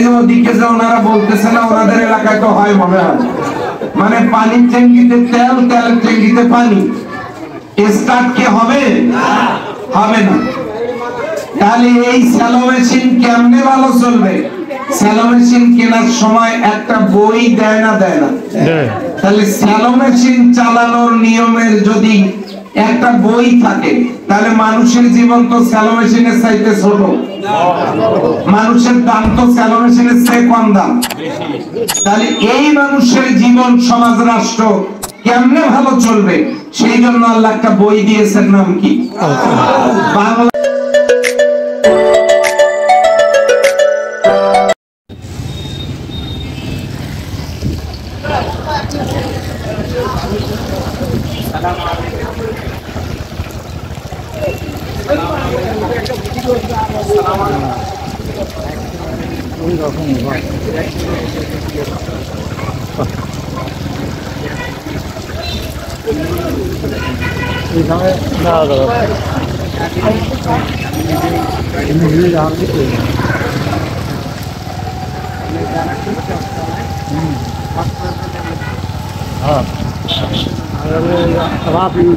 যে ওদিকে যে ওনারা বলতেছে না ওনাদের এলাকায় তো হয় মনে হয়, মানে পানির ট্যাঙ্কিতে তেল, তেলের ট্যাঙ্কিতে পানি, স্টার্ট কি হবে? হবে না। তাহলে এই স্যালো মেশিন কেমনে ভালো চলবে? স্যালো মেশিন কেনার সময় একটা বই দেয় না? দেয় না? তাহলে স্যালো মেশিন চালানোর নিয়মের যদি একটা বই থাকে, তাহলে মানুষের জীবন তো স্যালো মেশিনের চাইতে ছোট, মানুষের দাম তো স্যালো মেশিনের চেয়ে কম দাম। তাহলে এই মানুষের জীবন, সমাজ, রাষ্ট্র কেমনে ভালো চলবে, সেই জন্য আল্লাহ একটা বই দিয়েছেন, নাম কি? বাংলা।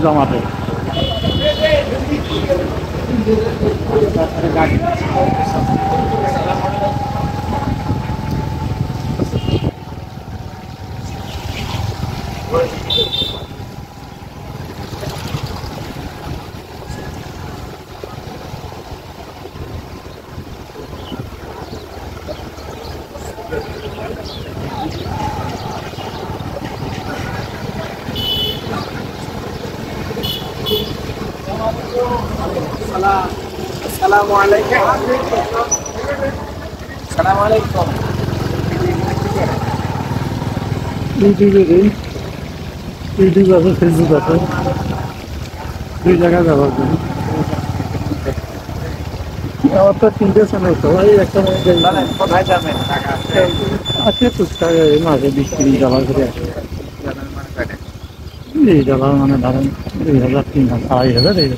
জমাতে ইউটিউব আছে, ফেসবুক আছে, দুই জায়গায় ব্যবহার করি। আমার তো তিনটে চ্যানেল, তো একটা কোথায় যাবেন? আছে টুকটাক মাঝে 20-30 করে আসে। এই ডলার মানে ধরেন 2000, 3000, 2500 এই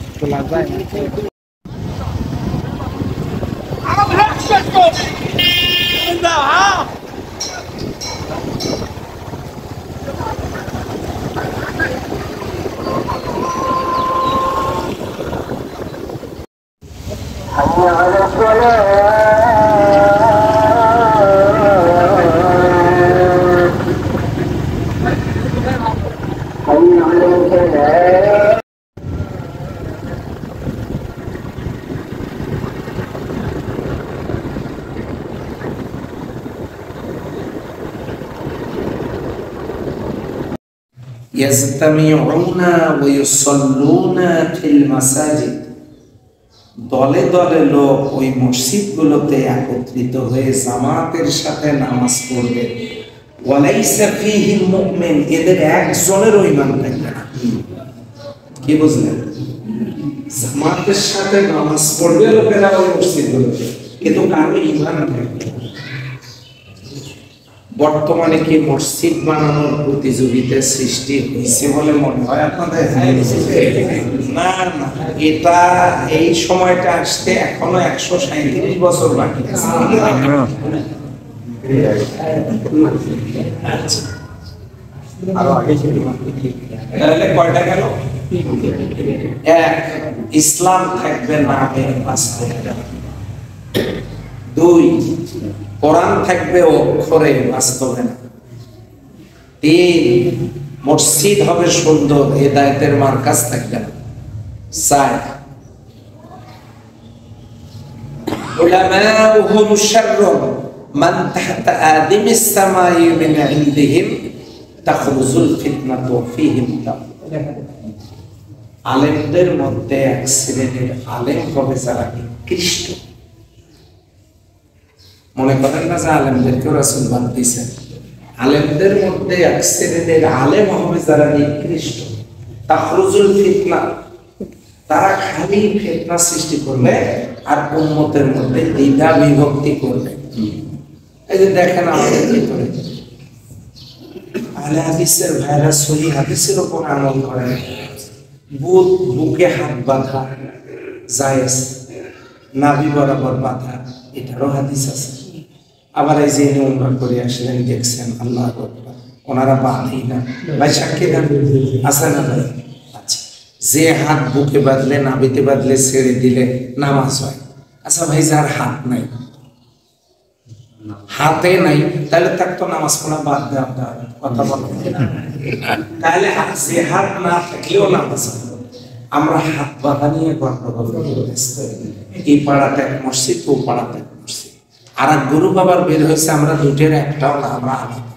ইয়াজতামিউনা ওয়া ইউসাল্লুনা ফিল মাসাজিদ, দলে দলে লোক ওই মসজিদগুলোতে একত্রিত হয়ে জামাতের সাথে নামাজ পড়বে। ওয়ালাইসা ফীহি মুমিন, এদের একজনেরও ঈমান থাকবে না। কি বুঝলেন? জামাতের সাথে নামাজ পড়বে লোকেরা ওই মসজিদগুলোতে, কিন্তু কারো ঈমান থাকবে না। বর্তমানে কি মসজিদ বানানোর প্রতিযোগিতা সৃষ্টি হয়েছে বলে মনে হয় আপনাদের? না না, এটা এই সময়টা আসতে এখনো 137 বছর বাকি আছে। তাহলে কয়টা গেল? এক, ইসলাম থাকবে নামে বাস্তবে। দুই, কোরআন থাকবে অক্ষরে বাস্তবে না। তিন, মসজিদ হবে সুন্দর, হেদায়েতের মার্কাজ থাকবে না। চার, উলামাউহুম শাররুন মান তাহতা আদিমিস সামাই মিন ইনদিহিম তাখরুজুল ফিতনাতু ফীহিম। আলেমদের মধ্যে এক শ্রেণীর আলেম হবে যারা নিকৃষ্ট। মনে করেন না যে আলেমদেরকেও রাসূল বাদ দিয়েছেন। আলেমদের মধ্যে এক শ্রেণীর আলেম হবে যারা নিকৃষ্ট। তাখরুজুল ফিতনা, তারা খালি ফিতনা সৃষ্টি করবে আর উম্মতের মধ্যে দ্বিধা বিভক্তি করবে। এই যে দেখেন আমাদের ভিতরে আহলে হাদিসের ভাইরা সহিহ হাদিসের উপর আমল করে, বুকে হাত বাঁধা জায়েজ, নাভি বরাবর বাঁধা, এটারও হাদিস আছে। আবার এই যে উমরা করে আসলেন, দেখছেন আল্লাহু আকবার, ওনারা বাঁধেই না ভাই, সাক্ষী দেন আছে না ভাই? আচ্ছা, যে হাত বুকে বাঁধলে নাভিতে বাঁধলে ছেড়ে দিলে নামাজ হয়। আচ্ছা ভাই, যার হাত নাই, হাতে নাই, তাহলে তার তো নামাজ পড়া বাদ দেওয়া কথা বলে, তাহলে যে হাত না থাকলেও নামাজ হবে। আমরা হাত বাঁধা নিয়ে গন্ডগোল করতেছি, এই পাড়াতে এক মসজিদ, ও পাড়াতে এক মসজিদ, আর এক গুরু বাবার বের হয়েছে, আমরা দুটের একটাও না, আমরা আলাদা।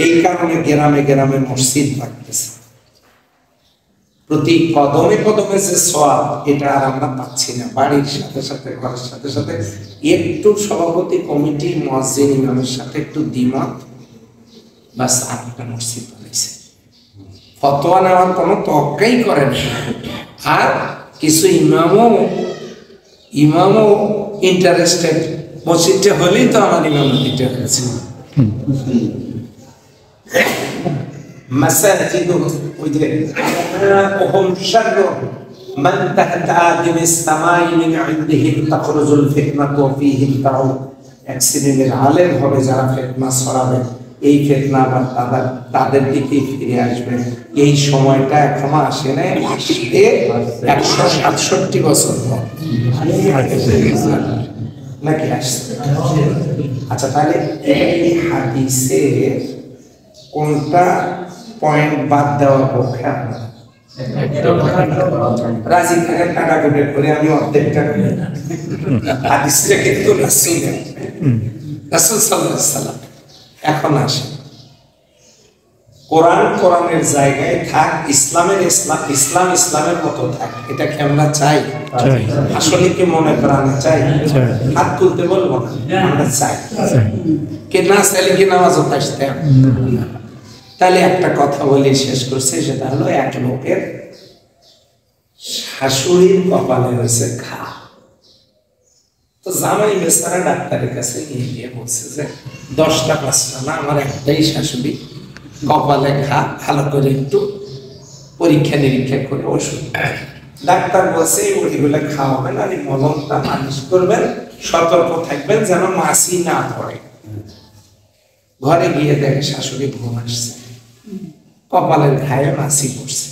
এই কারণে গ্রামে গ্রামে মসজিদ থাকতেছে, প্রতি কদমে কদমে যে সওয়াব, এটা আর আমরা পাচ্ছি না। বাড়ির সাথে সাথে, ঘরের সাথে সাথে একটু সভাপতি কমিটির মুয়াজ্জিন ইমামের সাথে একটু দ্বিমত, বাস আরেকটা মসজিদ বানাইছে। ফতোয়া নেওয়ার কোনো তওয়াক্কাই করে না। আর কিছু ইমামও ইন্টারেস্টেড, মসজিদটা হলেই তো আমার ইমামতিটা হয়েছে। مساجدهم وهم شر من تحت آدم السماء من عندهم تخرج الفتنة وفيهم تعود। এক শ্রেণীর আলেম হবে যারা ফিতনা ছড়াবে, এই ফিতনা আবার তাদের দিকেই ফিরে আসবে। এই সময়টা এখনো আসে নাই, আসতে 167 বছর পর নাকি আসছে। আচ্ছা, তাহলে এই হাদিসে কোনটা পয়েন্ট বাদ দেওয়ার পক্ষে আপনারা রাজি থাকেন? কাটাকুটি করে আমি অর্ধেকটা হাদিসটা কিন্তু রাসূল সাল্লাল্লাহু আলাইহি সাল্লাম। এখন আসে কোরআনের জায়গায় থাক, ইসলামের মতো থাক, এটা কি আমরা চাই? আসলে কি মনে প্রাণে চাই? হাত তুলতে বলবো না, আমরা চাই। কে না চাইলে কি নামাজও আসতে? তাহলে একটা কথা বলে শেষ করছে, সেটা হলো এক লোকের শাশুড়ির কপালে হয়েছে ঘা। তো জামাই বেচারা ডাক্তারের কাছে নিয়ে গিয়ে বলছে যে 10টা 5টা না, আমার একটাই শাশুড়ি, কপালে ঘা, ভালো করে একটু পরীক্ষা নিরীক্ষা করে ওষুধ। ডাক্তার বলছে এই ওষুধগুলো খাওয়াবেন আর এই মলমটা মালিশ করবেন, সতর্ক থাকবেন যেন মাছি না পড়ে। ঘরে গিয়ে দেখে শাশুড়ি ঘুম আসছে, কপালের ঘায়ে মাছি পড়ছে।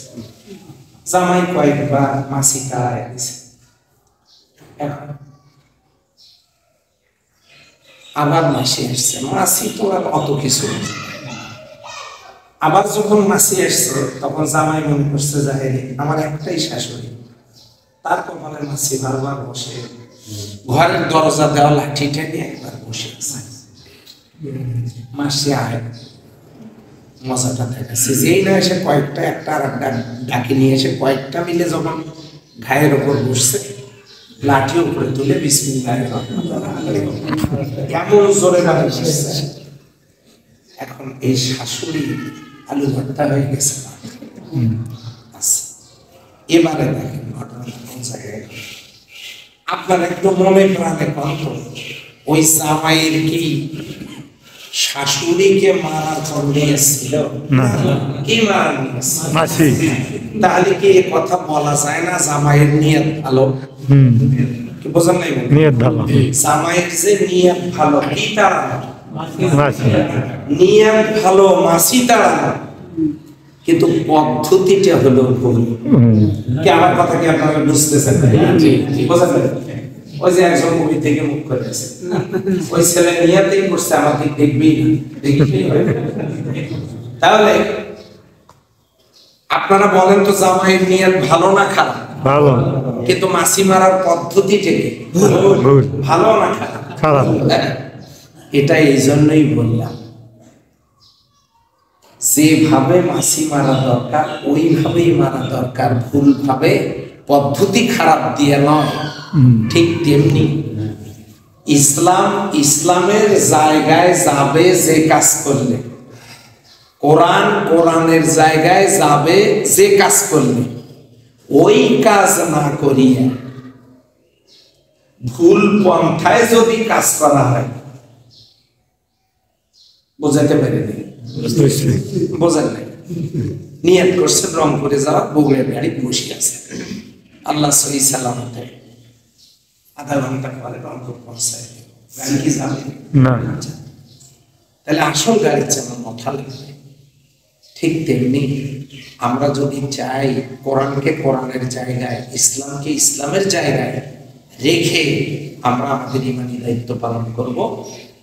জামাই কয়েকবার মাছি তাড়ায় দিছে। এখন আবার মাছি আসছে, মাছি তো আর অত কিছু। আবার যখন মাছি আসছে তখন জামাই মনে করছে যে আমার একটাই শাশুড়ি, তার কপালে মাছি বারবার বসে। ঘরের দরজা দেওয়া লাঠিটা নিয়ে একবার বসে আছে। মাসি আয়, মজাটা দেখাচ্ছে, যেই না এসে কয়েকটা একটা আর একটা ডাকি নিয়ে এসে কয়েকটা মিলে যখন ঘায়ের ওপর বসছে, লাঠি উপরে তুলে বিসমিল্লাহির রহমানির রহিম কেমন জোরে বাড়ি। এখন এই শাশুড়ি আলু ভর্তা হয়ে গেছে। এবারে দেখেন ঘটনাটা কোন জায়গায়, আপনার একটু মনে প্রাণে কন্ত, ওই জামাইয়ের কি শাশুড়িকে মারার পর নিয়েছিল? কি মারা নিয়েছিল? তাহলে কি এ কথা বলা যায় না জামাইয়ের নিয়ত ভালো? কি বোঝেন নাই? নিয়ত ভালো, জামাইয়ের যে নিয়ত ভালো, কি তাড়ানো? নিয়ত ভালো, মাসি তাড়ানো, কিন্তু পদ্ধতিটা হলো ভুল। কি আমার কথা কি আপনারা বুঝতেছেন? বোঝেন? ওই যে একজন মুভি থেকে মুখ করেছে, ওই ছেলে নিয়াতেই করছে, আমাকে দেখবেই না, দেখবেই। তাহলে আপনারা বলেন তো জামাইয়ের নিয়ত ভালো না খারাপ? ভালো। কিন্তু মাছি মারার পদ্ধতিটা কি ভালো না খারাপ? এটা এই জন্যই বললাম, যেভাবে মাছি মারা দরকার ওইভাবেই মারা দরকার, ভুল ভাবে পদ্ধতি খারাপ দিয়ে নয়। ঠিক তেমনি ইসলামের জায়গায় যাবে যে কাজ করলে, কোরআনের জায়গায় যাবে যে কাজ করলে, ওই কাজ না করিয়া ভুল পন্থায় যদি কাজ করা হয়, বোঝাতে পারিনি? বোঝেন নাই? নিয়ত করছেন রংপুরে যাওয়া, বগুড়ার গাড়ি বসে আছে, আল্লাহ সহি সালামতে আধা ঘন্টা পরে রংপুর পৌঁছায়। গাড়ি কি যাবে না তাহলে আসল গাড়ি চালানো মাথা লাগবে। ঠিক তেমনি আমরা যদি চাই কোরআনকে কোরআনের জায়গায়, ইসলামকে ইসলামের জায়গায় রেখে আমরা আমাদের ইমানি দায়িত্ব পালন করব,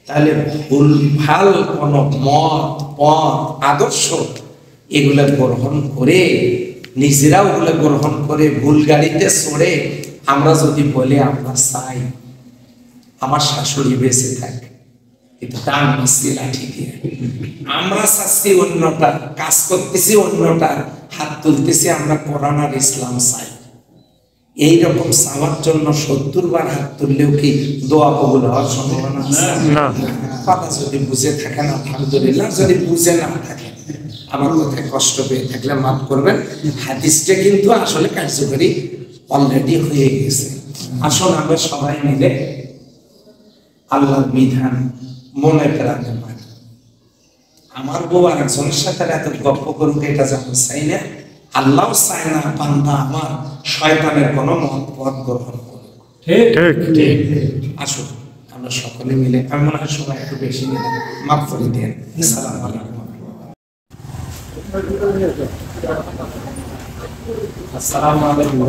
তাহলে ভুলভাল কোনো মত পথ আদর্শ এগুলা গ্রহণ করে, নিজেরা ওগুলো গ্রহণ করে ভুল গাড়িতে চড়ে আমরা যদি বলে আমরা চাই আমার শাশুড়ি বেঁচে থাকে কিন্তু তার মিস্ত্রি লাঠি দিয়ে, আমরা চাচ্ছি অন্যটা, কাজ করতেছি অন্যটা, হাত তুলতেছি আমরা কোরআন আর ইসলাম চাই, এইরকম চাওয়ার জন্য 70 বার হাত তুললেও কি দোয়া কবুল হওয়ার সম্ভাবনা আছে? না। কথা যদি বুঝে থাকেন আলহামদুলিল্লাহ, যদি বুঝে না থাকেন আমার কথায় কষ্ট পেয়ে থাকলে মাফ করবেন। হাদিসটা কিন্তু আসলে কার্যকরী অলরেডি হয়ে গেছে। আসুন আমরা সবাই মিলে আল্লাহর বিধান মনে প্রাণে মানি। আমার বউ আর একজনের সাথে এত গল্প করুক এটা যেন চাই না, আল্লাহ চায় না বান্দা আমার শয়তানের কোনো মত পথ গ্রহণ করুক। ঠিক আসুন আমরা সকলে মিলে, আমি মনে হয় সময় একটু বেশি নিলাম, মাফ করে দেন। আসসালামু আলাইকুম। আসসালামু আলাইকুম।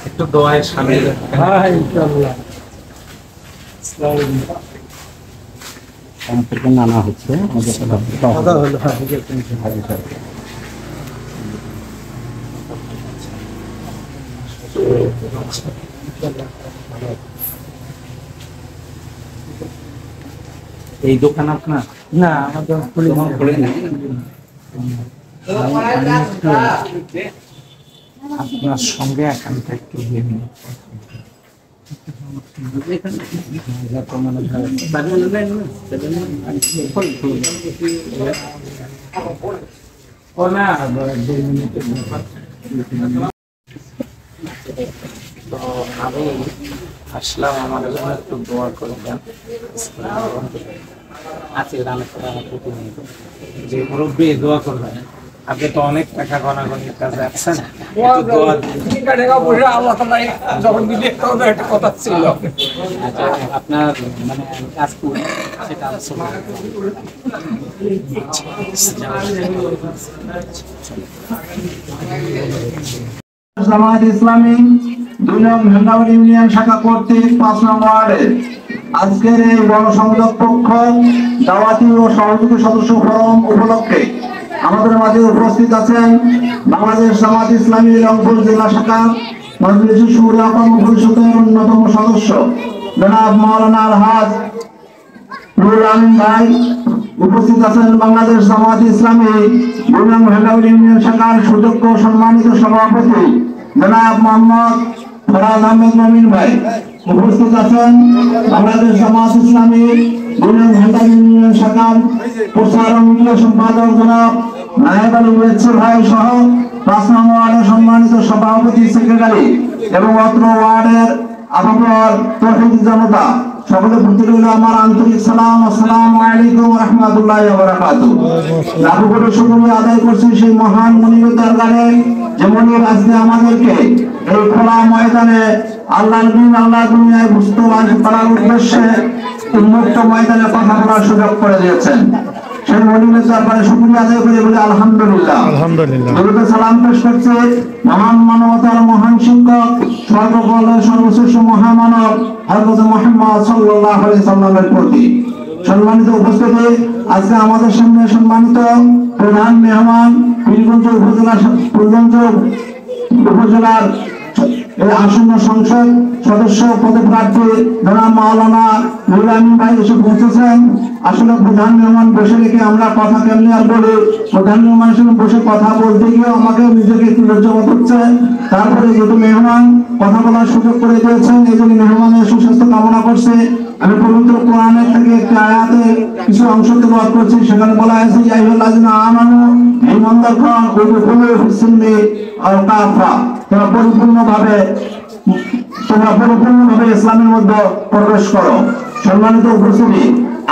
একটু দোয়ায় শামিল হ্যাঁ ইনশাআল্লাহ। থেকে নানা হচ্ছে কথা হলো হ্যাঁ এই দোকান আপনার না আমাদের খুলে দোকান খুলে না আপনার সঙ্গে এখানটা একটু তো আমি আসলাম, আমার জন্য একটু দোয়া করবেন। আছে রান্না করে আমার প্রতিনিয়ত যে মুরব্বী দোয়া করবেন। আপনি তো অনেক টাকা গণাগণির কাজে আছেন, একটু দোয়া আপনার মানে কাজ করি সেটা জামায়াত ইসলামী 2 নং ভেন্দাবাড়ি ইউনিয়ন শাখা কর্তৃক 5 নং ওয়ার্ডে আজকের এই গণসংযোগ পক্ষ দাওয়াতি ও সহযোগী সদস্য ফোরাম উপলক্ষে আমাদের মাঝে উপস্থিত আছেন বাংলাদেশ জামায়াত ইসলামী রংপুর জেলা শাখা মজলিসুল শুরা পরিষদের অন্যতম সদস্য জনাব মাওলানা আলহাজ নুরুল আমিন ভাই। উপস্থিত আছেন বাংলাদেশ জামায়াত ইসলামী 2 নং ভেন্দাবাড়ি ইউনিয়ন শাখার সুযোগ্য সম্মানিত সভাপতি জনাব মোহাম্মদ ফরাজ আহমেদ মমিন ভাই। উপস্থিত আছেন বাংলাদেশ জামায়াত ইসলামী 2 নং ভেন্দাবাড়ি ইউনিয়ন শাখার প্রচার ও মিডিয়া সম্পাদক জনাব নায়েব আলী ভাই সহ 5 নং ওয়ার্ডের সম্মানিত সভাপতি সেক্রেটারি এবং অত্র ওয়ার্ডের আপামর তৌহিদ জনতা সকলের প্রতি রইল আমার আন্তরিক সালাম। আসসালামু আলাইকুম ওয়া রাহমাতুল্লাহি ওয়া বারাকাতুহু। লাখো কোটি শুকরিয়া আদায় করছি সেই মহান মনিবের দরবারে যে মনিব আজকে আমাদেরকে এই খোলা ময়দানে আল্লাহর দিন, আল্লাহ দুনিয়ায় বুঝতে পারার উদ্দেশ্যে উন্মুক্ত ময়দানে কথা বলার সুযোগ করে দিয়েছেন। সেই মনিবের দরবারে শুকরিয়া আদায় করে বলি আলহামদুলিল্লাহ। আলহামদুলিল্লাহ। দরুদ সালাম পেশ করছে মহান মানবতার মহান শিক্ষক সর্বকালের সর্বশ্রেষ্ঠ মহামানব হযরত মুহাম্মদ সাল্লাল্লাহু আলাইহি সাল্লামের প্রতি। সম্মানিত উপস্থিতি, আজকে আমাদের সামনে সম্মানিত প্রধান মেহমান পীরগঞ্জ উপজেলার এই আসন্ন সংসদ সদস্য পদপ্রার্থী জনাব মাওলানা নুরুল আমিন ভাই এসে পৌঁছেছেন। আসলে প্রধান মেহমান বসে রেখে আমরা কথা কেমনি আর বলি, প্রধান মেহমানের সঙ্গে বসে কথা বলতে গিয়ে আমাকে নিজেকে একটু লজ্জাবোধ হচ্ছে। তারপরে যেহেতু মেহমান কথা বলার সুযোগ করে দিয়েছেন, এই জন্য মেহমানের সুস্বাস্থ্য কামনা করছে। আমি পবিত্র কোরআনের থেকে একটি আয়াতে কিছু অংশ তেলাওয়াত করছি। সেখানে বলা আছে ইয়া আইয়ুহাল্লাযিনা আমানু ঈমানদারগণ উদখুলু ফিস-সিলমি কাফা, তোমরা পরিপূর্ণভাবে ইসলামের মধ্যে প্রবেশ করো। সম্মানিত উপস্থিতি,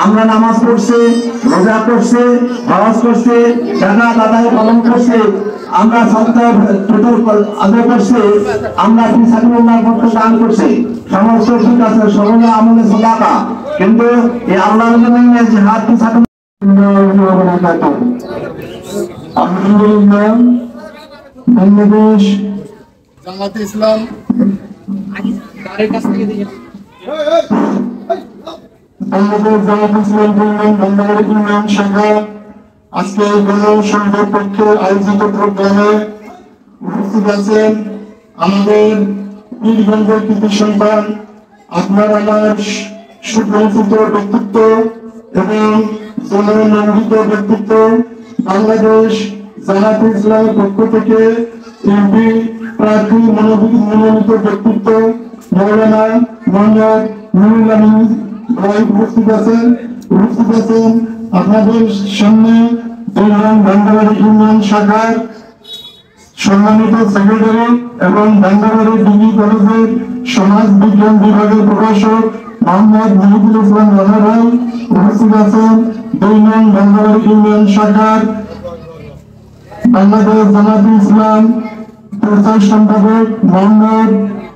আমরা নামাজ পড়ছি, রোজা করছি, হজ করছি, জাকাত আদায় পালন করছি, আমরা সপ্তাহ টোটাল আদায় করছি, আমরা ফিসাবিল্লাহ পক্ষে দান করছি, সমস্ত ঠিক আছে, সকলে আমলে সাদাকা, কিন্তু এই আল্লাহর জন্য জিহাদ ফিসাবিল্লাহ। আলহামদুলিল্লাহ, বাংলাদেশ জামাতে ইসলাম শাখা আজকে গণসংঘের পক্ষে আয়োজিত প্রোগ্রামে উপস্থিত আছেন আমাদের বীরগঞ্জের কৃতি সন্তান, আপনার আমার সুপরিচিত ব্যক্তিত্ব এবং জননন্দিত ব্যক্তিত্ব, বাংলাদেশ জামাতে ইসলামের পক্ষ থেকে এমপি প্রার্থী মনোনীত ব্যক্তিত্ব মৌলানা মোহাম্মদ নুরুল আমিন ভাই উপস্থিত আছেন আপনাদের সামনে ভান্ডাবাড়ি ইউনিয়ন শাখার সম্মানিত সেক্রেটারি এবং ভান্ডাবাড়ি ডিগ্রি কলেজের সমাজ বিজ্ঞান বিভাগের প্রভাষক মোহাম্মদ মহিদুল ইসলাম রানা ভাই উপস্থিত আছেন। 2 নং ভান্ডাবাড়ি ইউনিয়ন শাখার বাংলাদেশ জামাতে ইসলাম প্রচার সম্পাদক মোহাম্মদ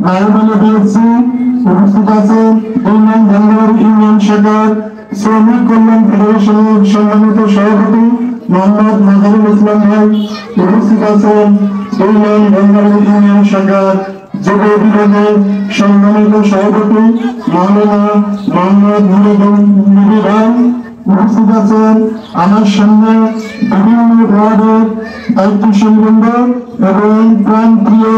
নায়েব আলী বিএসসি উপস্থিত আছেন। 2 নং ভান্ডাবাড়ি ইউনিয়ন শাখার শ্রমিক কল্যাণ ফেডারেশনের সম্মানিত সভাপতি মোহাম্মদ নাজরুল ইসলাম ভাই উপস্থিত আছেন। 2 নং ভান্ডাবাড়ি ইউনিয়ন শাখার যুব বিভাগের সম্মানিত সভাপতি মাওলানা মোহাম্মদ নুরুল ভাই উপস্থিত আছেন। আমার সামনে বিভিন্ন ওয়ার্ডের দায়িত্বশীল বৃন্দ এবং প্রাণ প্রিয়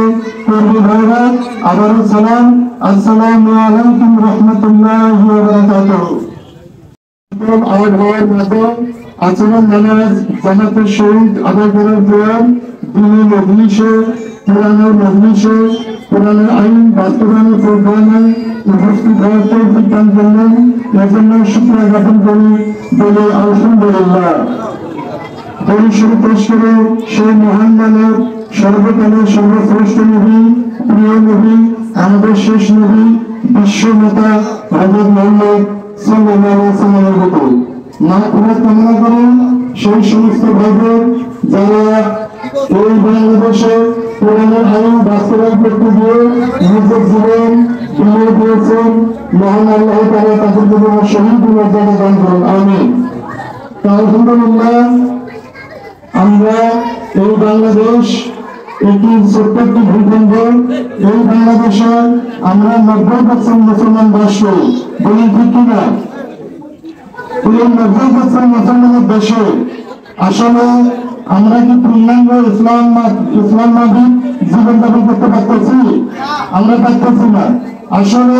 কর্মী ভাইরা, আবারও সালাম, আসসালামু আলাইকুম রহমতুল্লাহি ওয়া বারাকাতুহু। আমার ভাইয়ের মাঝে আচরণ নামাজ জামাতের শহীদ আদায় করার প্রয়াস দিনের মজলিসে কোরআনের আইন বাস্তবায়নের প্রোগ্রামে উপস্থিত হওয়ার তৌফিক দান করলেন, এজন্য শুকরিয়া জ্ঞাপন করি বলে আলহামদুলিল্লাহ। পরিশুরু পেশ করে সেই মহান মানব, সর্বকালের সর্বশ্রেষ্ঠ নবী, প্রিয় নবী, আমাদের শেষ নবী, বিশ্ব নেতা হযরত মুহাম্মদ সাল্লাল্লাহু আলাইহি ওয়াসাল্লামের প্রতি মাগফিরাত কামনা করেন সেই সমস্ত ভাইদের যারা এই বাংলাদেশে কোরআনের আইন বাস্তবায়ন করতে গিয়ে নিজের জীবন বিলিয়ে দিয়েছেন। মহান আল্লাহ তাআলা তাদের জন্য শহীদ মর্যাদা দান করুন, আমিন। আলহামদুলিল্লাহ, আমরা এই বাংলাদেশ একটি ছোট্ট একটি ভূখণ্ড, এই বাংলাদেশে আমরা 90% মুসলমান বাস করি, বলি ঠিক কিনা? এই 90% মুসলমানের দেশে আসলে আমরা কি পূর্ণাঙ্গ ইসলামবাদী জীবনযাপন করতে পারতেছি? আমরা পারতেছি না। আসলে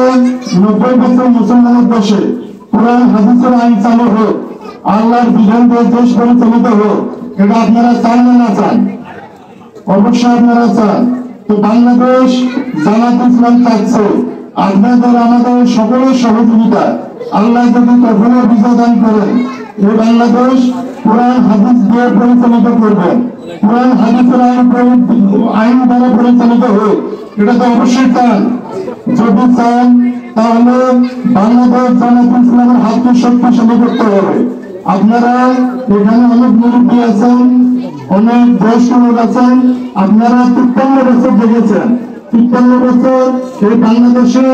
90% মুসলমানের দেশে কোরআন হাদিসের আইন চালু হোক, আল্লাহর বিধান দিয়ে দেশ পরিচালিত হোক, এটা আপনারা চান না চান? অবশ্যই আপনারা চান। তো বাংলাদেশ জামাতে ইসলাম চাচ্ছে আপনাদের আমাদের সকলের সহযোগিতা, আল্লাহ যদি কখনো বিজয় দান করেন, এই বাংলাদেশ কোরআন হাদিস দিয়ে পরিচালিত করবেন, কোরআন হাদিসের আইন দ্বারা পরিচালিত হোক, এটা তো অবশ্যই চান। যদি চান তাহলে বাংলাদেশ জামাতে ইসলামের হাতকে শক্তিশালী করতে হবে। আপনারা এখানে অনেক মুরব্বী আছেন, অনেক বয়স্ক লোক আছেন, আপনারা 53 বছর দেখেছেন। 53 বছর এই বাংলাদেশে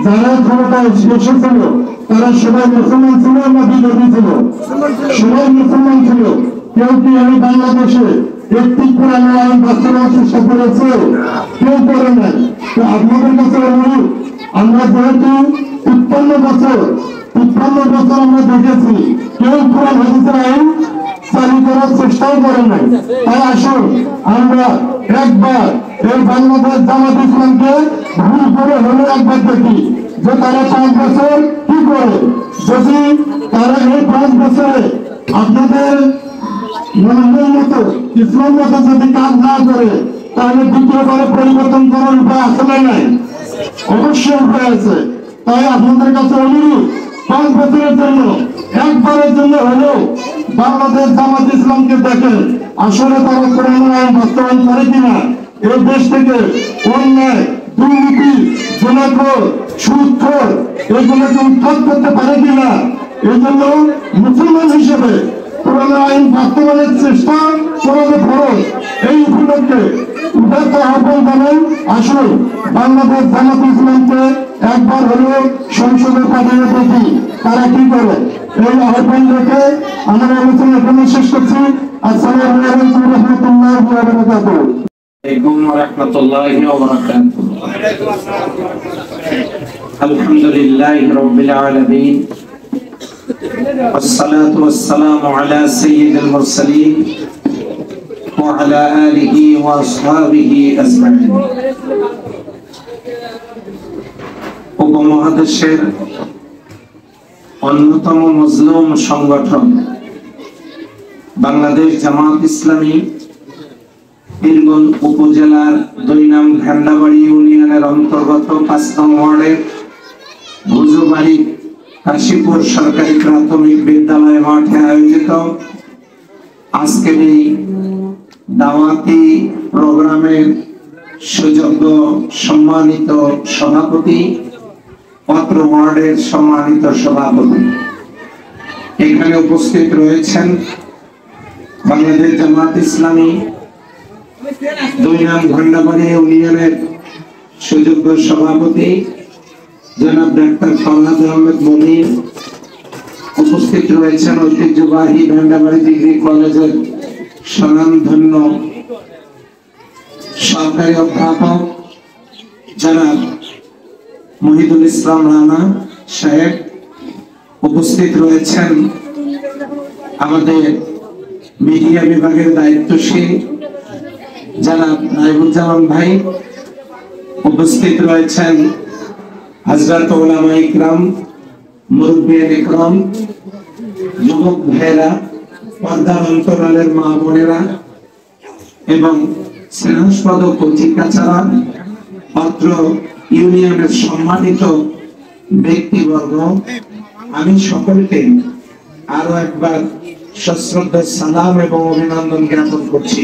যারা ক্ষমতায় এসেছিল তারা সবাই মুসলমান ছিল না বিরোধী ছিল? সবাই মুসলমান ছিল। কেউ কি এই বাংলাদেশে একটি কোরআনের আইন বাস্তবায়নের চেষ্টা করেছে? কেউ করে নাই। তো আপনাদের কাছে অনুরোধ, আমরা যেহেতু 53 বছর আমরা দেখেছি কেউ কোরআন হাদিসের আইন চালু করার চেষ্টাও করে নাই, তাই আসুন আমরা একবার এই বাংলাদেশ জামাত ইসলামকে ভুল করে হলে একবার দেখি যে তারা 5 বছর কি করে। যদি তারা এই 5 বছরে আপনাদের মনের মতো ইসলাম মতো যদি কাজ না করে, তাহলে দ্বিতীয়বারে পরিবর্তন করার উপায় আছে না নাই? অবশ্যই উপায় আছে। তাই আপনাদের কাছে অনুরোধ, 5 বছরের জন্য, একবারের জন্য হলেও বাংলাদেশ জামাত ইসলামকে দেখেন আসলে তারা কোরআন আইন বাস্তবায়ন করে কিনা, এই দেশ থেকে অন্যায়, দুর্নীতি, জনগণ, সুদখোর এগুলোকে উৎখাত করতে পারে কিনা। এই জন্য মুসলমান হিসেবে পুরানো আইন বাস্তবায়নের চেষ্টা করানো খরচ। এই উপলক্ষে উদাত্ত আহ্বান জানাই, আসুন বাংলাদেশ জামাত ইসলামকে একবার হলেও সংসদে পাঠানোর প্রতি তারা কি করে, এই আহ্বান রেখে আমার আলোচনা এখানে শেষ করছি। আসসালামু আলাইকুম রহমতুল্লাহি ওয়া বারাকাতুহু। আলহামদুলিল্লাহি রাব্বিল আলামিন, والصلاة والسلام على سيد المرسلين وعلى آله وأصحابه أجمعين। উপমহাদেশের অন্যতম মজলুম সংগঠন বাংলাদেশ জামাত ইসলামী বীরগঞ্জ উপজেলার 2 নং ঘান্ডাবাড়ি ইউনিয়নের অন্তর্গত 5 নং ওয়ার্ডের ভুজুবাড়ি কাশীপুর সরকারি প্রাথমিক বিদ্যালয় মাঠে আয়োজিত আজকের এই দাওয়াতি প্রোগ্রামের সুযোগ্য সম্মানিত সভাপতি, অত্র ওয়ার্ডের সম্মানিত সভাপতি, এখানে উপস্থিত রয়েছেন বাংলাদেশ জামাত ইসলামী 2 নং ঘান্ডাবাড়ি ইউনিয়নের সুযোগ্য সভাপতি জনাব ডাক্তার ফরহাদ আহমেদ মনির, উপস্থিত রয়েছেন ঐতিহ্যবাহী ঘান্ডাবাড়ি ডিগ্রি কলেজের স্বনামধন্য সহকারী অধ্যাপক জনাব মহিদুল ইসলাম রানা সাহেব, উপস্থিত রয়েছেন আমাদের মিডিয়া বিভাগের দায়িত্বশীল জনাব নাইবুজ্জামান ভাই, উপস্থিত রয়েছেন হযরত উলামা ইকরাম, মুরব্বিয়ান ইকরাম, যুবক ভাইরা, পর্দার অন্তরালের মা বোনেরা এবং স্নেহাস্পদ কচিকাচারা, অত্র ইউনিয়নের সম্মানিত ব্যক্তিবর্গ, আমি সকলকে আরো একবার সশ্রদ্ধ সালাম এবং অভিনন্দন জ্ঞাপন করছি।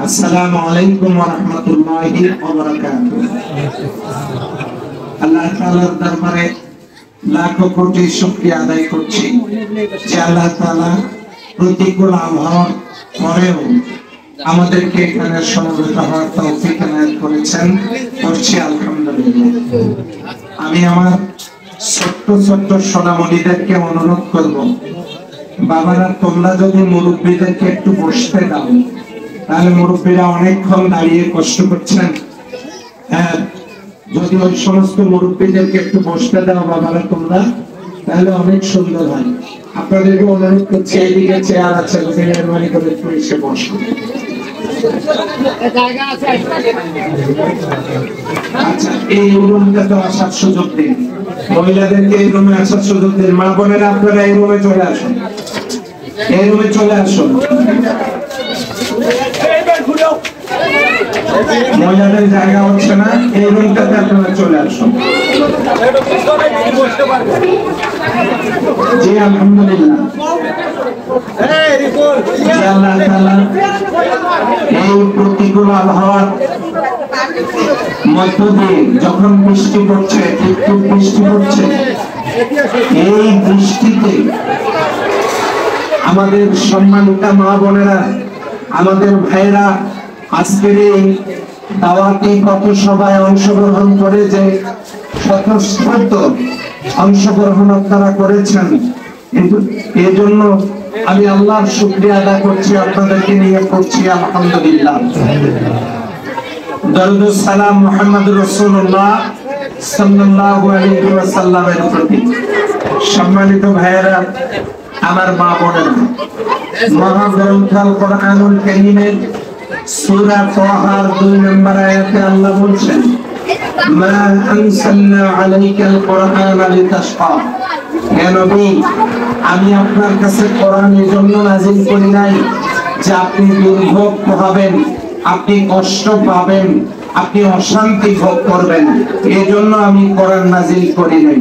আসসালামু আলাইকুম ওয়া রাহমাতুল্লাহি ওয়া বারাকাতুহু। আল্লাহ তাআলার দরবারে লাখো কোটি শুকরিয়া আদায় করছি যে আল্লাহ তাআলা প্রতিকূল আবহাওয়ার পরেও আমাদেরকে এখানে সমবেত হওয়ার তৌফিক এনায়েত করেছেন, করছি আলহামদুলিল্লাহ। আমি আমার ছোট্ট ছোট্ট সোনামণিদেরকে অনুরোধ করব, বাবারা তোমরা যদি মুরব্বীদেরকে একটু বসতে দাও, তাহলে মুরব্বীরা অনেকক্ষণ দাঁড়িয়ে কষ্ট করছেন। হ্যাঁ, যদি ওই সমস্ত মুরব্বীদেরকে একটু বসতে দাও বাবারা তোমরা, তাহলে অনেক সুন্দর হয়। আপনাদেরকে অনুরোধ করছি, এইদিকে চেয়ার আছে, মেহরবানি করে একটু এসে বসুন। আচ্ছা, এই রুমটা তো আসার সুযোগ দিন, মহিলাদেরকে এই রুমে আসার সুযোগ দিন। মা বোনেরা আপনারা এই রুমে চলে আসুন, এই রুমে চলে আসুন। মহিলাদের জায়গা হচ্ছে না, এই রুমটাতে আপনারা চলে আসুন। জি আলহামদুলিল্লাহ, আল্লাহ তাআলা এই প্রতিকূল আবহাওয়ার মধ্য দিয়ে যখন বৃষ্টি পড়ছে, একটু বৃষ্টি পড়ছে, এই বৃষ্টিতে আমাদের সম্মানিত মা বোনেরা, আমাদের ভাইরা আজকের এই দাওয়াতি পথসভায় অংশগ্রহণ করে যে স্বতঃস্ফূর্ত অংশগ্রহণ আপনারা করেছেন, কিন্তু এই জন্য আমি আল্লাহর শুকরিয়া আদায় করছি, আপনাদেরকে নিয়ে করছি আলহামদুলিল্লাহ। দরুদ ও সালাম মুহাম্মদুর রাসূলুল্লাহ সাল্লাল্লাহু আলাইহি ওয়াসাল্লামের প্রতি। সম্মানিত ভাইয়েরা, আমার মা বোনেরা, মহাগ্রন্থ আল কোরআনুল কারীমের সূরা তাহার 2 নম্বর আয়াতে আল্লাহ বলছেন, মা আনসালনা আলাইকাল কোরআনা লিতাশকা। হে নবী, আমি আপনার কাছে কোরআন এই জন্য নাযিল করি নাই যে আপনি দুর্ভোগ পোহাবেন, আপনি কষ্ট পাবেন, আপনি অশান্তি ভোগ করবেন, এই জন্য আমি কোরআন নাযিল করি নাই।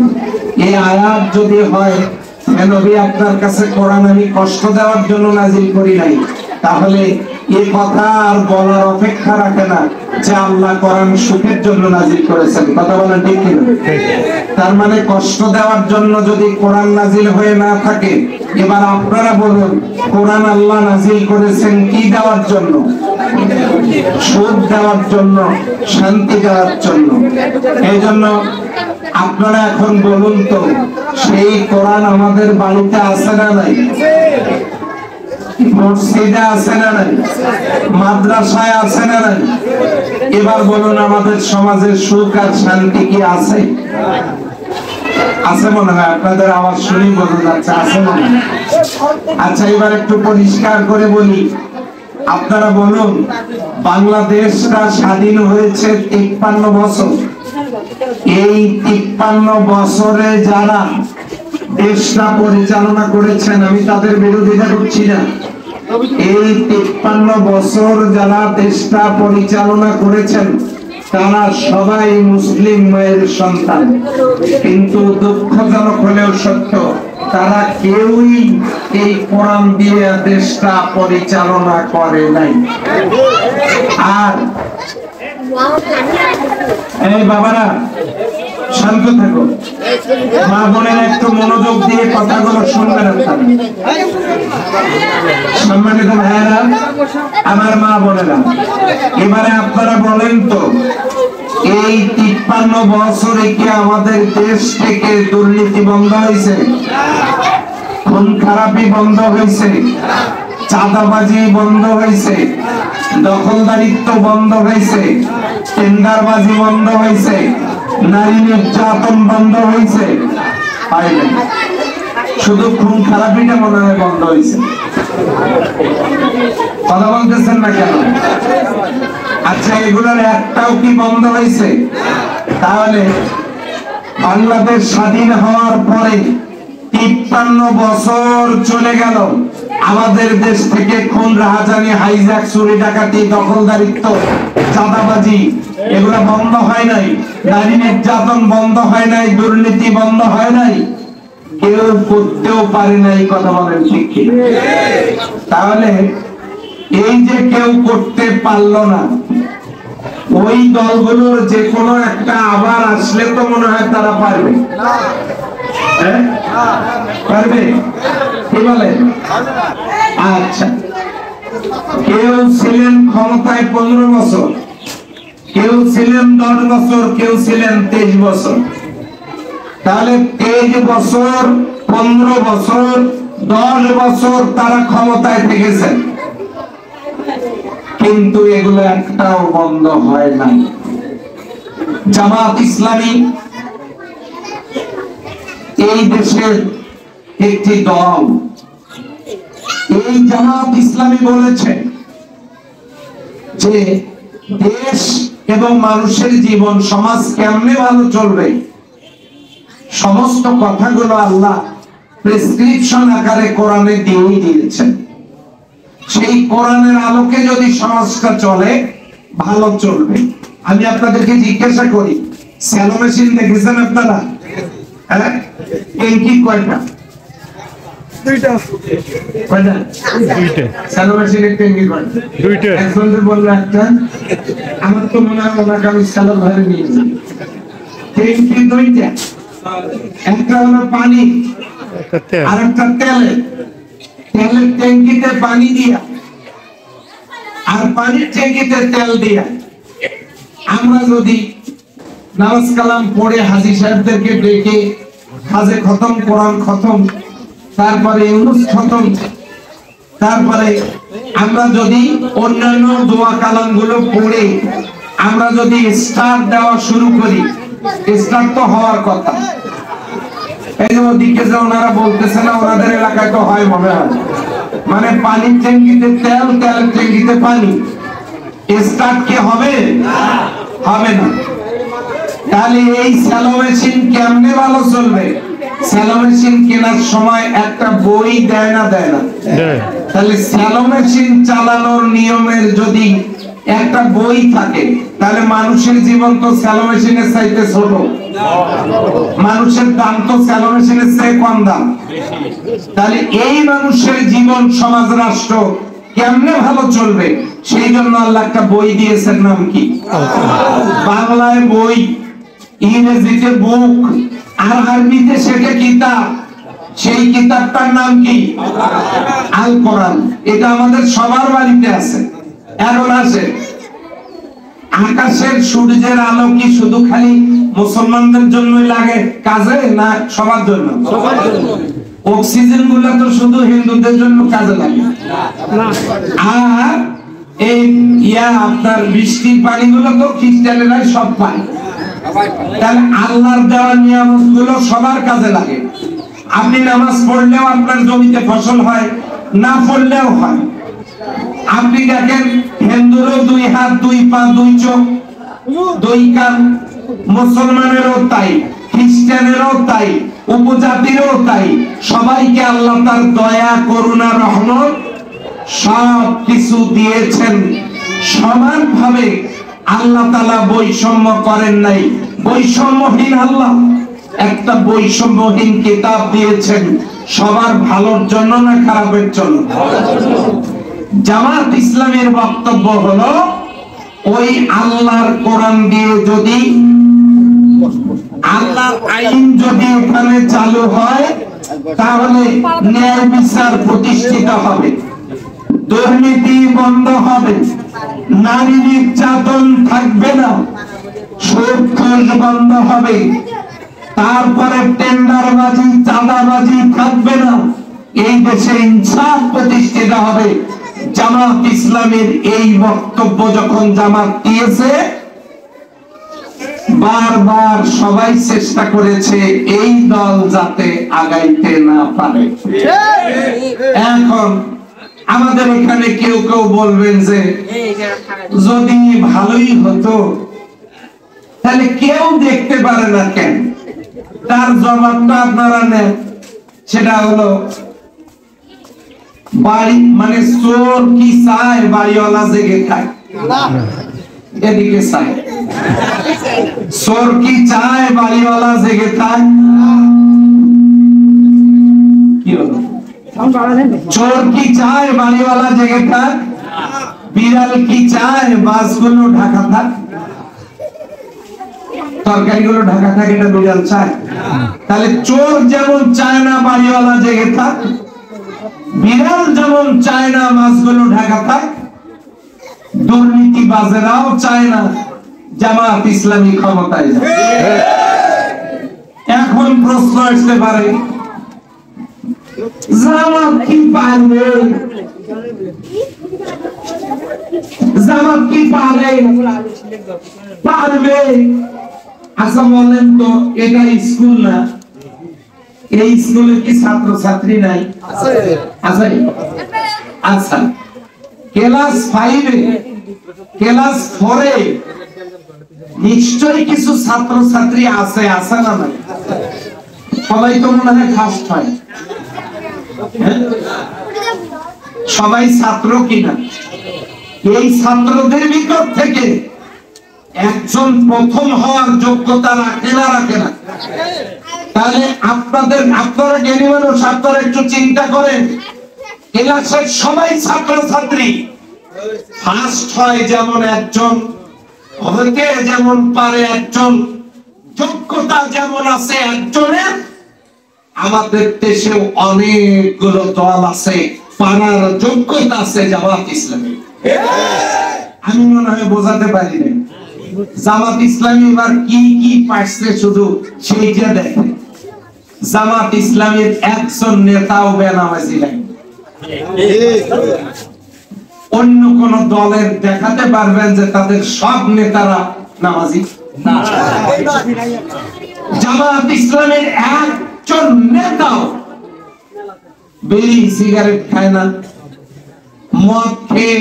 এই আয়াত যদি হয়, হে নবী আপনার কাছে কোরআন আমি কষ্ট দেওয়ার জন্য নাযিল করি নাই, তাহলে এই কথা আর বলার অপেক্ষা রাখে না যে আল্লাহ কোরআন সুখের জন্য নাজিল করেছেন। কথা বলেন ঠিক কিনা? তার মানে কষ্ট দেওয়ার জন্য যদি কোরআন নাজিল হয়ে না থাকে, এবার আপনারা বলুন কোরআন আল্লাহ নাজিল করেছেন কি দেওয়ার জন্য? সুখ দেওয়ার জন্য, শান্তি দেওয়ার জন্য। এই জন্য আপনারা এখন বলুন তো, সেই কোরআন আমাদের বাড়িতে আছে না নাই? মসজিদে আছে না নাই? মাদ্রাসায় আছে না নাই? এবার বলুন আমাদের সমাজে সুখ আর শান্তি কি আছে? আছে মনে হয়, আপনাদের আওয়াজ শুনেই বোঝা যাচ্ছে আছে মনে হয়। আচ্ছা এবার একটু পরিষ্কার করে বলি, আপনারা বলুন বাংলাদেশটা স্বাধীন হয়েছে 53 বছর। এই 53 বছরে যারা দেশটা পরিচালনা করেছেন, আমি তাদের বিরোধিতা করছি না, এই 53 বছর যারা দেশটা পরিচালনা করেছেন তারা সবাই মুসলিম মায়ের সন্তান। কিন্তু দুঃখজনক হলেও সত্য, তারা কেউই এই কোরআন দিয়ে দেশটা পরিচালনা করে নাই। আর এই বাবারা শান্ত থাকো, মা বোনেরা একটু মনোযোগ দিয়ে কথাগুলো শুনবেন আপনারা। সম্মানিত ভাইয়েরা, আমার মা বোনেরা, এবারে আপনারা বলেন তো, এই 53 বছরে কি আমাদের দেশ থেকে দুর্নীতি বন্ধ হয়েছে? খুন খারাপি বন্ধ হয়েছে? চাঁদাবাজি বন্ধ হয়েছে? দখলদারিত্ব বন্ধ হয়েছে? টেন্ডারবাজি বন্ধ হয়েছে? নারী নির্যাতন বন্ধ হয়েছে? হয় নাই। শুধু খুন খারাপিটা মনে হয় বন্ধ হয়েছে। কথা বলতেছেন না কেন? আচ্ছা এগুলোর একটাও কি বন্ধ হয়েছে? তাহলে বাংলাদেশ স্বাধীন হওয়ার পরে 53 বছর চলে গেল, আমাদের দেশ থেকে খুন, রাহাজানি, হাইজ্যাক, চুরি ডাকাতি, দখলদারিত্ব, চাঁদাবাজি এগুলো বন্ধ হয় নাই, নারী নির্যাতন বন্ধ হয় নাই, দুর্নীতি বন্ধ হয় নাই, কেউ করতেও পারে নাই। কথা বলেন ঠিক কি? তাহলে এই যে কেউ করতে পারলো না, ওই দলগুলোর যে কোনো একটা আবার আসলে তো মনে হয় তারা পারবে। পারবে কি বলেন? আচ্ছা, কেউ ছিলেন ক্ষমতায় 15 বছর, কেউ ছিলেন 10 বছর, কেউ ছিলেন 23 বছর। তাহলে 23 বছর, 15 বছর, 10 বছর তারা ক্ষমতায় থেকেছেন, কিন্তু এগুলো একটাও বন্ধ হয় না। জামাত ইসলামী এই দেশের একটি দল। এই জামাত ইসলামী বলেছে যে দেশ এবং মানুষের জীবন সমাজ কেমনে ভালো চলবে, সমস্ত কথাগুলো আল্লাহ প্রেসক্রিপশন আকারে কোরআনে দিয়ে দিয়েছেন। সেই কোরআনের আলোকে যদি সমাজটা চলে, ভালো চলবে। আমি আপনাদেরকে জিজ্ঞাসা করি, স্যালো মেশিন দেখেছেন আপনারা? হ্যাঁ, ট্যাঙ্কি কয়টা? দুইটা। কয়টা? দুইটা। স্যালো মেশিনের ট্যাঙ্কি কয়টা? দুইটা। একজন বললো একটা, আমার তো মনে হয় ওনাকে আমি স্যালো ধরে নিয়েছি। ট্যাঙ্কি দুইটা, একটা হলো পানি আর একটা তেলের। তেলের ট্যাঙ্কিতে পানি দিয়া আর পানির ট্যাঙ্কিতে তেল দিয়া আমরা যদি নামাজ কালাম পড়ে হাজী সাহেবদেরকে ডেকে হাজে খতম, কোরআন খতম, তারপরে ইউনুস খতম, তারপরে আমরা যদি অন্যান্য দোয়া কালাম গুলো পড়ে আমরা যদি স্টার্ট দেওয়া শুরু করি, স্টার্ট তো হওয়ার কথা। এই যে ওদিকে যে ওনারা বলতেছে না, ওনাদের এলাকায় তো হয় মনে হয়, মানে পানির ট্যাঙ্কিতে তেল, তেলের ট্যাঙ্কিতে পানি, স্টার্ট কি হবে? হবে না। তাহলে এই স্যালো মেশিন কেমনে ভালো চলবে? স্যালো মেশিন কেনার সময় একটা বই দেয় না? দেয় না? তাহলে স্যালো মেশিন চালানোর নিয়মের যদি একটা বই থাকে, তাহলে মানুষের জীবন তো স্যালো মেশিনের চাইতে ছোট, মানুষের দাম তো স্যালো মেশিনের চেয়ে কম দাম। তাহলে এই মানুষের জীবন, সমাজ, রাষ্ট্র কেমনে ভালো চলবে সেই জন্য আল্লাহ একটা বই দিয়েছেন, নাম কি? বাংলায় বই, ইংরেজিতে বুক, আর আরবিতে সেটা কিতাব। সেই কিতাবটার নাম কি? আল কোরআন। এটা আমাদের সবার বাড়িতে আছে। এখন আছে আকাশের সূর্যের আলো কি শুধু খালি মুসলমানদের জন্যই লাগে কাজে, না সবার জন্য? অক্সিজেন গুলো তো শুধু হিন্দুদের জন্য কাজে লাগে, আর এই আপনার বৃষ্টির পানিগুলো তো খ্রিস্টানেরাই সব পায়। তাহলে আল্লাহর দেওয়া নিয়ামত গুলো সবার কাজে লাগে। আপনি নামাজ পড়লেও আপনার জমিতে ফসল হয়, না পড়লেও হয়। আপনি দেখেন হিন্দুরও 2 হাত 2 পা 2 চোখ 2 কান, মুসলমানেরও তাই, খ্রিস্টানেরও তাই, উপজাতিরও তাই। সবাইকে আল্লাহ তার দয়া করুণা রহমত সব কিছু দিয়েছেন সমানভাবে। আল্লাহ তাআলা বৈষম্য করেন নাই। বৈষম্যহীন আল্লাহ একটা বৈষম্যহীন কিতাব দিয়েছেন সবার ভালোর জন্য না খারাপের জন্য? জামাত ইসলামের বক্তব্য হলো ওই আল্লাহর কোরআন দিয়ে যদি আল্লাহর আইন যদি এখানে চালু হয় তাহলে ন্যায় বিচার প্রতিষ্ঠিত হবে, দুর্নীতি বন্ধ হবে, নারী নির্যাতন থাকবে না, সুদ ঘুষ বন্ধ হবে, তারপরে টেন্ডারবাজি চাঁদাবাজি থাকবে না, এই দেশে ইনসাফ প্রতিষ্ঠিত হবে। জামাত ইসলামের এই বক্তব্য যখন জামাত দিয়েছে, বারবার সবাই চেষ্টা করেছে এই দল যাতে আগাইতে না পারে। এখন আমাদের এখানে কেউ কেউ বলবেন যে যদি ভালোই হতো তাহলে কেউ দেখতে পারে না কেন? তার জবাবটা আপনারা নেন। সেটা হলো বাড়ি মানে চোর কি চায় বাড়িওয়ালা জেগে খায়? এদিকে চায়। চোর কি চায় বাড়িওয়ালা জেগে খায়? কি হলো? চোর কি চায় বাড়িওয়ালা জেগে থাক? বিড়াল কি চায় মাছগুলো ঢাকা থাক? তরকারিগুলো ঢাকা থাকে, এটা বিড়াল চায়? তাহলে চোর যেমন চায় না বাড়িওয়ালা জেগে থাক, বিড়াল যেমন চায় না মাছগুলো ঢাকা থাক, দুর্নীতিবাজেরাও চায় না জামাত ইসলামী ক্ষমতায় যাক। এখন প্রশ্ন আসতে পারে জামাত কি পারবে? জামাত কি পারে? পারবে? আচ্ছা বলেন তো, এটা স্কুল না? এই স্কুলে কি ছাত্র ছাত্রী নাই? আছে। আচ্ছা, ক্লাস 5 এ ক্লাস 4 এ নিশ্চয়ই কিছু ছাত্র ছাত্রী আছে, আছে না নাই? সবাই তো মনে হয় ফার্স্ট হয়। সবাই ছাত্র কিনা? এই ছাত্রদের ভিতর থেকে একজন প্রথম হওয়ার যোগ্যতা রাখে না রাখে না? তাহলে আপনারা জ্ঞানী মানুষ, আপনারা একটু চিন্তা করেন, ক্লাসের সবাই ছাত্র ছাত্রী, ফার্স্ট হয় যেমন একজন, হতে যেমন পারে একজন, যোগ্যতা যেমন আছে একজনের, আমাদের দেশেও অনেকগুলো দল আছে, পারার যোগ্যতা আছে জামাত ইসলামী। আমি মনে হয় বোঝাতে পারি না। জামাত ইসলামী এবার কি কি পাইছে শুধু সেইটা দেখে। জামাত ইসলামের একজন নেতাও বেনামাজি নাই। অন্য কোন দলের দেখাতে পারবেন যে তাদের সব নেতারা নামাজি? না। জামাত ইসলামের একজন নেতাও বিড়ি সিগারেট খায় না, মদ খেয়ে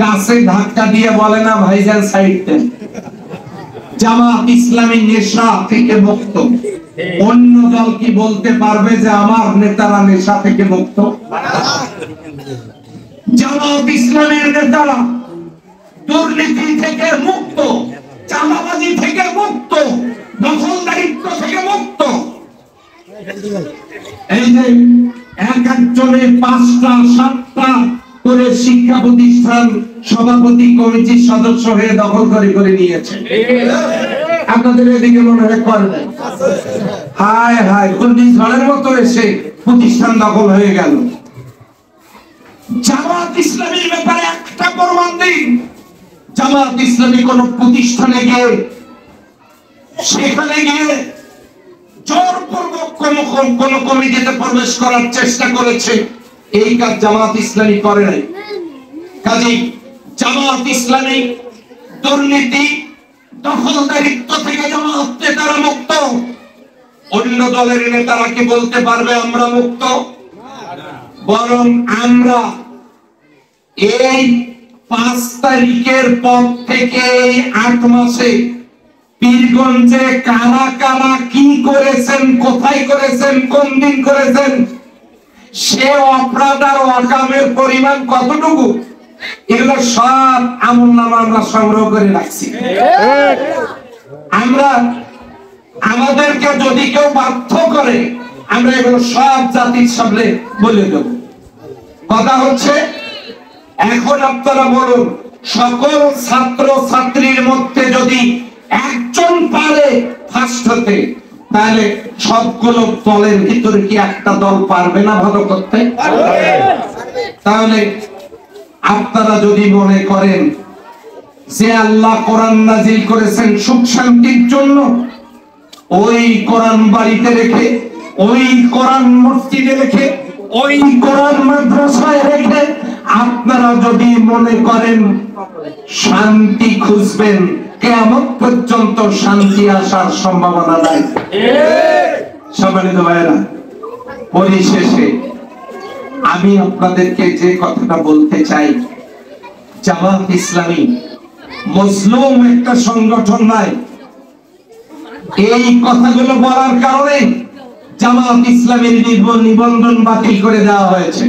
গাছে ধাক্কা দিয়ে বলে না ভাইজান সাইড দেন। জামাত ইসলামী নেশা থেকে মুক্ত। অন্য দল কি বলতে পারবে যে আমার নেতারা নেশা থেকে মুক্ত? জামাত ইসলামের নেতারা দুর্নীতি থেকে মুক্ত, চাঁদাবাজি থেকে মুক্ত, দখলদারিত্ব থেকে মুক্ত। এই যে এক একজনে 5টা 7টা করে শিক্ষা প্রতিষ্ঠান সভাপতি কমিটির সদস্য হয়ে দখল করে নিয়েছে। আপনাদের এদিকে মনে হয় করে হায় হায় ঘূর্ণিঝড়ের মতো এসে প্রতিষ্ঠান দখল হয়ে গেল। জামাত ইসলামীর ব্যাপারে একটা প্রমাণ দিন। জামাত ইসলামী কোন প্রতিষ্ঠানে গিয়ে সেখানে গিয়ে জোরপূর্বক কোন কমিটিতে প্রবেশ করার চেষ্টা করেছে, এই কাজ জামাত ইসলামী করে নাই। কাজেই জামাত ইসলামী দুর্নীতি দখলদারিত্ব থেকে জামাত নেতারা মুক্ত। অন্য দলের নেতারা কি বলতে পারবে আমরা মুক্ত? বরং আমরা এই 5 তারিখের পর থেকে 8 মাসে পীরগঞ্জে কারা কারা কি করেছেন, কোথায় করেছেন, কোন দিন করেছেন, সে অপরাধ আর অকামের পরিমাণ কতটুকু, এগুলো সব আমলনামা আমরা সংগ্রহ করে রাখছি। আমরা আমাদেরকে যদি কেউ বাধ্য করে আমরা এগুলো সব জাতির সামনে বলে দেব। কথা হচ্ছে এখন আপনারা বলুন, সকল ছাত্র ছাত্রীর মধ্যে যদি একজন পারে ফার্স্ট হতে, তাহলে সবগুলো দলের ভিতরে কি একটা দল পারবে না ভালো করতে? তাহলে আপনারা যদি মনে করেন যে আল্লাহ কোরআন নাজিল করেছেন সুখ শান্তির জন্য, ওই কোরআন বাড়িতে রেখে, ওই কোরআন মসজিদে রেখে, ওই কোরআন মাদ্রাসায় রেখে আপনারা যদি মনে করেন শান্তি খুঁজবেন, কিয়ামত পর্যন্ত শান্তি আসার সম্ভাবনা নাই। সম্মানিত ভাইরা, পরিশেষে আমি আপনাদেরকে যে কথাটা বলতে চাই, জামাত ইসলামী মুসলিম একটা সংগঠন নাই। এই কথাগুলো বলার কারণে জামাত ইসলামীর নিবন্ধন বাতিল করে দেওয়া হয়েছে,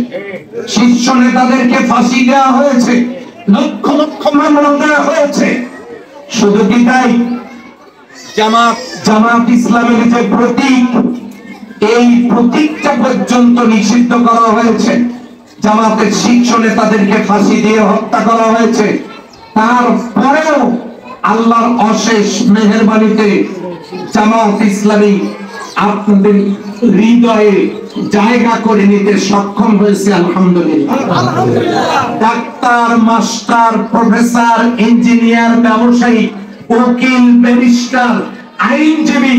শীর্ষ নেতাদেরকে ফাঁসি দেওয়া হয়েছে, লক্ষ লক্ষ মামলা দেওয়া হয়েছে। শুধু কি তাই? জামাত ইসলামের যে প্রতীক, এই প্রতীকটা পর্যন্ত নিষিদ্ধ করা হয়েছে, জামাতের শীর্ষ নেতাদেরকে ফাঁসি দিয়ে হত্যা করা হয়েছে। তারপরেও আল্লাহর অশেষ মেহেরবানিতে জামাত ইসলামী আপনাদের হৃদয়ে জায়গা করে নিতে সক্ষম হয়েছে, আলহামদুলিল্লাহ। ডাক্তার, মাস্টার, প্রফেসর, ইঞ্জিনিয়ার, ব্যবসায়ী, উকিল, ব্যারিস্টার, আইনজীবী,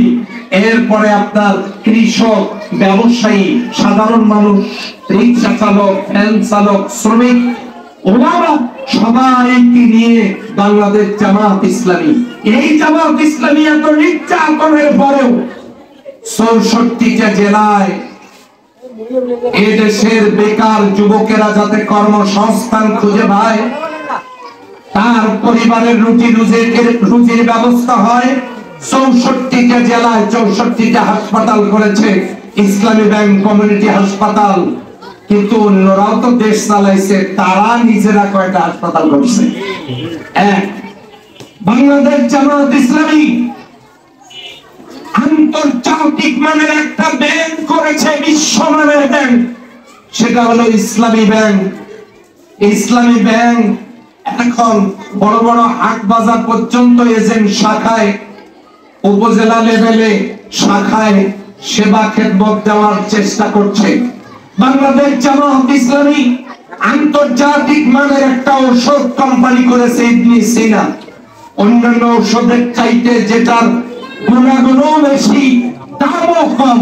এরপরে আপনার কৃষক, ব্যবসায়ী, সাধারণ মানুষ, রিক্সা চালক, ভ্যান চালক, শ্রমিক, ওলামা, সবাইকে নিয়ে বাংলাদেশ জামাত ইসলামী। এই জামাত ইসলামী এত নির্যাতনের পরেও 64টা জেলায় এদেশের বেকার যুবকেরা যাতে কর্মসংস্থান খুঁজে পায়, তার পরিবারের রুজির ব্যবস্থা হয়, 64টা জেলায় 64টা হাসপাতাল করেছে ইসলামী ব্যাংক কমিউনিটি হাসপাতাল। কিন্তু অন্যরাও তো দেশ চালাইছে, তারা নিজেরা কয়টা হাসপাতাল করছে? বাংলাদেশ জামাত ইসলামী আন্তর্জাতিক মানের একটা ব্যাংক করেছে, বিশ্বমানের ব্যাংক, সেটা হলো ইসলামী ব্যাংক। ইসলামী ব্যাংক এখন বড় বড় হাট বাজার পর্যন্ত এজেন্ট শাখায়, উপজেলা লেভেলে শাখায় সেবা খেদমত দেওয়ার চেষ্টা করছে। বাংলাদেশ জামাত ইসলামী আন্তর্জাতিক মানের একটা ঔষধ কোম্পানি করেছে, ইবনে সিনা। অন্যান্য ঔষধের চাইতে যেটার গুণাগুণও বেশি, দামও কম,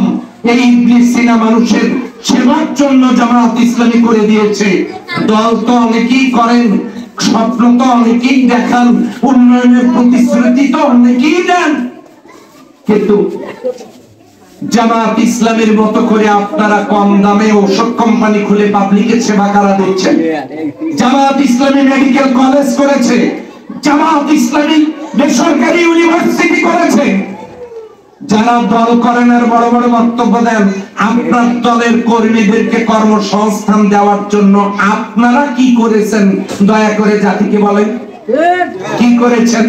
এই ইবনে সিনা মানুষের সেবার জন্য জামাত ইসলামী করে দিয়েছে। দল তো অনেকেই করেন, স্বপ্ন তো অনেকেই দেখান, উন্নয়নের প্রতিশ্রুতি তো অনেকেই দেন, কিন্তু জামাত ইসলামের মতো করে আপনারা কম দামে ঔষধ কোম্পানি খুলে পাবলিকের সেবা কারা দিচ্ছেন? জামাত ইসলামী মেডিকেল কলেজ করেছে, জামাত ইসলামী বেসরকারি ইউনিভার্সিটি করেছে। যারা দল করেন আর বড় বড় বক্তব্য দেন, আপনার দলের কর্মীদেরকে কর্মসংস্থান দেওয়ার জন্য আপনারা কি করেছেন দয়া করে জাতিকে বলেন, কি করেছেন?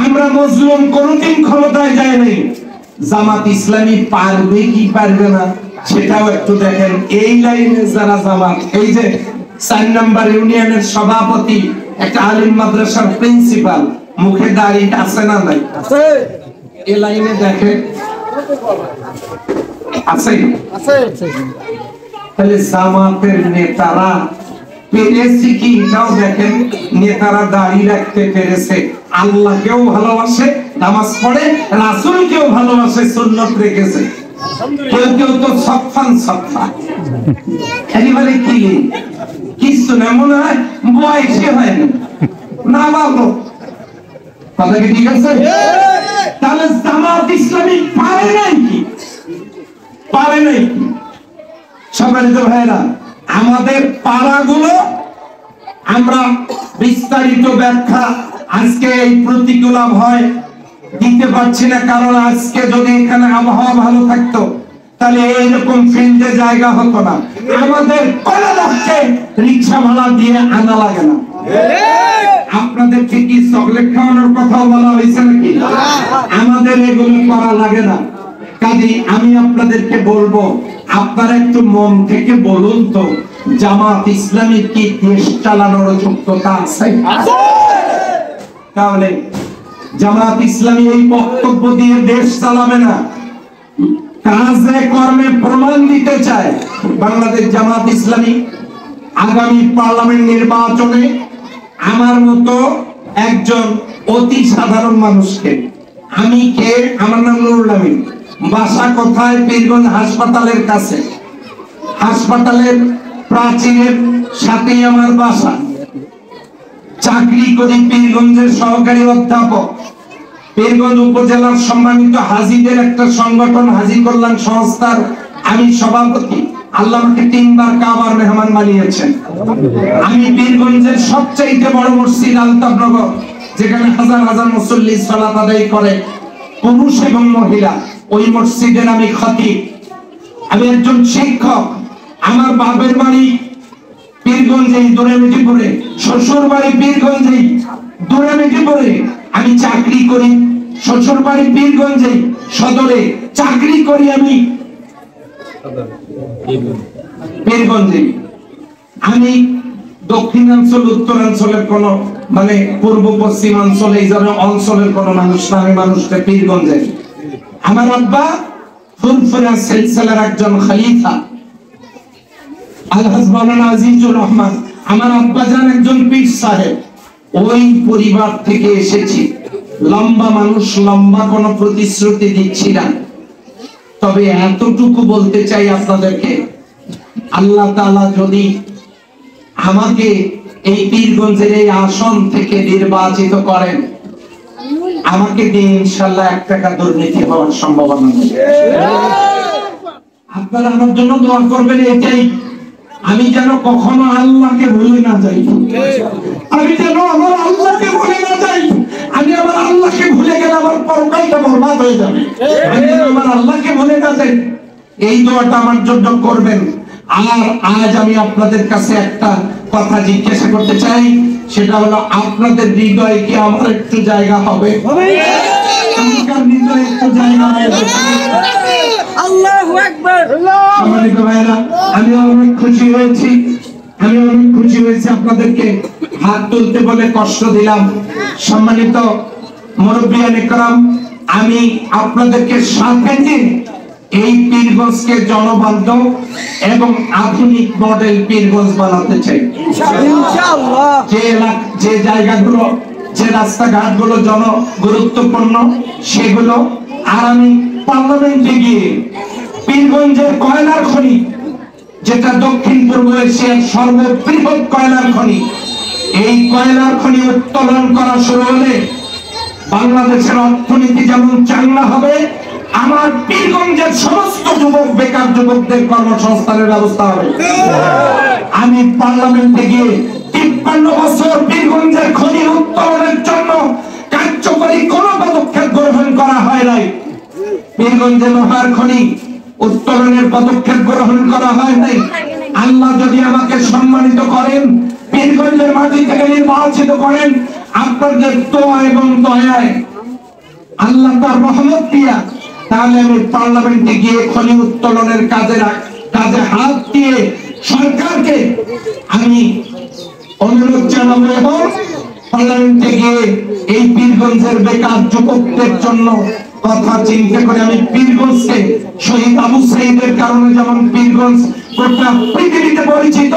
আমরা মজলুম কোনদিন ক্ষমতায় যায়নি। জামাত ইসলামী পারবে কি পারবে না সেটাও একটু দেখেন। এই লাইনে যারা জামাত, এই যে 4 নম্বর ইউনিয়নের সভাপতি, একটা আলিম মাদ্রাসার প্রিন্সিপাল, মুখে দাড়ি আছে না নাই? আছে। এই লাইনে দেখে আছে আছে। তাহলে জামাতের নেতারা পেরেছে কি এটাও দেখেন, নেতারা দাড়ি রাখতে পেরেছে, আল্লাহকেও ভালোবাসে, নামাজ পড়ে, রাসূলকেও ভালোবাসে, সুন্নাত রেখেছে। কেউ কেউ তো সফান সফা একেবারে কি কিছু না, মনে হয় বয়সে হয়নি না বাবু, কথা কি ঠিক আছে? তাহলে জামাত ইসলামী পারে নাই কি? পারে নাই কি? সম্মানিত ভাইরা, আমাদের পাড়াগুলো আমরা বিস্তারিত ব্যাখ্যা আজকে এই প্রতিকূল আবহাওয়ায় দিতে পারছি না, কারণ আজকে যদি এখানে আবহাওয়া ভালো থাকতো তাহলে এইরকম ফিল্ডে জায়গা হতো না। আমাদের কোনো লোককে রিক্সা ভাড়া দিয়ে আনা লাগে না। আপনাদেরকে কি চকলেট খাওয়ানোর কথা বলা হয়েছে নাকি? আমাদের এগুলো করা লাগে না। কাজে আমি আপনাদেরকে বলবো, আপনারা একটু মন থেকে বলুন তো, জামাত ইসলামী কি দেশ চালানোর যোগ্যতা আছে? তাহলে জামাত ইসলামী এই বক্তব্য দিয়ে দেশ চালাবে না, কাজে কর্মে প্রমাণ দিতে চায়। বাংলাদেশ জামাত ইসলামী আগামী পার্লামেন্ট নির্বাচনে আমার মতো একজন অতি সাধারণ মানুষকে, আমি কে, আমার নাম নুরুল আমিন, বাসা কোথায়? পীরগঞ্জ হাসপাতালের কাছে, হাসপাতালের প্রাচীরের সাথেই আমার বাসা। চাকরি করি পীরগঞ্জের সহকারী অধ্যাপক, পীরগঞ্জ উপজেলার সম্মানিত হাজীদের একটা সংগঠন হাজী কল্যাণ সংস্থার আমি সভাপতি। আল্লাহ আমাকে 3 বার কাবার মেহমান বানিয়েছেন। আমি পীরগঞ্জের সবচেয়ে বড় মসজিদ আলতাফনগর, যেখানে হাজার হাজার মুসল্লি সালাত আদায় করে, পুরুষ এবং মহিলা, ওই মসজিদের আমি খতিব। আমি একজন শিক্ষক। আমার বাপের বাড়ি পীরগঞ্জেই দূরেমিটিপুরে, শ্বশুর বাড়ি পীরগঞ্জেই দূরেমিটিপুরে। আমি চাকরি করি শ্বশুর বাড়ি পীরগঞ্জেই সদরে, চাকরি করি আমি পীরগঞ্জে। আমি দক্ষিণাঞ্চল উত্তরাঞ্চলের কোন মানে পূর্ব পশ্চিমাঞ্চল এই ধরনের অঞ্চলের কোন মানুষ না, আমি মানুষটা পীরগঞ্জে। আমার আব্বা ফুরফুরা সিলসিলার একজন খলিফা আলহাজ মাওলানা আজিজুর রহমান। আমার আব্বা জান একজন পীর সাহেব। ওই পরিবার থেকে এসেছি। লম্বা মানুষ, লম্বা কোনো প্রতিশ্রুতি দিচ্ছি না, তবে এতটুকু বলতে চাই আপনাদেরকে, আল্লাহ তাআলা যদি আমাকে এই পীরগঞ্জের এই আসন থেকে নির্বাচিত করেন, আমাকে দিয়ে ইনশাআল্লাহ 1 টাকা দুর্নীতি হওয়ার সম্ভাবনা নেই। আপনারা আমার জন্য দোয়া করবেন, এটাই। আমি যেন কখনো আল্লাহকে ভুলে না যাই, আমি যেন আমার আল্লাহকে ভুলে না যাই। আমি আমার আল্লাহকে ভুলে গেলে আমার পরকালটা বরবাদ হয়ে যাবে। আমি যেন আমার আল্লাহকে ভুলে না যাই, এই দোয়াটা আমার জন্য করবেন। আর আজ আমি আপনাদের কাছে একটা কথা জিজ্ঞাসা করতে চাই, সেটা হলো আপনাদের হৃদয়ে কি আমার একটু জায়গা হবে? আপনার হৃদয়ে একটু জায়গা হবে? আল্লাহু আকবার। সম্মানিত ভাইরা, আমি অনেক খুশি হয়েছি, আপনাদেরকে হাত তুলতে বলে কষ্ট দিলাম। সম্মানিত মুরব্বিয়ান ইকরাম, আমি আপনাদেরকে সাথে নিয়ে এই পীরগঞ্জকে জনবান্ধব এবং আধুনিক মডেল পীরগঞ্জ বানাতে চাই ইনশাআল্লাহ। যে জায়গাগুলো, যে রাস্তাঘাটগুলো জন গুরুত্বপূর্ণ সেগুলো। আর আমি পার্লামেন্টে গিয়ে পীরগঞ্জের কয়লার খনি, যেটা দক্ষিণ পূর্ব এশিয়ার সর্ববৃহৎ কয়লার খনি, এই কয়লার খনি উত্তোলন করা শুরু হলে বাংলাদেশের অর্থনীতি যেমন চাঙ্গা হবে, আমার পীরগঞ্জের সমস্ত যুবক, বেকার যুবকদের কর্মসংস্থানের ব্যবস্থা হবে। আমি পার্লামেন্টে গিয়ে 53 বছর পীরগঞ্জের খনি উত্তোলনের জন্য কার্যকরী কোন পদক্ষেপ গ্রহণ করা হয় নাই। পীরগঞ্জে লোহার খনি উত্তোলনের পদক্ষেপ গ্রহণ করা হয় নাই। আল্লাহ যদি আমাকে সম্মানিত করেন, পীরগঞ্জের মাটি থেকে নির্বাচিত করেন, আপনাদের দোয়া এবং দয়ায়, আল্লাহ তার রহমত দিয়া, তাহলে আমি পার্লামেন্টে গিয়ে খনি উত্তোলনের কাজে হাত দিয়ে সরকারকে আমি অনুরোধ জানাবো এবং পার্লামেন্টে গিয়ে এই পীরগঞ্জের বেকার যুবকদের জন্য কথা চিন্তা করে আমি পীরগঞ্জকে শহীদ আবু সাইদের কারণে যেমন পীরগঞ্জ গোটা পৃথিবীতে পরিচিত,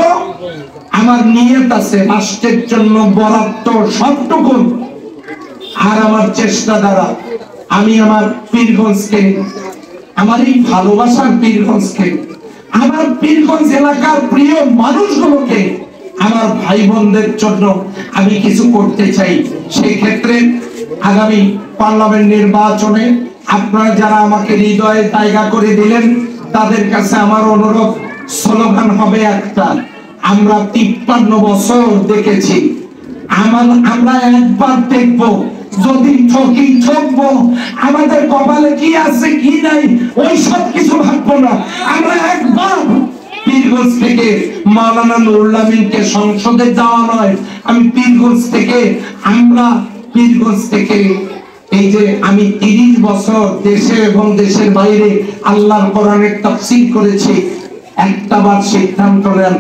আমার নিয়ত আছে রাষ্ট্রের জন্য বরাদ্দ সবটুকু আর আমার চেষ্টা দ্বারা আমি আমার পীরগঞ্জকে, আমার এই ভালোবাসার পীরগঞ্জকে, আমার পীরগঞ্জ এলাকার প্রিয় মানুষগুলোকে, আমার ভাই বোনদের জন্য আমি কিছু করতে চাই। সেই ক্ষেত্রে আগামী পার্লামেন্ট নির্বাচনে আপনারা যারা আমাকে হৃদয়ে জায়গা করে দিলেন তাদের কাছে আমার অনুরোধ, স্লোগান হবে একটা, আমরা 53 বছর দেখেছি, আমরা একবার দেখব, যদি ঠকি ঠকবো, আমাদের কপালে কি আছে কি নাই ওই সব কিছু ভাববো না, আমরা একবার পীরগঞ্জ থেকে মাওলানা নুরুল আমিনকে সংসদে যাওয়া নয়, আমি পীরগঞ্জ থেকে, আমরা পীরগঞ্জ থেকে এই যে আমি 30 বছর দেশে এবং দেশের বাইরে আল্লাহর কোরআনের তাফসীর করেছি, একটাবার সিদ্ধান্ত নেন,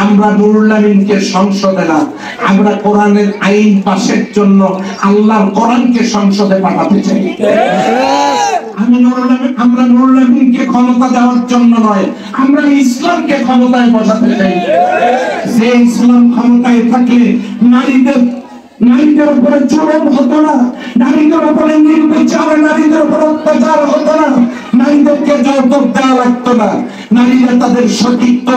আমরা নুরুল আমিনকে সংসদে না, আমরা কোরআনের আইন পাশের জন্য আল্লাহর কোরআনকে সংসদে পাঠাতে চাই। আমরা নুরুল আমিনকে ক্ষমতা দেওয়ার জন্য নয়, আমরা ইসলামকে ক্ষমতায় বসাতে চাই। যে ইসলাম ক্ষমতায় থাকলে নারীদের উপরে জুলুম হতো না, নারীদের উপরে নির্বিচার, নারীদের উপর অত্যাচার হতো না, নারীদেরকে যৌতুক দেওয়া লাগতো না, নারীরা তাদের সতীত্ব,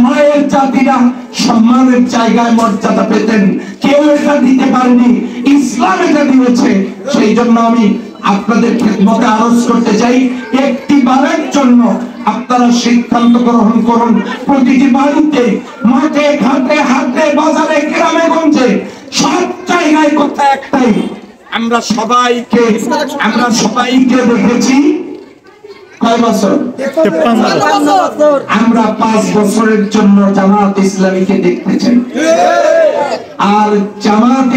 মায়ের জাতিরা সম্মানের জায়গায় মর্যাদা পেতেন। কেউ এটা দিতে পারেনি, ইসলাম এটা দিয়েছে। সেই জন্য আমি আপনাদের খেদমতে আরজ করতে চাই, একটি বারের জন্য আপনারা সিদ্ধান্ত গ্রহণ করুন, প্রতিটি বাড়িতে, মাঠে ঘাটে, হাটে বাজারে, গ্রামে গঞ্জে, সব জায়গায় কথা একটাই, আমরা সবাইকে দেখেছি কয় বছর, আমরা 5 বছরের জন্য জামাত ইসলামীকে দেখতে চাই। আর জামাত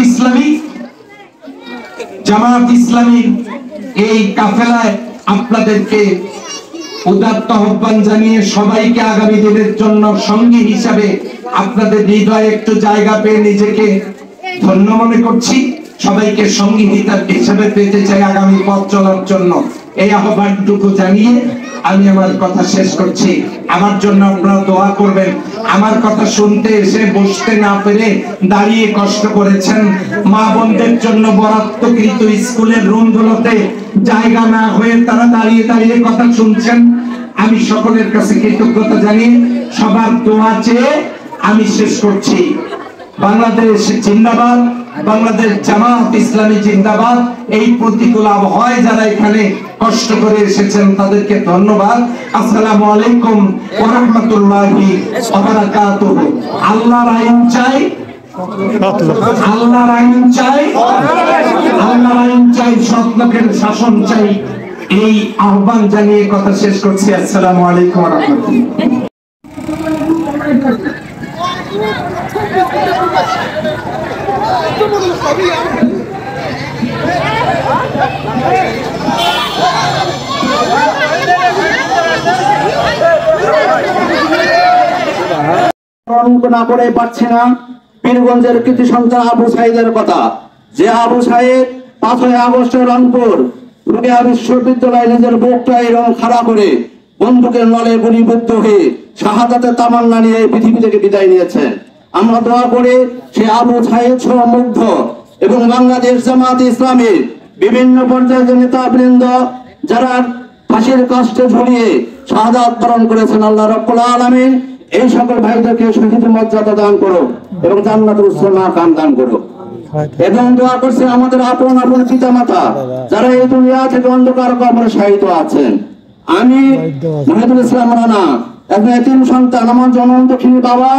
ইসলামী এই কাফেলায় আপনাদেরকে উদাত্ত আহ্বান জানিয়ে সবাইকে আগামী দিনের জন্য সঙ্গী হিসাবে আপনাদের হৃদয়ে একটু জায়গা পেয়ে নিজেকে ধন্য মনে করছি। সবাইকে সঙ্গী হিসাবে পেতে চাই আগামী পথ চলার জন্য। এই আহ্বানটুকু জানিয়ে আমি আমার কথা শেষ করছি। আমার জন্য আপনারা দোয়া করবেন। আমার কথা শুনতে এসে বসতে না পেরে দাঁড়িয়ে কষ্ট করেছেন, মা বোনদের জন্য বরাদ্দকৃত স্কুলের রুমগুলোতে জায়গা না হয়ে তারা দাঁড়িয়ে দাঁড়িয়ে কথা শুনছেন, আমি সকলের কাছে কৃতজ্ঞতা জানিয়ে সবার দোয়া চেয়ে আমি শেষ করছি। বাংলাদেশ জিন্দাবাদ, বাংলাদেশ জামাত ইসলামী জিন্দাবাদ। এই প্রতিকূল আবহাওয়ায় যারা এখানে কষ্ট করে এসেছেন তাদেরকে ধন্যবাদ। আসসালামু আলাইকুম ওয়া রাহমাতুল্লাহি ওয়া বারাকাতুহু। আল্লাহর আইন চাই, আল্লাহর আইন চাই, আল্লাহর আইন চাই, সৎ লোকের শাসন চাই। এই আহ্বান জানিয়ে কথা শেষ করছি। আসসালামু আলাইকুম ওয়া রাহমাতুল্লাহ। না করে পারছি না পীরগঞ্জের কৃতি সন্তান আবু সাইদের কথা, যে আবু সাইদ 5ই আগস্ট রংপুর রোকেয়া বিশ্ববিদ্যালয়ে নিজের বুকটা এরকম খাড়া করে বন্দুকের নলে গুলিবিদ্ধ হয়ে শাহাদাতের তামান্না নিয়ে পৃথিবী থেকে বিদায় নিয়েছেন। আমরা দোয়া করে সে আবু সাইদ সহ মুগ্ধ এবং বাংলাদেশ জামাত ইসলামের বিভিন্ন পর্যায়ের নেতাবৃন্দ যারা ফাঁসির কষ্টে ঝুলিয়ে শাহাদাত বরণ করেছেন, আল্লাহ রাব্বুল আলামিন এই সকল ভাইদেরকে শহীদ মর্যাদা দান করো এবং জান্নাতুল মাকাম দান করো। এবং দোয়া করছে আমাদের আপন আপন পিতা মাতা যারা এই দুনিয়া থেকে অন্ধকার কবরে শায়িত আছেন। আমি মহিদুল ইসলাম রানা একজন এতিম সন্তান, আমার জনম দক্ষিণী বাবা,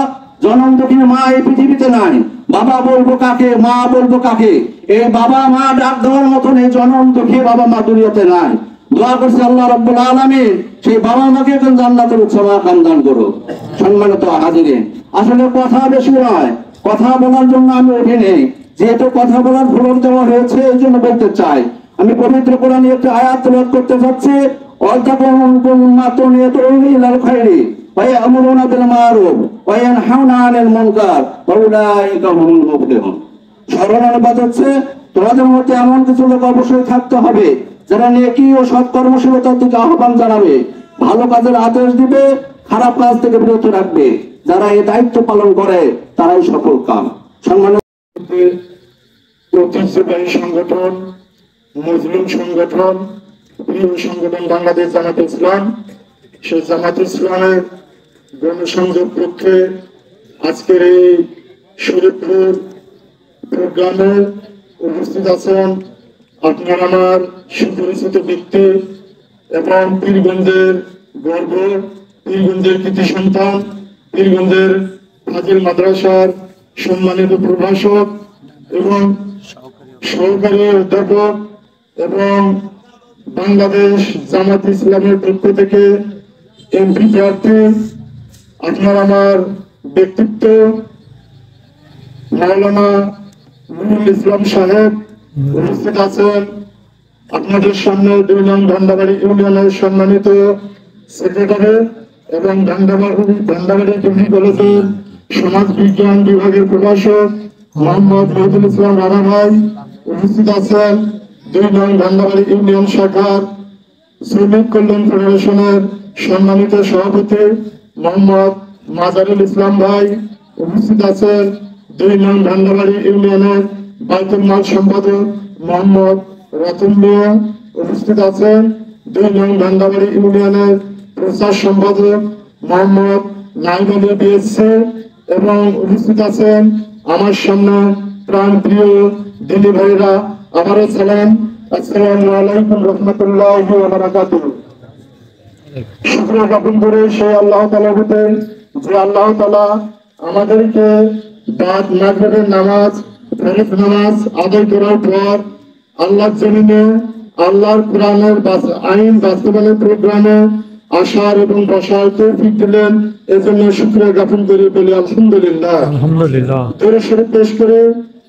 জনম দক্ষিণী মা এই পৃথিবীতে নাই। বাবা বলবো কাকে, মা বলবো কাকে? এই বাবা মা ডাক দেওয়ার মতন এই জনম দক্ষিণী বাবা মা দুনিয়াতে নাই। দোয়া করছে আল্লাহ রাব্বুল আলামিন সেই বাবা মাকে জান্নাতুল মাকাম দান করো। সম্মানিত হাজিরিন, আসলে কথা বেশি নয়, কথা বলার জন্য আমি উঠে নেই, যেহেতু কথা বলার ফলক দেওয়া হয়েছে এই জন্য বলতে চাই। আমি পবিত্র কোরআনে একটা আয়াত তেলাওয়াত করতে চাচ্ছি। ويأمرون بالمعروف وينهون عن المنكر وأولئك هم المفلحون। স্মরণানুবাদ হচ্ছে, তোমাদের মধ্যে এমন কিছু লোক অবশ্যই থাকতে হবে যারা নেকি ও সৎ কর্মশীলতার দিকে আহ্বান জানাবে, ভালো কাজের আদেশ দিবে, খারাপ কাজ থেকে বিরত রাখবে। যারা এই দায়িত্ব পালন করে তারাই সফল কাম। সম্মানিত ঐতিহ্যবাহী সংগঠন, মুসলিম সংগঠন, প্রিয় সংগঠন বাংলাদেশ জামাতে ইসলাম, সেই জামাতে ইসলামের গণসংযোগ পক্ষে আজকের এই শরীফপুর প্রোগ্রামে উপস্থিত আছেন আপনার আমার সুপরিচিত ব্যক্তি এবং পীরগঞ্জের গর্ব, পীরগঞ্জের কৃতি সন্তান, পীরগঞ্জের ফাজিল মাদ্রাসার সম্মানিত প্রভাষক এবং সহকারী অধ্যাপক এবং বাংলাদেশ জামাত ইসলামের পক্ষ থেকে এমপি প্রার্থী আপনার আমার ব্যক্তিত্ব মাওলানা নুরুল ইসলাম সাহেব উপস্থিত আছেন। আপনাদের সামনে 2 নং ভান্ডাবাড়ি ইউনিয়নের সম্মানিত সেক্রেটারি এবং ভান্ডাবাড়ি ডিগ্রি কলেজের সমাজ বিজ্ঞান বিভাগের প্রভাষক মোহাম্মদ মহিদুল ইসলাম রানা ভাই উপস্থিত আছেন। 2 নং ভান্ডাবাড়ি ইউনিয়ন শাখার শ্রমিক কল্যাণ ফেডারেশনের সম্মানিত সভাপতি মোহাম্মদ মাজারুল ইসলাম ভাই উপস্থিত আছেন। 2 নং ভান্ডাবাড়ি ইউনিয়নের বাইতুল মাল সম্পাদক মোহাম্মদ রতন মিয়া উপস্থিত আছেন। 2 নং ভান্ডাবাড়ি ইউনিয়নের প্রচার সম্পাদক মোহাম্মদ নাইম আলী বিএসসি এবং উপস্থিত আছেন আমার সামনে প্রাণ প্রিয় দিনী ভাইরা। আমারও সালাম, আসসালামু আলাইকুম রহমতুল্লাহি ওয়া বারাকাতুহু। শুকরিয়া জ্ঞাপন করে সেই আল্লাহ তাআলার প্রতি যে আল্লাহ তাআলা আমাদেরকে বাদ মাগরিবের নামাজ, ফরজ নামাজ আদায় করার পর আল্লাহর জমিনে আল্লাহর কোরআনের আইন বাস্তবায়নের প্রোগ্রামে আসার এবং বসার তৌফিক দিলেন। এজন্য শুকরিয়া জ্ঞাপন করে বলি আলহামদুলিল্লাহ। আলহামদুলিল্লাহ। দরুদ শরীফ পেশ করে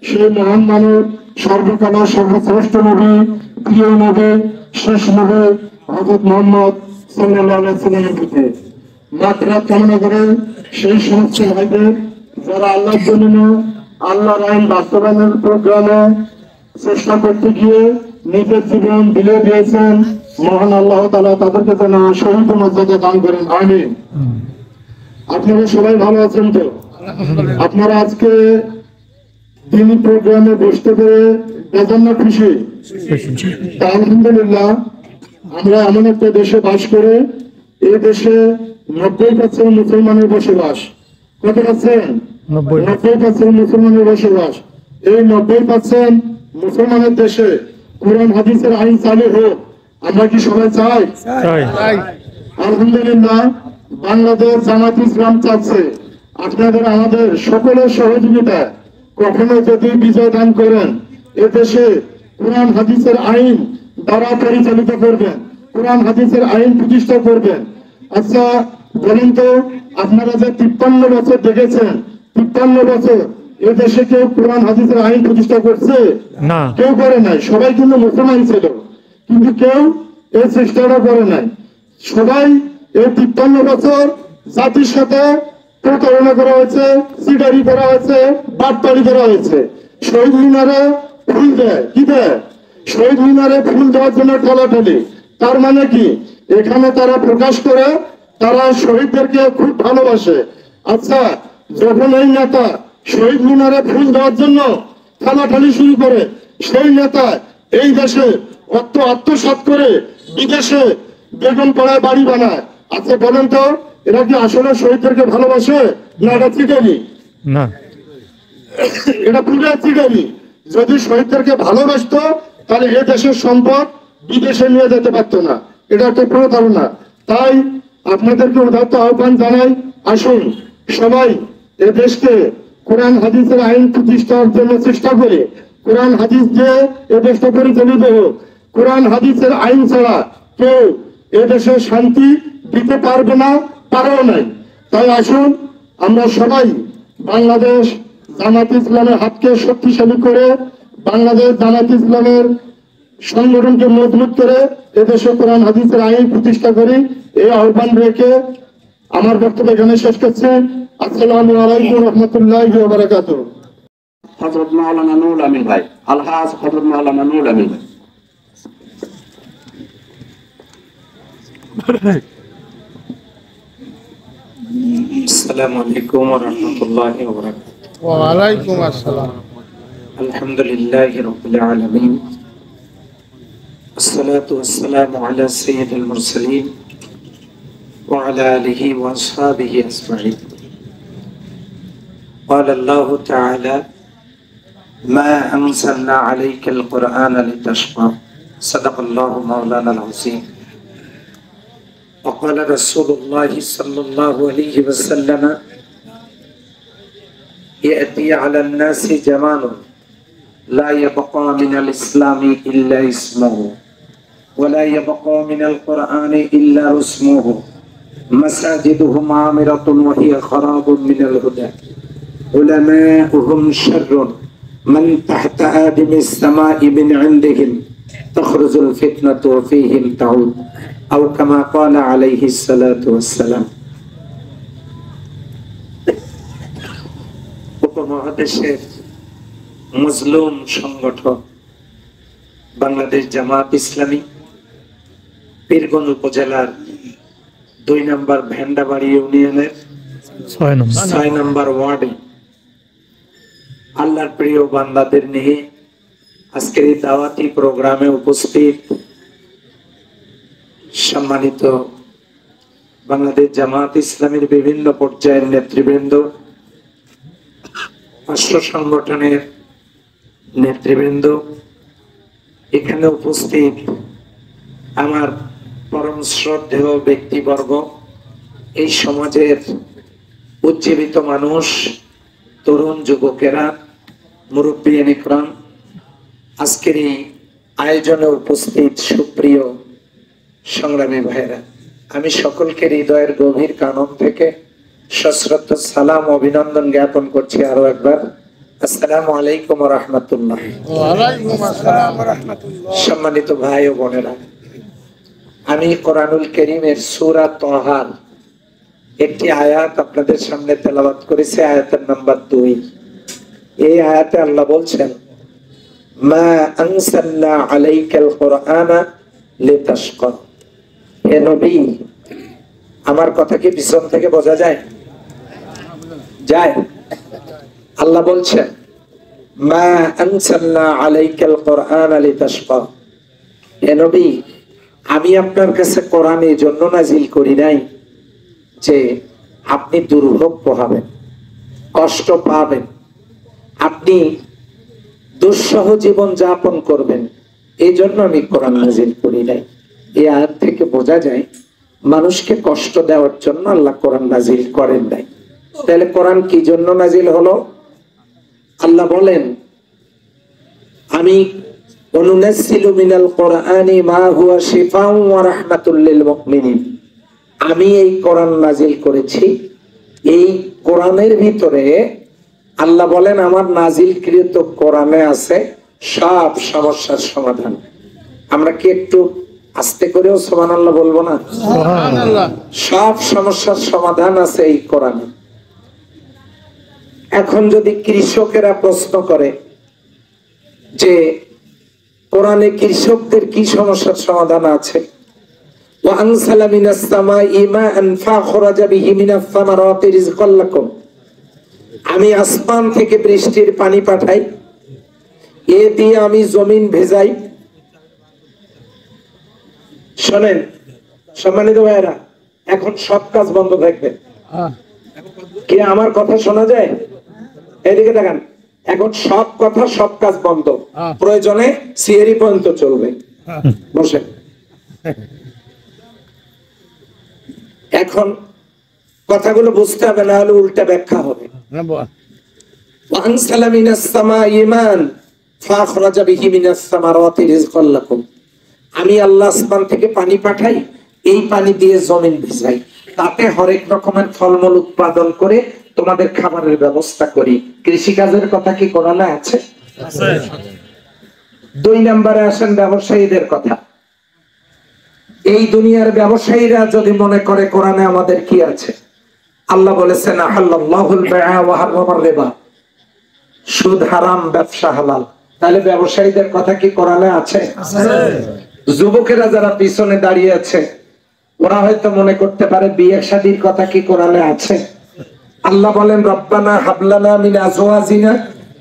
সেই মহান মানব, সর্বকালের সর্বশ্রেষ্ঠ নবী, প্রিয় নবী, শেষ নবী হযরত মুহাম্মদ সাল্লাল্লাহু আলাইহি ওয়াসাল্লামের প্রতি মাগফিরাত কামনা করে সেই সমস্ত ভাইদের যারা আল্লাহর জন্য আল্লাহর আইন বাস্তবায়নের প্রোগ্রামে চেষ্টা করতে গিয়ে নিজের জীবন বিলিয়ে দিয়েছেন, মহান আল্লাহ তাআলা তাদেরকে যেন শহীদ মর্যাদা দান করেন, আমিন। আপনারা সবাই ভালো আছেন তো? আপনারা আজকে দিনী প্রোগ্রামে বসতে পেরে বেজান্য খুশি? আলহামদুলিল্লাহ। আমরা এমন একটা দেশে বাস করে, এই দেশে 90% মুসলমানের বসবাস। কত পাচ্ছেন? 90% মুসলমানের বসবাস। এই 90% মুসলমানের দেশে কোরআন হাদিসের আইন চালু হোক, আমরা কি সবাই চাই? আলহামদুলিল্লাহ। বাংলাদেশ জামাত ইসলাম চাচ্ছে আপনাদের আমাদের সকলের সহযোগিতা কখনো যদি বিজয় দান করেন, এদেশে কোরআন হাদিসের আইন দ্বারা পরিচালিত করবেন, কোরআন হাদিসের আইন প্রতিষ্ঠা করবেন। আচ্ছা বলেন তো, আপনারা যে 53 বছর দেখেছেন, 53 বছর এদেশে কেউ কোরআন হাদিসের আইন প্রতিষ্ঠা করছে? না, কেউ করে নাই। সবাই কিন্তু মুসলমান ছিল, কিন্তু কেউ এই চেষ্টাটা করে নাই। সবাই এই 53 বছর জাতির সাথে প্রতারণা করা হয়েছে, সিটারি করা হয়েছে, বাটপাড়ি করা হয়েছে। শহীদ মিনারে ফুল দেয়, কি দেয়? শহীদ মিনারে ফুল দেওয়ার জন্য ঠেলাঠেলি। তার মানে কি? এখানে তারা প্রকাশ করে তারা শহীদদেরকে খুব ভালোবাসে। আচ্ছা, যখন এই নেতা শহীদ মিনারে ফুল দেওয়ার জন্য ঠেলাঠেলি শুরু করে, সেই নেতা এই দেশে অর্থ আত্মসাৎ করে বিদেশে বেগম পাড়ায় বাড়ি বানায়। আচ্ছা বলেন তো, এরা কি আসলে শহীদদেরকে ভালোবাসে না এটা চিটারি? না, এটা পুরো চিটারি। যদি শহীদদেরকে ভালোবাসতো তাহলে এ দেশের সম্পদ বিদেশে নিয়ে যেতে পারতো না। এটা একটা প্রতারণা। তাই আপনাদেরকে উদাত্ত আহ্বান জানাই, আসুন সবাই এ দেশকে কোরআন হাদিসের আইন প্রতিষ্ঠার জন্য চেষ্টা করে কোরআন হাদিস দিয়ে এ দেশটা পরিচালিত হোক। কোরআন হাদিসের আইন ছাড়া কেউ এ দেশে শান্তি দিতে পারবে না, পারেও নাই। তাই আসুন আমরা সবাই বাংলাদেশ জামাত ইসলামের হাতকে শক্তিশালী করে, বাংলাদেশ জামাত ইসলামের সংগঠনকে মজবুত করে এদেশে কোরআন হাদিসের আইন প্রতিষ্ঠা করি। এই আহ্বান রেখে আমার বক্তব্য এখানে শেষ করছি। আসসালামু আলাইকুম রহমতুল্লাহি ওয়া বারাকাতুহু। হযরত মাওলানা নুরুল আমিন ভাই, আলহাজ হযরত মাওলানা নুরুল আমিন ভাই। আসসালামু আলাইকুম ওয়া রাহমাতুল্লাহি ওয়া বারাকাতুহু। ওয়া আলাইকুম আসসালাম। আলহামদুলিল্লাহি রাব্বিল আলামিন। আসসালাতু ওয়াসসালামু আলা সাইয়্যিদিল মুরসালিন ওয়া আলা আলিহি ওয়া আসহাবিহি আজমাইন। قال الله تعالى ما أنزلنا عليك القرآن لتشقى صدق الله مولانا العظيم. وقال رسول الله صلى الله عليه وسلم يأتي على الناس زمان لا يبقى من الإسلام إلا اسمه ولا يبقى من القرآن إلا رسمه مساجدهم عامرة وهي خراب من الهدى علماؤهم شر من تحت آدم السماء من عندهم تخرج الفتنة وفيهم تعود أو كما قال عليه الصلاة والسلام. উপমহাদেশের মজলুম সংগঠন বাংলাদেশ জামাত ইসলামী পীরগঞ্জ উপজেলার 2 নম্বর ভেন্ডাবাড়ি ইউনিয়নের 6 নম্বর ওয়ার্ডে আল্লাহর প্রিয় বান্দাদের নিয়ে আজকের এই দাওয়াতি প্রোগ্রামে উপস্থিত সম্মানিত বাংলাদেশ জামাত ইসলামীর বিভিন্ন পর্যায়ের নেতৃবৃন্দ, রাষ্ট্র সংগঠনের নেতৃবৃন্দ, এখানে উপস্থিত আমার পরম শ্রদ্ধেয় ব্যক্তিবর্গ, এই সমাজের উজ্জীবিত মানুষ, তরুণ যুবকেরা, মুরব্বিয়ান ইকরাম, আজকের এই আয়োজনে উপস্থিত সুপ্রিয় সংগ্রামী ভাইরা, আমি সকলকে হৃদয়ের গভীর কানন থেকে সশ্রদ্ধ সালাম অভিনন্দন জ্ঞাপন করছি আরো একবার। আসসালামু আলাইকুম ওয়া রাহমাতুল্লাহ। ওয়া আলাইকুম আসসালাম ওয়া রাহমাতুল্লাহ। সম্মানিত ভাই ও বোনেরা, আমি কোরআনুল কারীমের সূরা তাহার একটি আয়াত আপনাদের সামনে তেলাওয়াত করেছি, আয়াতের নাম্বার 2। এই আয়াতে আল্লাহ বলছেন, মা আনসালনা আলাইকাল কুরআনা লিতাশকা। হে নবী, আমার কথা কি পিছন থেকে বোঝা যায়? আল্লাহ বলছেন, মা আনসালনা আলাইকাল কুরআনা লিতাশকা। হে নবী, আমি আপনার কাছে কোরআন এই জন্য নাজিল করি নাই যে আপনি দুর্ভোগ পোহাবেন, কষ্ট পাবেন, আপনি দুঃসহ জীবন যাপন করবেন, এই জন্য আমি কোরআন নাজিল করি নাই। এই আয়াত থেকে বোঝা যায় মানুষকে কষ্ট দেওয়ার জন্য আল্লাহ কোরআন নাজিল করেন নাই। তাহলে কোরআন কি জন্য নাজিল হলো? আল্লাহ বলেন, আমি অনুনাজ্জিলু মিনাল কুরআনি মা হুয়া শিফাউন ওয়া রাহমাতুল লিল মুমিনিন। আমি এই কোরআন নাজিল করেছি, এই কোরআনের ভিতরে আল্লাহ বলেন আমার নাজিলকৃত কোরআনে আছে সব সমস্যার সমাধান। আমরা কি একটু আস্তে করেও সুবহানাল্লাহ বলবো না? সুবহানাল্লাহ। সব সমস্যার সমাধান আছে এই কোরআনে। এখন যদি কৃষকেরা প্রশ্ন করে যে কোরআনে কৃষকদের কি সমস্যার সমাধান আছে, ওয়া আনসালা মিনাস সামাই মাআন ফাখরাজা বিহি মিনাস সামারাতি রিজকাল লাকুম, আমি আসমান থেকে বৃষ্টির পানি পাঠাই, এ দিয়ে আমি জমিন ভেজাই। শোনেন সম্মানিত ভাইরা, এখন সব কাজ বন্ধ থাকবে। কি আমার কথা শোনা যায়? এদিকে দেখেন, এখন সব কথা সব কাজ বন্ধ, প্রয়োজনে সিয়ারি পর্যন্ত চলবে। বসেন। এখন কথাগুলো বুঝতে হবে, না হলে উল্টা ব্যাখ্যা হবে। وأنزل من السماء ماء فأخرج به من الثمرات رزقا لكم। আমি আল্লাহ আসমান থেকে পানি পাঠাই, এই পানি দিয়ে জমিন ভিজাই, তাতে হরেক রকমের ফলমূল উৎপাদন করে তোমাদের খাবারের ব্যবস্থা করি। কৃষিকাজের কথা কি কোরআনে আছে? 2 নম্বরে আসেন ব্যবসায়ীদের কথা। এই দুনিয়ার ব্যবসায়ীরা যদি মনে করে কোরআনে আমাদের কি আছে, আল্লাহ বলেছেন আহাল্লাল্লাহুল বাই'a ওয়া হারামার রিবা, সুদ হারাম, ব্যবসা হালাল। তাহলে ব্যবসায়ীদের কথা কি কোরআনে আছে? যুবকেরা যারা পিছনে দাঁড়িয়ে আছে ওরা হয়তো মনে করতে পারে বিয়ে শাদীর কথা কি কোরআনে আছে? আল্লাহ বলেন রব্বানা হাবলানা মিন আজওয়াজিনা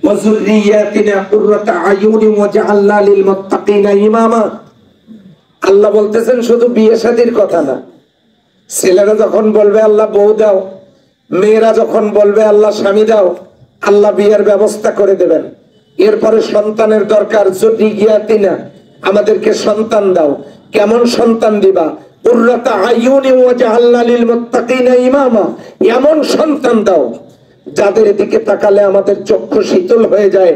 ওয়া যুররিয়াতিনা কুররাতা আয়ুনিন ওয়াজআলনা লিল মুত্তাকিনা ইমামা। আল্লাহ বলতেছেন শুধু বিয়ে শাদীর কথা না, ছেলেরা যখন বলবে আল্লাহ বউ দাও, মেয়েরা যখন বলবে আল্লাহ স্বামী দাও, আল্লাহ বিয়ের ব্যবস্থা করে দেবেন। এরপরে সন্তানের দরকার, যুররিয়াতিনা, আমাদেরকে সন্তান দাও। কেমন সন্তান দিবা? কুররাতা আয়ুনিন ওয়াজআলনা লিল মুত্তাকিনা ইমামা, এমন সন্তান দাও যাদের দিকে তাকালে আমাদের চক্ষু শীতল হয়ে যায়,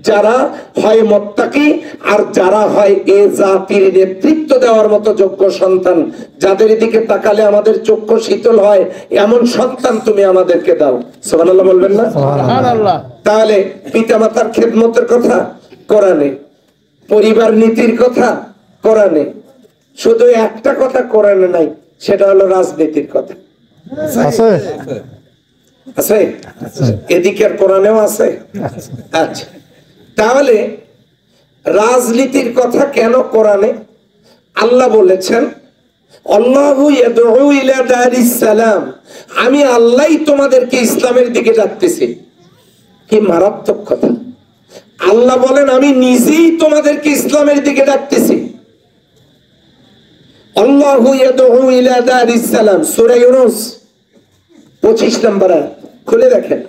যারা হয় মুত্তাকি আর যারা হয় এ জাতির নেতৃত্ব দেওয়ার মতো যোগ্য সন্তান, যাদের দিকে তাকালে আমাদের চক্ষু শীতল হয়, এমন সন্তান তুমি আমাদেরকে দাও। সুবহানাল্লাহ বলবেন না? সুবহানাল্লাহ। তাহলে পিতামাতার খেদমতের কথা কোরআনে, পরিবার নীতির কথা কোরআনে, শুধু একটা কথা কোরআনে নাই, সেটা হলো রাজনীতির কথা। আছে? এদিকের কোরআনেও আছে। আচ্ছা, তাহলে রাজনীতির কথা কেন কোরআনে? আল্লাহ বলেছেন আল্লাহু ইয়াদউ ইলা দারিস সালাম, আমি আল্লাহই তোমাদেরকে ইসলামের দিকে ডাকতেছি। কি মারাত্মক কথা! আল্লাহ বলেন আমি নিজেই তোমাদেরকে ইসলামের দিকে ডাকতেছি। আল্লাহু ইয়াদউ ইলা দারিস সালাম, সূরা ইউনূস 25 নম্বর আয়াত খুলে দেখেন,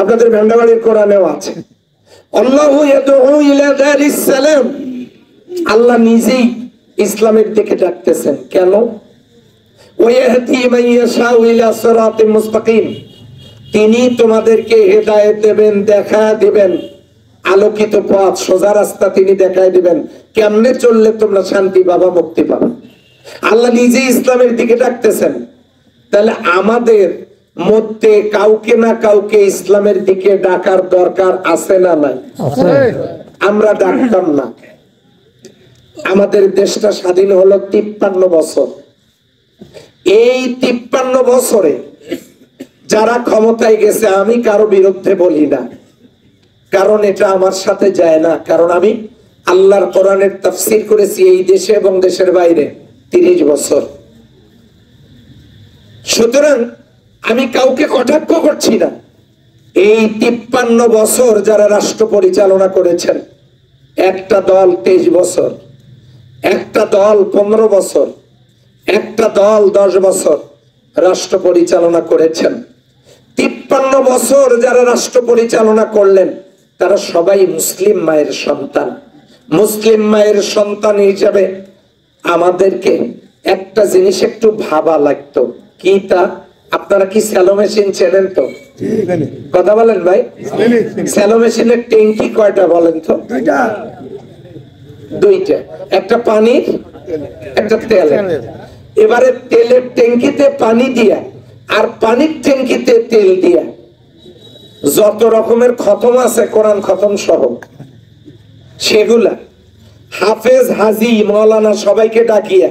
আপনাদের ভেন্ডাবাড়ির কোরআনেও আছে। আল্লাহু ইয়াদউ ইলা দারিস সালাম, আল্লাহ নিজেই ইসলামের দিকে ডাকতেছেন। কেন? ওয়ায়াহদি মান ইয়াশাউ ইলা সিরাতিন মুস্তাকিম, তিনি তোমাদেরকে হেদায়েত দেবেন, দেখা দিবেন, আলোকিত পথ, সোজা রাস্তা তিনি দেখায় দিবেন। কেমনে চললে তোমরা শান্তি পাবা, মুক্তি পাবা। আল্লাহ নিজেই ইসলামের দিকে ডাকতেছেন। তাহলে আমাদের মধ্যে কাউকে না কাউকে ইসলামের দিকে ডাকার দরকার আছে না নাই? আমরা ডাকতাম না। আমাদের দেশটা স্বাধীন হলো 53 বছর। এই 53 বছরে যারা ক্ষমতায় গেছে, আমি কারো বিরুদ্ধে বলি না, কারণ এটা আমার সাথে যায় না। কারণ আমি আল্লাহর কোরআনের তাফসীর করেছি এই দেশে এবং দেশের বাইরে 30 বছর। সুতরাং আমি কাউকে কটাক্ষ করছি না। এই 53 বছর যারা রাষ্ট্র পরিচালনা করেছেন, একটা দল 23 বছর, একটা দল 15 বছর, একটা দল 10 বছর রাষ্ট্র পরিচালনা করেছেন। 53 বছর যারা রাষ্ট্র পরিচালনা করলেন তারা সবাই মুসলিম মায়ের সন্তান। মুসলিম মায়ের সন্তান হিসাবে আমাদেরকে একটা জিনিস একটু ভাবা লাগতো। কি তা? আপনারা কি স্যালো মেশিন চেনেন তো? কথা বলেন ভাই। স্যালো মেশিনের ট্যাঙ্কি কয়টা বলেন তো? দুইটা, একটা পানির, একটা তেলের। এবারে তেলের ট্যাঙ্কিতে পানি দিয়া আর পানির ট্যাঙ্কিতে তেল দিয়া যত রকমের খতম আছে কোরআন খতম সহ, সেগুলা হাফেজ, হাজি, মাওলানা সবাইকে ডাকিয়া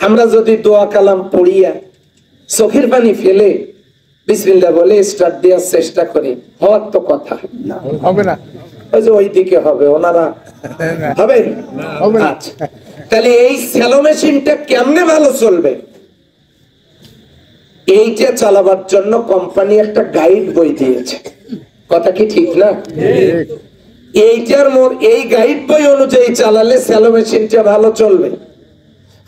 আমরা যদি দোয়া কালাম পড়িয়া চোখের পানি ফেলে বিসমিল্লাহ বলে স্টার্ট দেওয়ার চেষ্টা করি, হওয়ার তো কথা হবে না। ওই যে ওইদিকে হবে, ওনারা হবে। আচ্ছা, তাহলে এই স্যালো মেশিনটা কেমনে ভালো চলবে, এইটা চালাবার জন্য কোম্পানি একটা গাইড বই দিয়েছে। কথা কি ঠিক না? এই গাইড বই অনুযায়ী চালালে স্যালো মেশিনটা ভালো চলবে।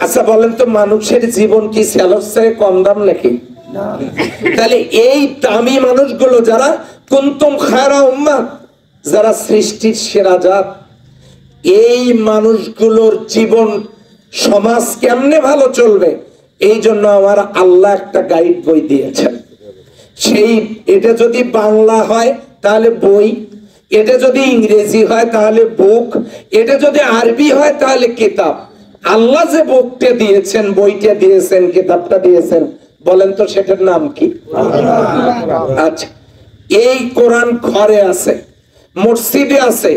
আচ্ছা বলেন তো, মানুষের জীবন কি স্যালোর চেয়ে কম দাম নাকি? তাহলে এই দামি মানুষগুলো যারা কুনতুম খায়রা উম্মাহ, যারা সৃষ্টির সেরা জাত, এই মানুষগুলোর জীবন সমাজ কেমনে ভালো চলবে, এই জন্য আমার আল্লাহ একটা গাইড বই দিয়েছেন। এটা যদি বাংলা হয় তাহলে বই, এটা যদি ইংরেজি হয় তাহলে বুক, এটা যদি আরবি হয় তাহলে কিতাব। আল্লাহ যে বুকটা দিয়েছেন, বইটা দিয়েছেন, কিতাবটা দিয়েছেন, বলেন তো সেটার নাম কি? আচ্ছা, এই কোরআন ঘরে আছে, মসজিদে আছে,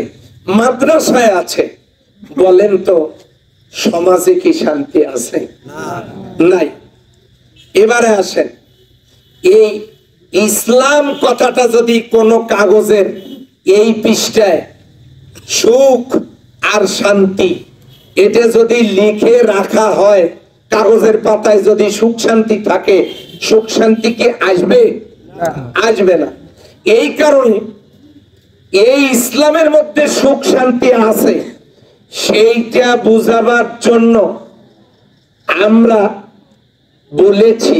মাদ্রাসায় আছে, বলেন তো সমাজে কি শান্তি আছে? নাই। এবারে আসেন, এই ইসলাম কথাটা যদি কোনো কাগজের এই পৃষ্ঠায় সুখ আর শান্তি এটা যদি লিখে রাখা হয়, কাগজের পাতায় যদি সুখ শান্তি থাকে, সুখ শান্তি কি আসবে? আসবে না। এই কারণে এই ইসলামের মধ্যে সুখ শান্তি আছে সেইটা বুঝাবার জন্য আমরা বলেছি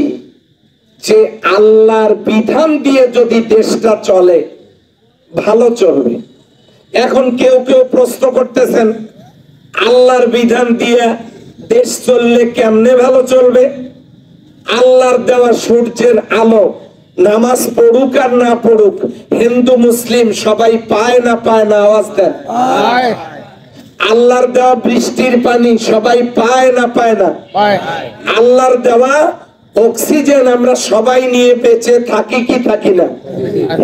যে আল্লাহর বিধান দিয়ে যদি দেশটা চলে ভালো চলবে। এখন কেউ কেউ প্রশ্ন করতেছেন আল্লাহর বিধান দিয়ে দেশ চললে কেমনে ভালো চলবে? আল্লাহর দেওয়া সূর্যের আলো নামাজ পড়ুক আর না পড়ুক, হিন্দু মুসলিম সবাই পায় না পায় না? আওয়াজ দেন। আল্লাহর দেওয়া বৃষ্টির পানি সবাই পায় না পায় না? আল্লাহর দেওয়া অক্সিজেন আমরা সবাই নিয়ে বেঁচে থাকি কি থাকি না?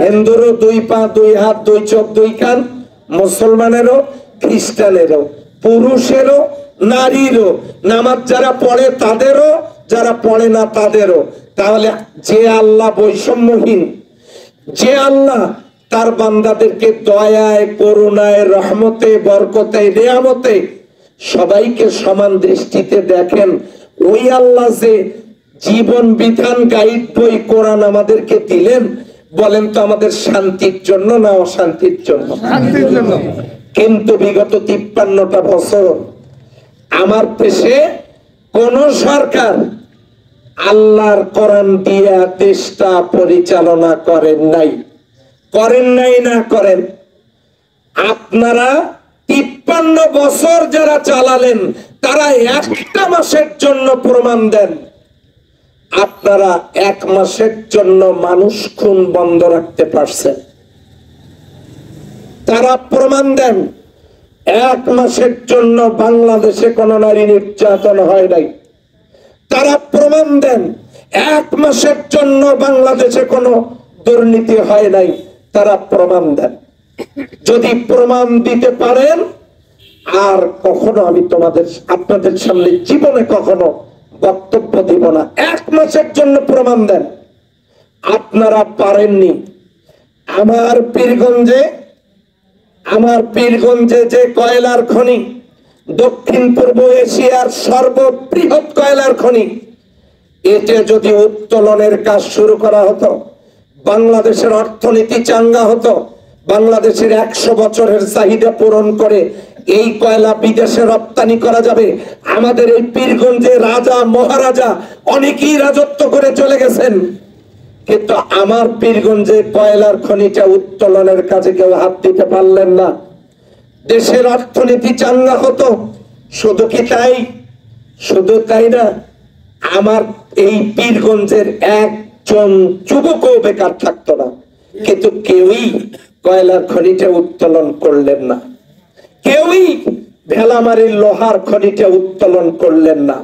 হিন্দুরও 2 পা 2 হাত 2 চোখ 2 কান, মুসলমানেরও খ্রিস্টানেরও, পুরুষেরও নারীরও, নামাজ যারা পড়ে তাদেরও, যারা পড়ে না তাদেরও। তাহলে যে আল্লাহ বৈষম্যহীন, যে আল্লাহ তার বান্দাদেরকে দয়ায় করুণায় রহমতে বরকতে নিয়ামতে সবাইকে সমান দৃষ্টিতে দেখেন, ওই আল্লাহ যে জীবন বিধান গাইড বই কোরআন আমাদেরকে দিলেন, বলেন তো আমাদের শান্তির জন্য না অশান্তির জন্য? শান্তির জন্য। কিন্তু বিগত 53টা বছর আমার দেশে কোন সরকার আল্লাহর কোরআন দিয়া দেশটা পরিচালনা করেন নাই। করেন নাই না করেন? আপনারা 53 বছর যারা চালালেন তারা একটা মাসের জন্য প্রমাণ দেন আপনারা 1 মাসের জন্য মানুষ খুন বন্ধ রাখতে পারছেন? তারা প্রমাণ দেন 1 মাসের জন্য বাংলাদেশে কোন নারী নির্যাতন হয় নাই। তারা প্রমাণ দেন 1 মাসের জন্য বাংলাদেশে কোনো দুর্নীতি হয় নাই। তারা প্রমাণ দেন। যদি প্রমাণ দিতে পারেন আর কখনো আমি আপনাদের সামনে জীবনে কখনো বক্তব্য দিব না। 1 মাসের জন্য প্রমাণ দেন। আপনারা পারেননি। আমার পীরগঞ্জে যে কয়লার খনি, দক্ষিণ পূর্ব এশিয়ার সর্ববৃহৎ কয়লার খনি, এটা যদি উত্তোলনের কাজ শুরু করা হতো, বাংলাদেশের অর্থনীতি চাঙ্গা হতো, বাংলাদেশের 100 বছরের চাহিদা পূরণ করে এই কয়লা বিদেশে রপ্তানি করা যাবে। আমাদের এই পীরগঞ্জে রাজা মহারাজা অনেকেই রাজত্ব করে চলে গেছেন, কিন্তু আমার পীরগঞ্জে কয়লার খনিটা উত্তোলনের কাজে কেউ হাত দিতে পারলেন না। দেশের অর্থনীতি চাঙ্গা হতো। শুধু তাই না, আমার এই পীরগঞ্জের একজন যুবকও বেকার থাকতো না। কিন্তু কেউই কয়লার খনিটা উত্তোলন করলেন না। কেউই ভেলামারির লোহার খনিটা উত্তোলন করলেন না।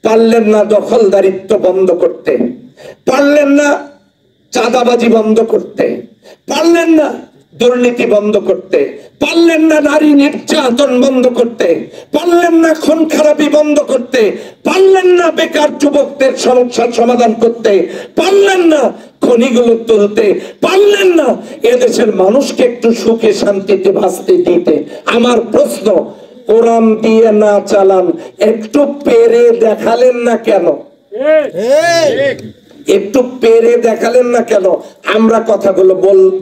পারলেন না দখলদারিত্ব বন্ধ করতে, পারলেন না চাঁদাবাজি বন্ধ করতে, পারলেন না দুর্নীতি বন্ধ করতে, পারলেন না নারী নির্যাতন বন্ধ করতে, পারলেন না খুন খারাপি বন্ধ করতে, পারলেন না বেকার যুবকদের সমস্যার সমাধান করতে, পারলেন না খনিগুলো তুলতে, পারলেন না এদেশের মানুষকে একটু সুখে শান্তিতে বাঁচতে দিতে। আমার প্রশ্ন, কোরআন দিয়ে না চালান, একটু পেরে দেখালেন না কেন? একটু পেরে দেখালেন না কেন? আমরা কথাগুলো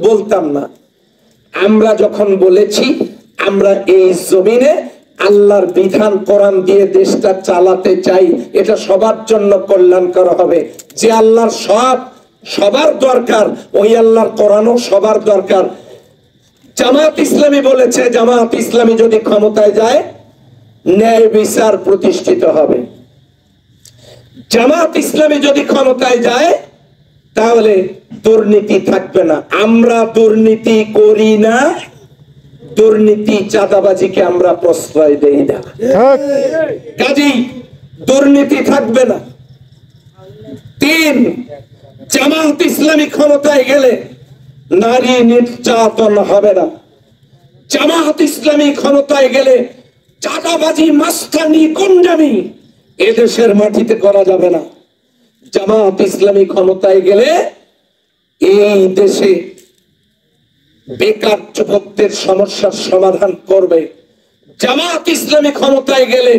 বলতাম না। আমরা যখন বলেছি আমরা এই জমিনে আল্লাহর বিধান কোরআন দিয়ে দেশটা চালাতে চাই, এটা সবার জন্য কল্যাণকর হবে। যে আল্লাহর সবার দরকার, ওই আল্লাহর কোরআনও সবার দরকার। জামাত ইসলামী বলেছে জামাত ইসলামী যদি ক্ষমতায় যায় ন্যায় বিচার প্রতিষ্ঠিত হবে। জামাত ইসলামী যদি ক্ষমতায় যায় তাহলে দুর্নীতি থাকবে না। আমরা দুর্নীতি করি না, দুর্নীতি চাঁদাবাজিকে আমরা প্রশ্রয় দেই না, কাজেই দুর্নীতি থাকবে না। 3, জামাত ইসলামী ক্ষমতায় গেলে নারী নির্যাতন হবে না। জামাত ইসলামী ক্ষমতায় গেলে চাঁদাবাজি মাস্তানি গুন্ডামি এদেশের মাটিতে করা যাবে না। জামাত ইসলামী ক্ষমতায় গেলে এই দেশে বেকার যুবকদের সমস্যার সমাধান করবে। জামাত ইসলামী ক্ষমতায় গেলে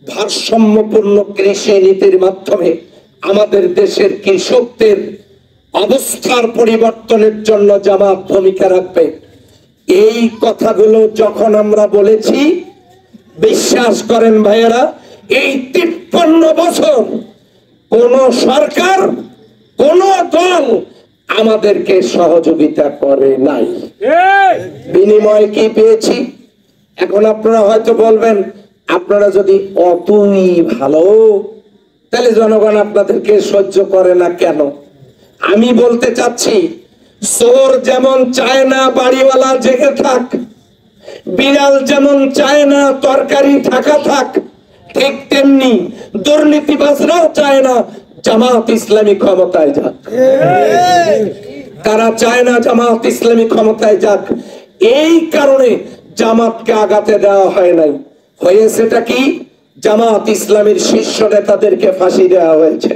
ভারসাম্যপূর্ণ কৃষি নীতির মাধ্যমে আমাদের দেশের কৃষকদের অবস্থার পরিবর্তনের জন্য জামাত ভূমিকা রাখবে। এই কথাগুলো যখন আমরা বলেছি, বিশ্বাস করেন ভাইয়েরা, এই 53 বছর কোন সরকার, কোন দল আমাদেরকে সহযোগিতা করে নাই। বিনিময়ে কি পেয়েছি? এখন আপনারা হয়তো বলবেন, আপনারা যদি অতই ভালো, তাহলে জনগণ আপনাদেরকে সহ্য করে না কেন? আমি বলতে চাচ্ছি, চোর যেমন চায় না বাড়িওয়ালা জেগে থাক, বিড়াল যেমন চায় না তরকারি থাকা থাক, ঠিক তেমনি দুর্নীতিবাজরাও চায় না জামাত ইসলামী ক্ষমতায় যাক। তারা চায় না জামাত ইসলামী ক্ষমতায় যাক। এই কারণে জামাতকে আগাতে দেওয়া হয় নাই। হয়েছেটা কি? জামাত ইসলামীর শীর্ষ নেতাদেরকে ফাঁসি দেওয়া হয়েছে,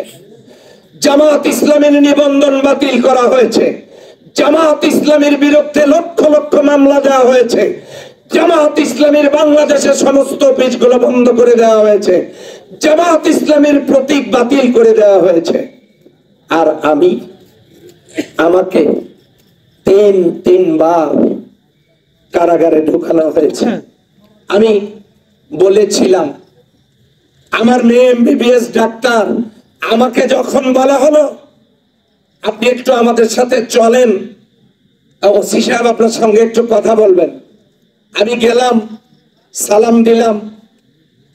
জামাত ইসলামীর নিবন্ধন বাতিল করা হয়েছে, জামাত ইসলামীর বিরুদ্ধে লক্ষ লক্ষ মামলা দেওয়া হয়েছে, জামাত ইসলামীর বাংলাদেশের সমস্ত অফিসগুলো বন্ধ করে দেওয়া হয়েছে, জামাত ইসলামীর প্রতীক বাতিল করে দেওয়া হয়েছে। আর আমাকে তিনবার কারাগারে ঢুকানো হয়েছে। আমি বলেছিলাম, আমার মেয়ে এমবিবিএস ডাক্তার, আমাকে যখন বলা হলো আপনি একটু আমাদের সাথে চলেন, ওসি সাহেব আপনার সঙ্গে একটু কথা বলবেন, আমি গেলাম, সালাম দিলাম,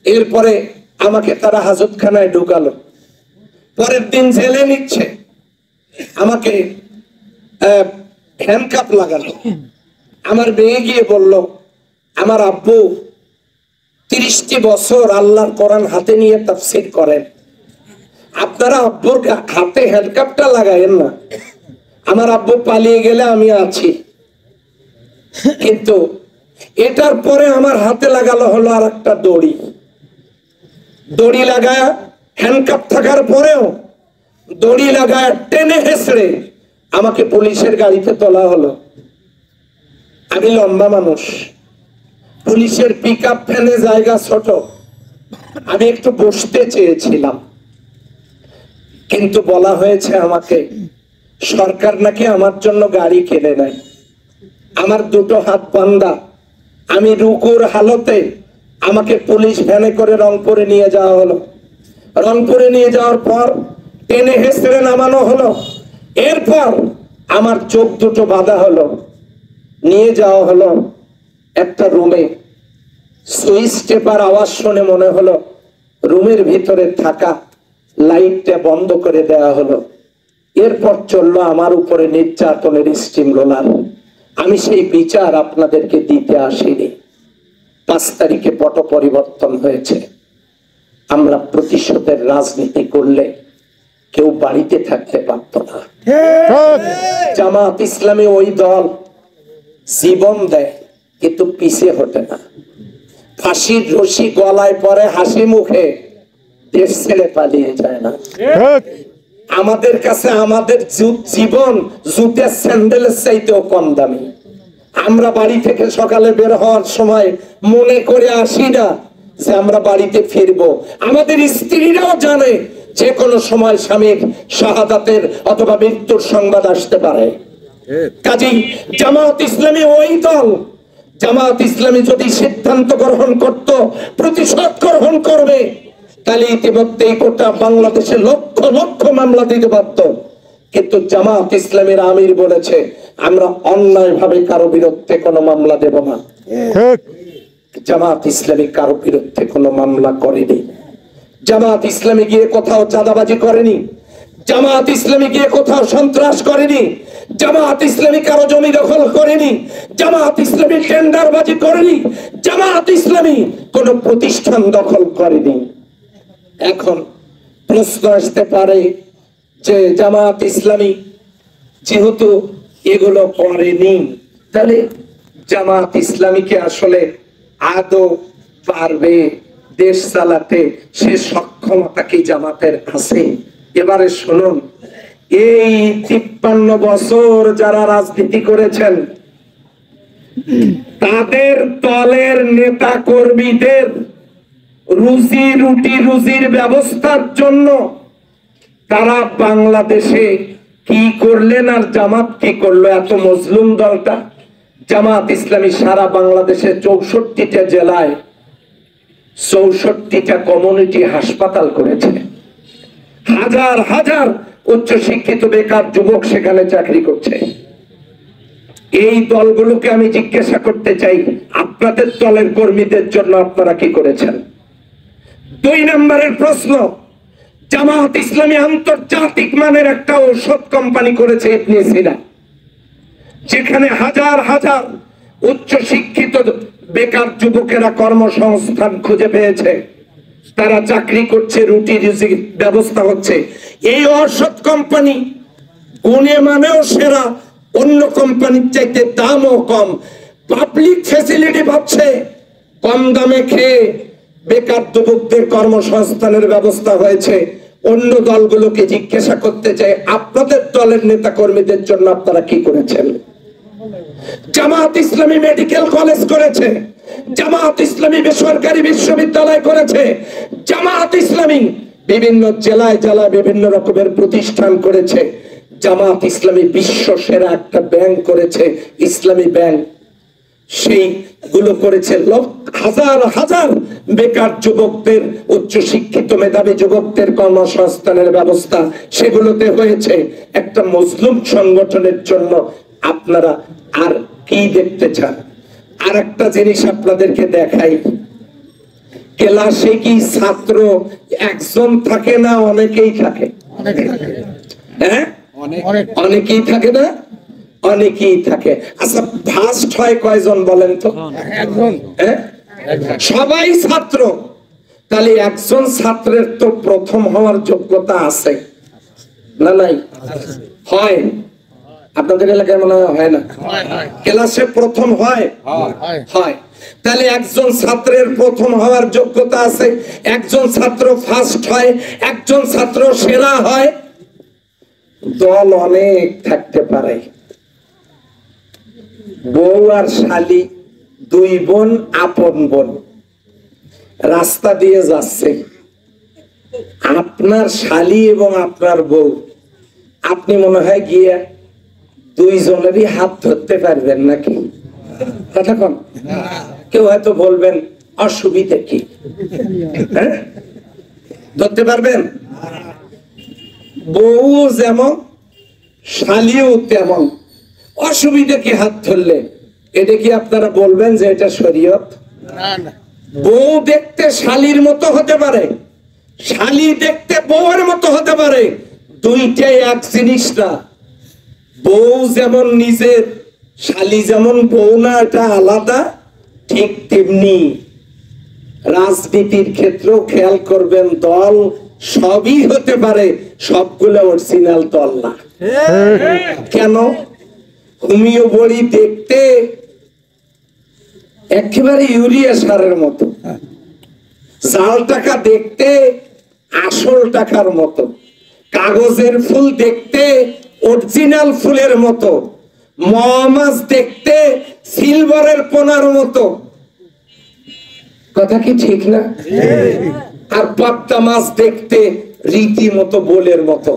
এরপরে আমাকে তারা হাজতখানায় ঢুকালো। পরের দিন জেলে নিচ্ছে, আমাকে হ্যান্ডকাপ লাগালো। আমার মেয়ে গিয়ে বলল, আমার আব্বু 30টি বছর আল্লাহর কোরআন হাতে নিয়ে তাফসীর করেন, আপনারা আব্বুর হাতে হ্যান্ডকাপটা লাগায়েন না। আমার আব্বু পালিয়ে গেলে আমি আছি, কিন্তু এটার পরে আমার হাতে লাগালো হলো আর একটা দড়ি লাগায়, হ্যান্ডকাপ থাকার পরেও দড়ি লাগায় টেনে হেসড়ে আমাকে পুলিশের গাড়িতে তোলা হলো। আমি লম্বা মানুষ, পুলিশের পিকআপ ভ্যানে জায়গা ছোট, আমি একটু বসতে চেয়েছিলাম, কিন্তু বলা হয়েছে আমাকে সরকার নাকি আমার জন্য গাড়ি কিনে নাই। আমার দুটো হাত বান্ধা, আমি রুকুর হালতে আমাকে পুলিশ ভ্যানে করে রংপুরে নিয়ে যাওয়া হলো। রংপুরে নিয়ে যাওয়ার পর টেনে হেসড়ে নামানো হলো। এরপর আমার চোখ দুটো বাঁধা হলো, নিয়ে যাওয়া হলো একটা রুমে। সুইচ টেপার আওয়াজ শুনে মনে হলো রুমের ভিতরে থাকা লাইটটা বন্ধ করে দেওয়া হলো। এরপর চললো আমার উপরে নির্যাতনের স্টিম রোলার। আমি সেই বিচার আপনাদেরকে দিতে আসিনি। 5 তারিখে পট পরিবর্তন হয়েছে। আমরা প্রতিশোধের রাজনীতি করলে কেউ বাড়িতে থাকতে পারত না। জামাত ইসলামী ওই দল জীবন দেয় কিন্তু পিছে হটে না। ফাঁসির রশি গলায় পরে হাসি মুখে দেশ ছেড়ে পালিয়ে যায় না। আমাদের কাছে আমাদের জীবন জুতের স্যান্ডেলের চাইতেও কম দামি। আমরা বাড়ি থেকে সকালে বের হওয়ার সময় মনে করে আসি না যে আমরা বাড়িতে ফিরবো। আমাদের স্ত্রীরাও জানে যে কোনো সময় স্বামীর শাহাদাতের অথবা মৃত্যুর সংবাদ আসতে পারে। কাজেই জামাত ইসলামী ওই দল, জামাত ইসলামী যদি সিদ্ধান্ত গ্রহণ করত প্রতিশোধ গ্রহণ করবে, তাহলে ইতিমধ্যে গোটা বাংলাদেশে লক্ষ লক্ষ মামলা দিতে পারত। কিন্তু জামাত ইসলামের আমির বলেছে আমরা অন্যায় ভাবে কারো বিরুদ্ধে কোনো মামলা দেব না। জামাত ইসলামী কারো বিরুদ্ধে কোনো মামলা করেনি। জামাত ইসলামী গিয়ে কোথাও চাঁদাবাজি করেনি। জামাত ইসলামী গিয়ে কোথাও সন্ত্রাস করেনি। জামাত ইসলামী কারো জমি দখল করেনি। জামাত ইসলামী টেন্ডারবাজি করেনি। জামাত ইসলামী কোন প্রতিষ্ঠান দখল করেনি। এখন প্রশ্ন আসতে পারে যে জামাত ইসলামী যেহেতু এগুলো করেনি, তাহলে জামাত ইসলামীকে আসলে আদৌ পারবে দেশ চালাতে? সে সক্ষমতা কি জামাতের আছে? এবারে শুনুন, এই 53 বছর যারা রাজনীতি করেছেন তাদের দলের নেতা কর্মীদের রুজির ব্যবস্থার জন্য তারা বাংলাদেশে কি করলেন আর জামাত কি করলো? এত মজলুম দলটা জামাত ইসলামী সারা বাংলাদেশে 64টা জেলায় 64টা কমিউনিটি হাসপাতাল করেছে। হাজার হাজার উচ্চ শিক্ষিত বেকার যুবক সেখানে চাকরি করছে। এই দলগুলোকে আমি জিজ্ঞাসা করতে চাই, আপনাদের দলের কর্মীদের জন্য আপনারা কি করেছেন? 2 নম্বরের প্রশ্ন, জামাত ইসলামী আন্তর্জাতিক মানের একটা ঔষধ কোম্পানি করেছে ইবনে সিনা, যেখানে হাজার হাজার উচ্চ শিক্ষিত বেকার যুবকেরা কর্মসংস্থান খুঁজে পেয়েছে, তারা চাকরি করছে, রুটি রুজির ব্যবস্থা হচ্ছে। এই ঔষধ কোম্পানি গুণে মানেও সেরা, অন্য কোম্পানির চাইতে দামও কম, পাবলিক ফ্যাসিলিটি পাচ্ছে, কম দামে খেয়ে বেকার যুবকদের কর্মসংস্থানের ব্যবস্থা হয়েছে। অন্য দলগুলোকে জিজ্ঞাসা করতে চাই, আপনাদের দলের নেতা কর্মীদের জন্য আপনারা কি করেছেন? জামাত ইসলামী মেডিকেল কলেজ করেছে, জামাত ইসলামী বেসরকারি বিশ্ববিদ্যালয় করেছে, জামাত ইসলামী বিভিন্ন জেলায় জেলায় বিভিন্ন রকমের প্রতিষ্ঠান করেছে, জামাত ইসলামী বিশ্ব সেরা একটা ব্যাংক করেছে, ইসলামী ব্যাংক, সেইগুলো করেছে। হাজার হাজার বেকার যুবকদের, উচ্চ শিক্ষিত মেধাবী যুবকদের কর্মসংস্থানের ব্যবস্থা সেগুলোতে হয়েছে। একটা মুসলিম সংগঠনের জন্য আপনারা আর কি দেখতে চান? আর একটা জিনিস আপনাদেরকে দেখাই, ক্লাসে কি ছাত্র একজন থাকে না অনেকেই থাকে? হ্যাঁ, অনেকেই থাকে না? অনেকেই থাকে। আচ্ছা, ফার্স্ট হয় কয়জন বলেন তো? একজন। সবাই ছাত্র, তাহলে একজন ছাত্রের তো প্রথম হওয়ার যোগ্যতা আছে না? নাই? হয়? আপনাদের এলাকায় মনে হয় না? ক্লাসে প্রথম হয়? হয়। তাহলে একজন ছাত্রের প্রথম হওয়ার যোগ্যতা আছে, একজন ছাত্র ফার্স্ট হয়, একজন ছাত্র সেরা হয়। দল অনেক থাকতে পারে, বউ আর শালি 2 বোন, আপন বোন রাস্তা দিয়ে যাচ্ছে, আপনার শালি এবং আপনার বউ, আপনি মনে হয় গিয়ে 2 জনেরই হাত ধরতে পারবেন নাকি? কথা কন। কেউ হয়তো বলবেন অসুবিধা কি? ধরতে পারবেন? বউ যেমন শালিও তেমন, অসুবিধা কি হাত ধরলে? এটা কি আপনারা বলবেন যে এটা শরীয়ত? বউ দেখতে শালির মতো হতে পারে, শালি দেখতে বউয়ের মতো হতে পারে, দুইটাই এক জিনিস না। বউ যেমন নিজের, শালি যেমন বউ না, এটা আলাদা। ঠিক তেমনি রাজনীতির ক্ষেত্রেও খেয়াল করবেন, দল সবই হতে পারে, সবগুলো অরিজিনাল দল না। কেন? হোমিও বড়ি দেখতে একেবারে ইউরিয়া সারের মতো, জাল টাকা দেখতে আসল টাকার মতো, কাগজের ফুল দেখতে অরিজিনাল ফুলের মতো, মাছ দেখতে সিলভারের পোনার মতো। কথা কি ঠিক না? আর পাবদা মাছ দেখতে রীতিমতো বোলের মতো।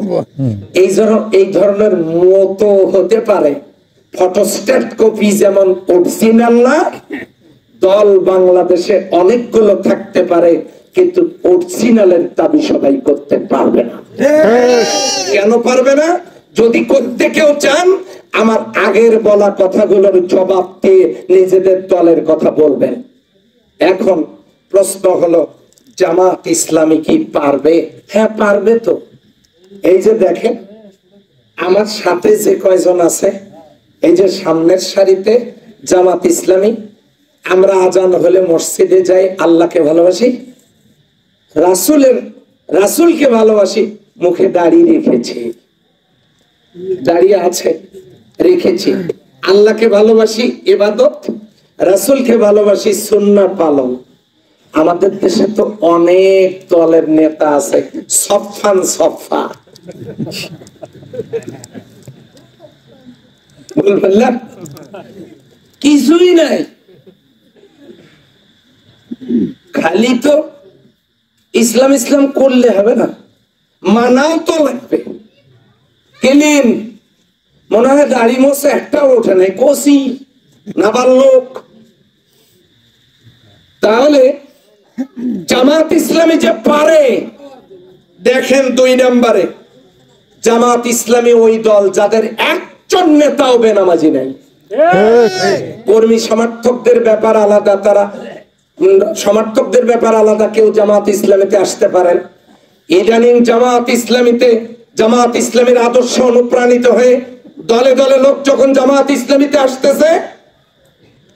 এই ধরনের মতো হতে পারে, ফটোস্ট্যাট কপি যেমন অরিজিনাল না। দল বাংলাদেশে অনেকগুলো থাকতে পারে, কিন্তু অরিজিনালের দাবি সবাই করতে পারবে না। কেন পারবে না? যদি করতে কেউ চান, আমার আগের বলা কথাগুলোর জবাব দিয়ে নিজেদের দলের কথা বলবেন। এখন প্রশ্ন হলো, জামাত ইসলামী কি পারবে? হ্যাঁ, পারবে তো। এই যে দেখেন, আমার সাথে যে কয়জন আছে, এই যে সামনের সারিতে জামাত ইসলামী, আমরা আজান হলে মসজিদে যাই, আল্লাহকে ভালোবাসি, রাসূলকে ভালোবাসি, মুখে দাড়ি রেখেছি, দাড়ি আছে রেখেছি, আল্লাহকে ভালোবাসি ইবাদত, রাসূলকে ভালোবাসি সুন্নাহ পালন। আমাদের দেশে তো অনেক দলের নেতা আছে, সফান সফা, বললাম কিছুই নাই, খালি তো ইসলাম ইসলাম করলে হবে না, মানাও তো লাগবে। কেলেন মনে হয় দাড়ি মোছে একটাও ওঠে নাই, কষি নাবার লোক। তাহলে জামাত ইসলামী যে পারে, দেখেন 2 নম্বরে জামাত ইসলামী ওই দল যাদের একজন নেতাও বেনামাজি নাই। কর্মী সমর্থকদের ব্যাপার আলাদা, তারা সমর্থকদের ব্যাপার আলাদা, কেউ জামাত ইসলামীতে আসতে পারেন। ইদানিং জামাত ইসলামীর আদর্শ অনুপ্রাণিত হয়ে দলে দলে লোক যখন জামাত ইসলামীতে আসতেছে,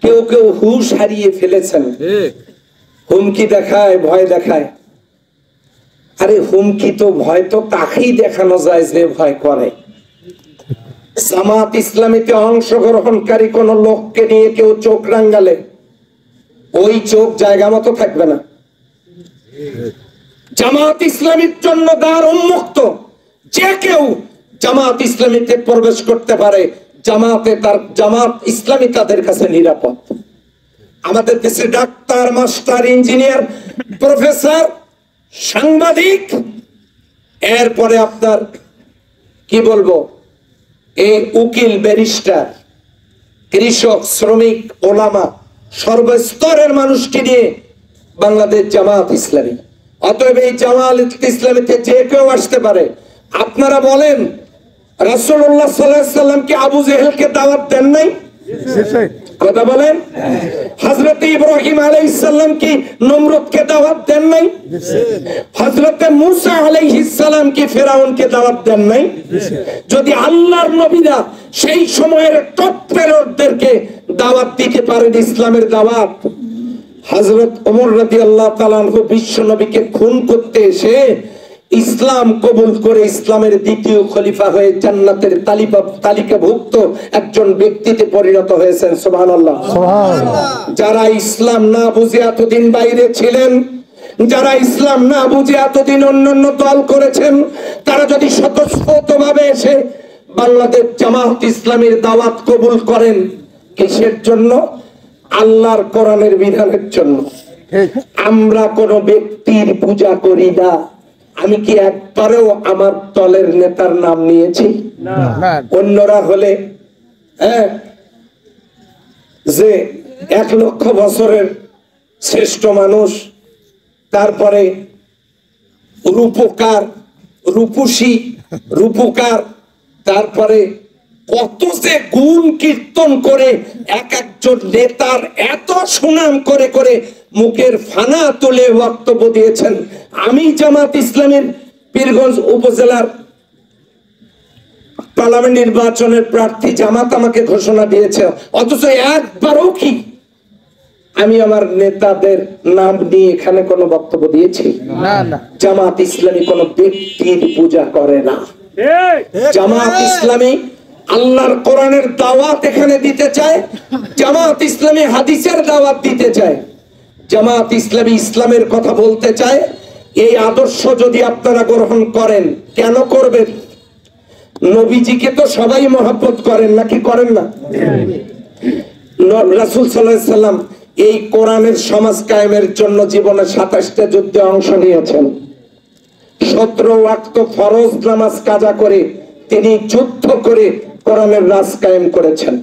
কেউ কেউ হুঁশ হারিয়ে ফেলেছেন, হুমকি দেখায়, ভয় দেখায়। আরে হুমকি তো ভয় তো তাকেই দেখানো যায় যে ভয় করে। জামাত ইসলামীতে অংশগ্রহণকারী কোন লোককে নিয়ে কেউ চোখ রাঙ্গালে ওই চোখ জায়গা মতো থাকবে না। জামাত ইসলামীর জন্য দ্বার উন্মুক্ত, যে কেউ জামাত ইসলামীতে প্রবেশ করতে পারে, জামাত ইসলামী তাদের কাছে নিরাপদ। আমাদের দেশে ডাক্তার, মাস্টার, ইঞ্জিনিয়ার, প্রফেসর, সাংবাদিক, এরপরে আপনার কি বলবো, এই উকিল, ব্যারিস্টার, কৃষক, শ্রমিক, ওলামা, সর্বস্তরের মানুষকে নিয়ে বাংলাদেশ জামাত ইসলামী। অতএব এই জামাত ইসলামীতে যে কেউ আসতে পারে। আপনারা বলেন রাসূলুল্লাহ সাল্লাল্লাহু আলাইহি ওয়াসাল্লাম কি আবু জেহেলকে দাওয়াত দেন নাই? কথা বলেন। হযরত ইব্রাহিম আলাইহিস সালাম কি নমরুদকে দাওয়াত দেন নাই? হযরত মুসা আলাইহিস সালাম কি ফিরাউনকে দাওয়াত দেন নাই? যদি আল্লাহর নবীরা সেই সময়ের টপ প্লেয়ারদেরকে দাওয়াত দিতে পারেন ইসলামের দাওয়াত, হযরত ওমর রাদিয়াল্লাহু তাআলা আনহু বিশ্ব নবীকে খুন করতে এসে ইসলাম কবুল করে ইসলামের দ্বিতীয় খলিফা হয়ে জান্নাতের তালিকাভুক্ত একজন ব্যক্তিতে পরিণত হয়েছেন। সুবহানাল্লাহ। যারা ইসলাম না বুঝে এতদিন বাইরে ছিলেন, যারা ইসলাম না বুঝে এতদিন অন্যান্য দল করেছেন, তারা যদি স্বতঃস্ফূর্তভাবে এসে বাংলাদেশ জামাত ইসলামীর দাওয়াত কবুল করেন, কিসের জন্য? আল্লাহর কোরআনের বিধানের জন্য। আমরা কোন ব্যক্তির পূজা করি না। আমি কি একবারেও আমার দলের নেতার নাম নিয়েছি? অন্যরা হলে যে 1 লক্ষ বছরের শ্রেষ্ঠ মানুষ, তারপরে রূপকার, রূপসী, রূপকার, তারপরে কত যে গুণ কীর্তন করে এক একজন নেতার এত সুনাম করে করে মুখের ফানা তুলে বক্তব্য দিয়েছেন। আমি জামাত ইসলামের পীরগঞ্জ উপজেলার পার্লামেন্ট নির্বাচনের প্রার্থী, জামাত আমাকে ঘোষণা দিয়েছে, অথচ একবারও কি আমি আমার নেতাদের নাম নিয়ে এখানে কোনো বক্তব্য দিয়েছি? না। জামাত ইসলামী কোনো ব্যক্তির পূজা করে না। জামাত ইসলামী আল্লাহর কোরআনের দাওয়াত এখানে দিতে চায়, জামাত ইসলামী হাদিসের দাওয়াত দিতে চায়, জামাত ইসলামী ইসলামের কথা বলতে চায়। এই আদর্শ যদি আপনারা গ্রহণ করেন, কেন করবেন? নবীজিকে তো সবাই মহব্বত করেন, নাকি করেন না? রাসূল সাল্লাল্লাহু আলাইহি সাল্লাম এই কোরআনের সমাজ কায়েমের জন্য জীবনে 27টা যুদ্ধে অংশ নিয়েছেন। 17 ওয়াক্ত ফরজ নামাজ কাজা করে তিনি যুদ্ধ করে কোরআনের রাজ কায়েম করেছেন।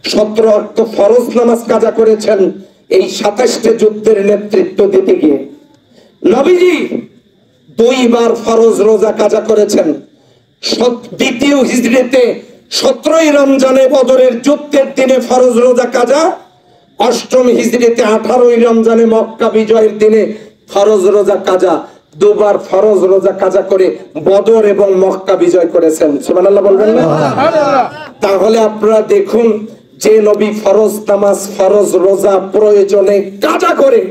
17 ওয়াক্ত ফরজ নামাজ কাজা করেছেন এই 27টা যুদ্ধের নেতৃত্ব দিতে গিয়ে। নবীজি 2 বার ফরজ রোজা কাজা করেছেন। দ্বিতীয় হিজরিতে 17ই রমজানে বদরের যুদ্ধের দিনে ফরজ রোজা কাজা, 8ম হিজরিতে 18ই রমজানে মক্কা বিজয়ের দিনে ফরজ রোজা কাজা। 2 বার ফরজ রোজা কাজা করে বদর এবং মক্কা বিজয় করেছেন। সুবহানাল্লাহ বলবেন না? তাহলে আপনারা দেখুন, যে নবী ফরজ নামাজ, ফরজ রোজা প্রয়োজনে কাজা করে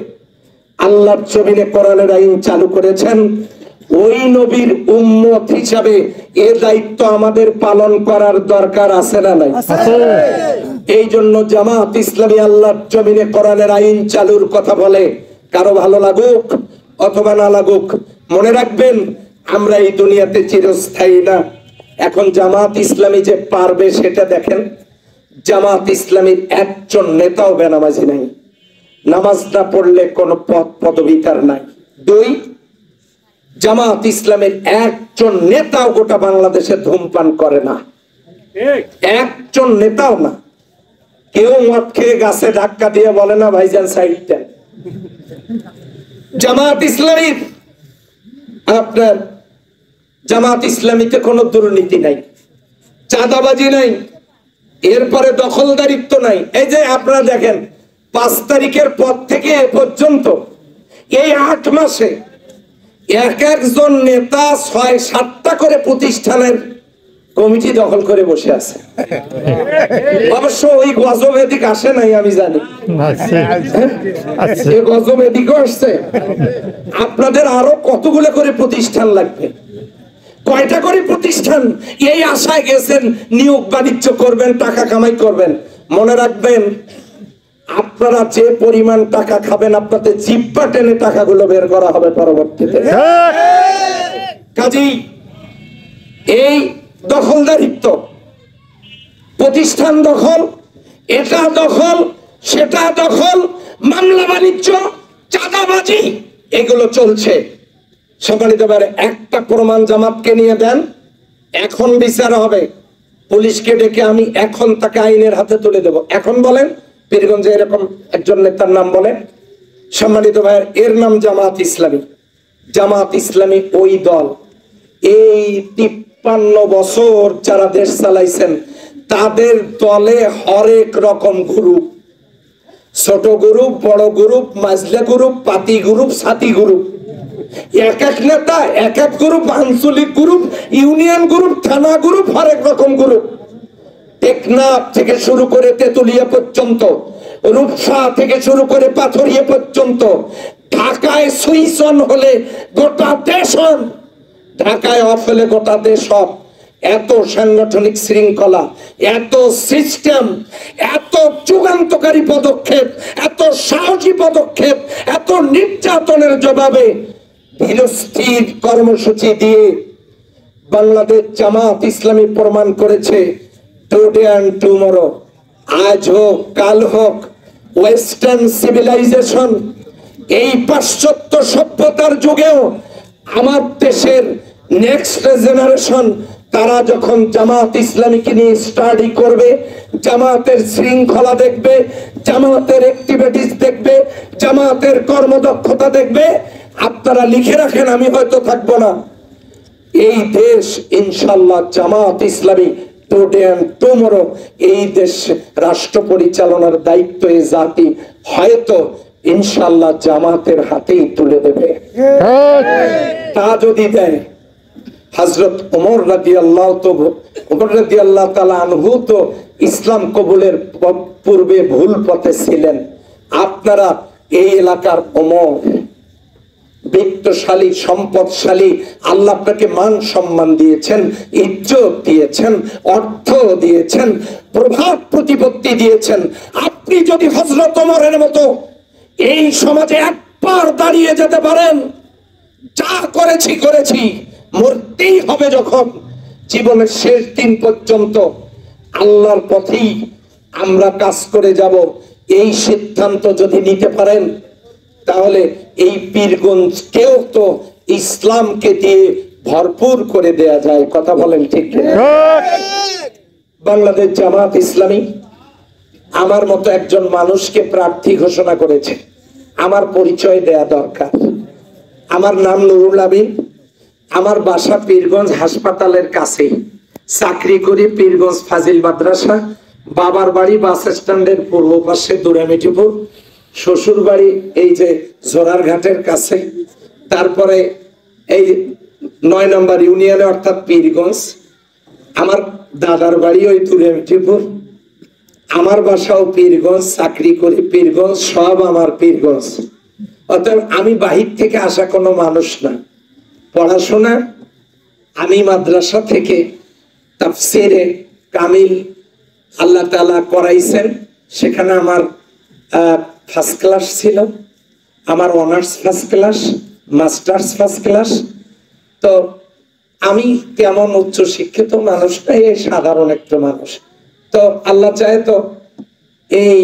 আল্লাহর জমিনে কোরআনের আইন চালু করেছেন, ওই নবীর উম্মত হিসাবে এ দায়িত্ব আমাদের পালন করার দরকার আছে না নাই? এই জন্য জামাত ইসলামী আল্লাহর জমিনে কোরআনের আইন চালুর কথা বলে। কারো ভালো লাগুক অথবা না লাগুক, মনে রাখবেন আমরা এই দুনিয়াতে চিরস্থায়ী না। এখন জামাত ইসলামী যে পারবে সেটা দেখেন। জামাত ইসলামীর একজন নেতাও বেনামাজি নাই, নামাজ না পড়লে কোনো পদ পদবি তার নাই। দুই, জামাত ইসলামের একজন নেতাও গোটা বাংলাদেশে ধূমপান করে না, একজন নেতাও না। কেউ মদ খেয়ে গাছে ধাক্কা দিয়ে বলে না ভাইজান সাইড দেন। জামাত ইসলামীর আপনার জামাত ইসলামীতে কোনো দুর্নীতি নাই, চাঁদাবাজি নাই, এরপরে দখলদারিত্ব নাই। এই যে আপনারা দেখেন 5 তারিখের পর থেকে এ পর্যন্ত এই 8 মাসে এক একজন নেতা 6-7টা করে প্রতিষ্ঠানের কমিটি দখল করে বসে আছে। অবশ্য ওই গজব এদিকে আসে নাই, আমি জানি গজব এদিকে আসছে। আপনাদের আরো কতগুলো করে প্রতিষ্ঠান লাগবে, কয়টা করে প্রতিষ্ঠান, এই আশায় গেছেন নিয়োগ বাণিজ্য করবেন, টাকা কামাই করবেন। মনে রাখবেন আপনারা যে পরিমাণ টাকা খাবেন আপনাদের জিহ্বা টেনে টাকাগুলো বের করা হবে পরবর্তীতে। কাজেই এই দখলদারিত্ব, প্রতিষ্ঠান দখল, এটা দখল সেটা দখল, মামলা বাণিজ্য, চাঁদাবাজি, এগুলো চলছে। সম্মানিত ভাইরা, একটা প্রমাণ জামাতকে নিয়ে দেন, এখন বিচার হবে। পুলিশকে ডেকে আমি এখন তাকে আইনের হাতে তুলে দেব। এখন বলেন পীরগঞ্জে এরকম একজন নেতার নাম বলেন। সম্মানিত ভাইয়ের, এর নাম জামাত ইসলামী। জামাত ইসলামী ওই দল, এই 53 বছর যারা দেশ চালাইছেন তাদের দলে হরেক রকম গ্রুপ, ছোট গ্রুপ, বড় গ্রুপ, মাঝলা গ্রুপ, পাতি গ্রুপ, সাথী গ্রুপ, এক এক নেতা এক এক গ্রুপ, আঞ্চলিক গ্রুপ, ইউনিয়ন গ্রুপ, থানা গ্রুপ, হরেক রকম গ্রুপ। টেকনাফ থেকে শুরু করে তেতুলিয়া পর্যন্ত, রূপসা থেকে শুরু করে পাথরিয়া পর্যন্ত, ঢাকায় সুইচ অন হলে গোটা দেশ অন, ঢাকায় অফ হলে গোটা দেশ অফ। এত সাংগঠনিক শৃঙ্খলা, এত সিস্টেম, এত যুগান্তকারী পদক্ষেপ, এত সাহসী পদক্ষেপ, এত নির্যাতনের জবাবে ধীরস্থির কর্মসূচি দিয়ে বাংলাদেশ জামাত ইসলামী প্রমাণ করেছে টুডে অ্যান্ড টুমরো, আজ হোক কাল হোক, ওয়েস্টার্ন সিভিলাইজেশন, এই পাশ্চাত্য সভ্যতার যুগেও আমার দেশের নেক্সট জেনারেশন তারা যখন জামাত ইসলামীকে নিয়ে স্টাডি করবে, জামাতের শৃঙ্খলা দেখবে, জামাতের অ্যাক্টিভিটিস দেখবে, জামাতের কর্মদক্ষতা দেখবে, আপনারা লিখে রাখেন, আমি হয়তো থাকবো না, এই দেশ ইনশাল্লাহ Jamaat Islami today and tomorrow, এই দেশ রাষ্ট্র পরিচালনার দায়িত্ব এই জাতি হয়তো ইনশাল্লাহ জামাতের হাতেই তুলে দেবে। তা যদি দেয়, হযরত ওমর রাদিয়াল্লাহু তাআলা আনহু তো ইসলাম কবুলের পূর্বে ভুল পথে ছিলেন। আপনারা এই এলাকার ওমর, বিত্তশালী, সম্পদশালী, আল্লাহ আপনাকে মান সম্মান দিয়েছেন, ইজ্জত দিয়েছেন, অর্থ দিয়েছেন, প্রভাব প্রতিপত্তি দিয়েছেন। আপনি যদি হযরত ওমরের মতো এই সমাজে একবার দাঁড়িয়ে যেতে পারেন, যা করেছি করেছি, মরতেই হবে যখন, জীবনের শেষ দিন পর্যন্ত আল্লাহর পথেই আমরা কাজ করে যাব, এই সিদ্ধান্ত যদি নিতে পারেন, তাহলে এই পীরগঞ্জকেও তো ইসলামকে দিয়ে ভরপুর করে দেয়া যায়। কথা বলেন ঠিক না? বাংলাদেশ জামাত ইসলামী আমার মতো একজন মানুষকে প্রার্থী ঘোষণা করেছে। আমার পরিচয় দেয়া দরকার। আমার নাম নুরুল আমিন, আমার বাসা পীরগঞ্জ হাসপাতালের কাছে, চাকরি করি পীরগঞ্জ ফাজিল মাদ্রাসা, বাবার বাড়ি বাস স্ট্যান্ডের পূর্ব পাশে দুরামিটিপুর, শ্বশুর বাড়ি এই যে জোরার ঘাটের কাছে, তারপরে এই 9 নম্বর ইউনিয়নে অর্থাৎ পীরগঞ্জ, আমার দাদার বাড়ি ওই দুরামিটিপুর, আমার বাসাও পীরগঞ্জ, চাকরি করি পীরগঞ্জ, সব আমার পীরগঞ্জ। অর্থাৎ আমি বাহির থেকে আসা কোনো মানুষ না। পড়াশোনা আমি মাদ্রাসা থেকে তাফসিরে কামিল আল্লাহ তাআলা করাইছেন, সেখানে আমার ফার্স্ট ক্লাস ছিল, আমার honours first class, masters first class, তো আমি তেমন উচ্চ শিক্ষিত মানুষ না, এই সাধারণ একটা মানুষ। তো আল্লাহ চায় তো এই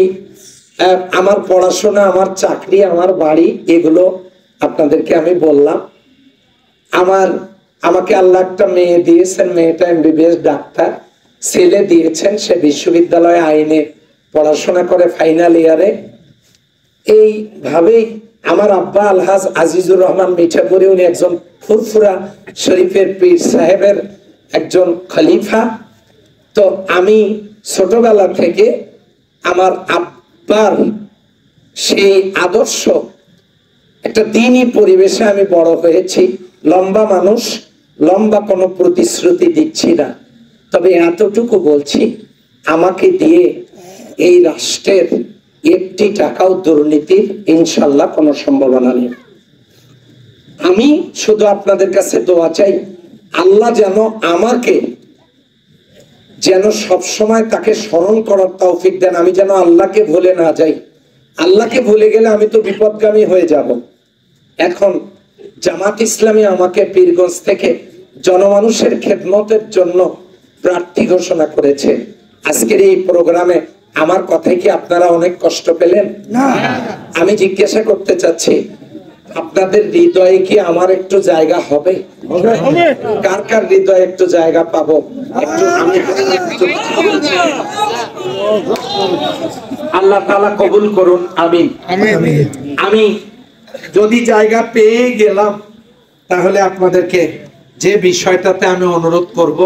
আমার পড়াশোনা, আমার চাকরি, আমার বাড়ি, এগুলো আপনাদেরকে আমি বললাম। আমাকে আল্লাহ একটা মেয়ে দিয়েছেন, মেয়েটা MBBS ডাক্তার। ছেলে দিয়েছেন, সে বিশ্ববিদ্যালয়ে আইনে পড়াশোনা করে ফাইনাল ইয়ারে। এইভাবেই আমার আব্বা আলহাজ আজিজুর রহমান মিঠাপুরি, উনি একজন ফুরফুরা শরীফের পীর সাহেবের একজন খলিফা। তো আমি ছোটবেলা থেকে আমার আব্বার সেই আদর্শ, একটা দ্বীনি পরিবেশে আমি বড় হয়েছি। লম্বা মানুষ, লম্বা কোনো প্রতিশ্রুতি দিচ্ছি না, তবে এতটুকু বলছি, আমাকে দিয়ে এই রাষ্ট্রের একটি টাকাও দুর্নীতির ইনশাল্লাহ কোনো সম্ভাবনা নেই। আমি শুধু আপনাদের কাছে দোয়া চাই, আল্লাহ যেন আমাকে সবসময় তাকে স্মরণ করার তৌফিক দেন। আমি যেন আল্লাহকে ভুলে না যাই। আল্লাহকে ভুলে গেলে আমি তো বিপদগামী হয়ে যাব। এখন জামাত ইসলামী আমাকে পীরগঞ্জ থেকে জনমানুষের খেদমতের জন্য প্রার্থী ঘোষণা করেছে। আজকের এই প্রোগ্রামে আমার কথায় কি আপনারা অনেক কষ্ট পেলেন? না। আমি জিজ্ঞাসা করতে চাচ্ছি, আপনাদের হৃদয়ে কি আমার একটু জায়গা হবে? কার কার হৃদয়ে একটু জায়গা পাবো? আল্লাহ তাআলা কবুল করুন, আমিন। আমি যদি জায়গা পেয়ে গেলাম, তাহলে আপনাদেরকে যে বিষয়টাতে আমি অনুরোধ করব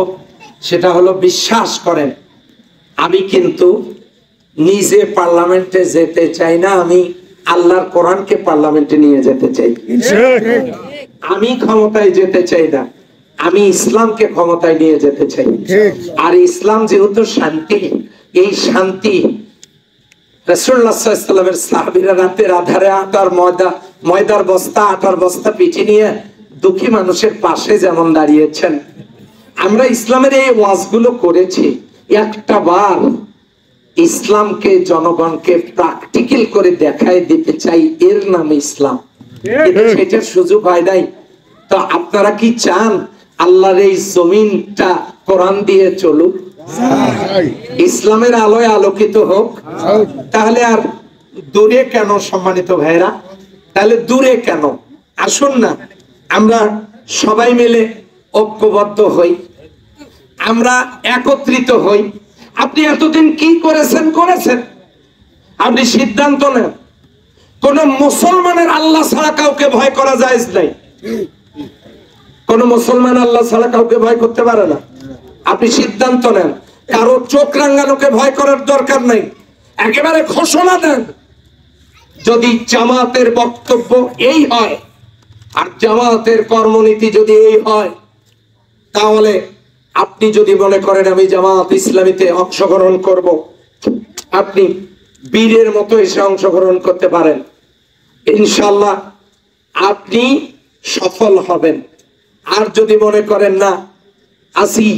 সেটা হলো, বিশ্বাস করেন আমি কিন্তু নিজে পার্লামেন্টে যেতে চাই না, আমি আল্লাহর কোরআনকে পার্লামেন্টে নিয়ে যেতে চাই। আমি ক্ষমতায় যেতে চাই না, আমি ইসলামকে ক্ষমতায় নিয়ে যেতে চাই। আর ইসলাম যেহেতু শান্তি, এই শান্তি রাসূলুল্লাহ সাল্লাল্লাহু আলাইহি ওয়াসাল্লামের সাহাবীরা রাতের আধারে ময়দার বস্তা, আটার বস্তা পিঠে নিয়ে দুঃখী মানুষের পাশে যেমন দাঁড়িয়েছেন, আমরা ইসলামের এই ওয়াজগুলো করেছি। একটা বার ইসলামকে জনগণকে প্র্যাকটিক্যাল করে দেখায় দিতে চাই, এর নাম ইসলাম। সেটার সুযোগ হয় নাই। তো আপনারা কি চান আল্লাহর এই জমিনটা কোরআন দিয়ে চলুক, ইসলামের আলোয় আলোকিত হোক? তাহলে আর দূরে কেন সম্মানিত ভাইরা? তাহলে দূরে কেন? আসুন না আমরা সবাই মিলে ঐক্যবদ্ধ হই, আমরা একত্রিত হই। আপনি এতদিন কি করেছেন, আপনি সিদ্ধান্ত নেন। কোন মুসলমানের আল্লাহ ছাড়া কাউকে ভয় করা জায়েজ নাই। কোন মুসলমান আল্লাহ ছাড়া কাউকে ভয় করতে পারে না। আপনি সিদ্ধান্ত নেন, কারো চোখ রাঙানোকে ভয় করার দরকার নাই। একেবারে ঘোষণা দেন, যদি জামাতের বক্তব্য এই হয় আর জামাতের কর্মনীতি যদি এই হয়, তাহলে আপনি যদি মনে করেন আমি জামাত ইসলামীতে অংশগ্রহণ করব, আপনি বীরের মতো এসে অংশগ্রহণ করতে পারেন। ইনশাআল্লাহ আপনি সফল হবেন। আর যদি মনে করেন না, আসি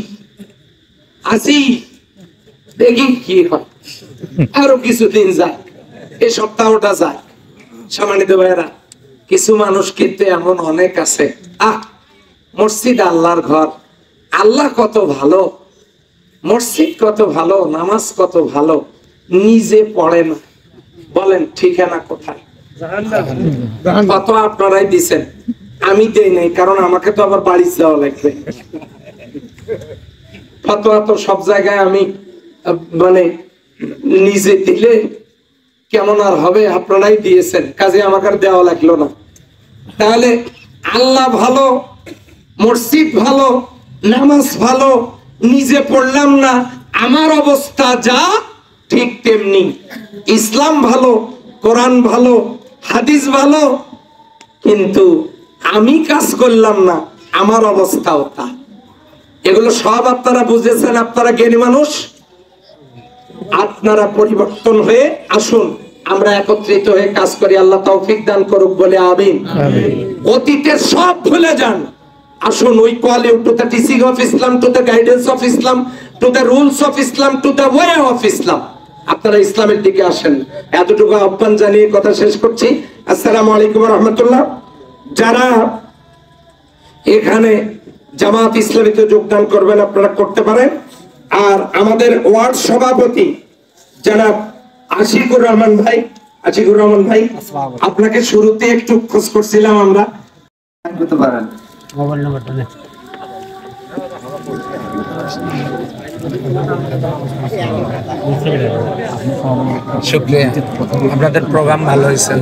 দেখি কি হয়, আরো কিছুদিন যায়, এই সপ্তাহটা যায়। সম্মানিত ভাইয়েরা, কিছু মানুষ কিন্তু এমন অনেক আছে, মসজিদ আল্লাহর ঘর, আল্লাহ কত ভালো, মসজিদ কত ভালো, নামাজ কত ভালো, নিজে পড়ে না। বলেন ঠিকানা কোথায়? কত আপনারাই দিচ্ছেন, আমি দেই নাই, কারণ আমাকে তো আবার বাড়ি যাওয়া লাগবে। ফতোয়া তো সব জায়গায় আমি মানে নিজে দিলে কেমন আর হবে, আপনারাই দিয়েছেন, কাজে আমাকে আর দেওয়া লাগলো না। তাহলে আল্লাহ ভালো, মসজিদ ভালো, নামাজ ভালো, নিজে পড়লাম না, আমার অবস্থা যা ঠিক তেমনি। ইসলাম ভালো, কোরআন ভালো, হাদিস ভালো, কিন্তু আমি কাজ করলাম না, আমার অবস্থাও তা। এগুলো সব আপনারা বুঝেছেন, আপনারা জ্ঞানী মানুষ। আপনারা পরিবর্তন হয়ে আসুন, আমরা একত্রিত হয়ে কাজ করি। আল্লাহ তৌফিক দান করুক বলে আমিন। অতীতের সব ভুলে যান, আসুন we call you to the teaching of Islam, to the guidance of Islam, to the rules of Islam, to the way of Islam. আপনারা ইসলামের দিকে আসেন। এতটুকু আহ্বান জানিয়ে কথা শেষ করছি। আসসালামু আলাইকুম ওয়া রাহমাতুল্লাহ। যারা এখানে জামাত ইসলামীতে যোগদান করবেন, আপনারা করতে পারেন। আর আমাদের ওয়ার্ড সভাপতি জনাব আশিকুর রহমান ভাই, আপনাকে শুরুতে একটু খোঁজ করছিলাম আমরা। করতে পারেন। মোবাইল নাম্বারটা নে। শুক্রিয়া, আপনাদের প্রোগ্রাম ভালো হয়েছে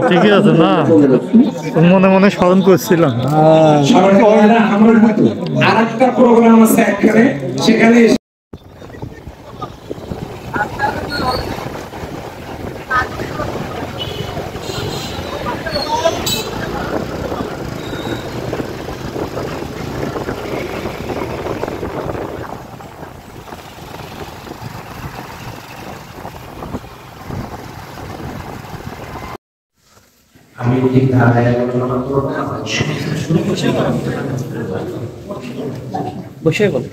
ঠিকই আছে না, মনে মনে স্মরণ করছিলাম। আর একটা প্রোগ্রাম আছে এখানে, সেখানে আমি ঠিক ধারায় আলোচনা করব না, বসে বল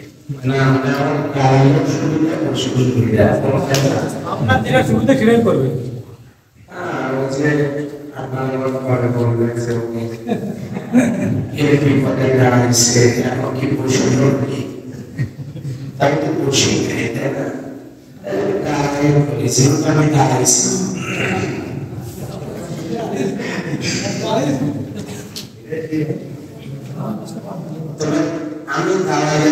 আপনার যেটা শুরুতে সেটাই করবে। তাই তো বসে আমি দাঁড়াইছি। আমি দাঁড়াইলে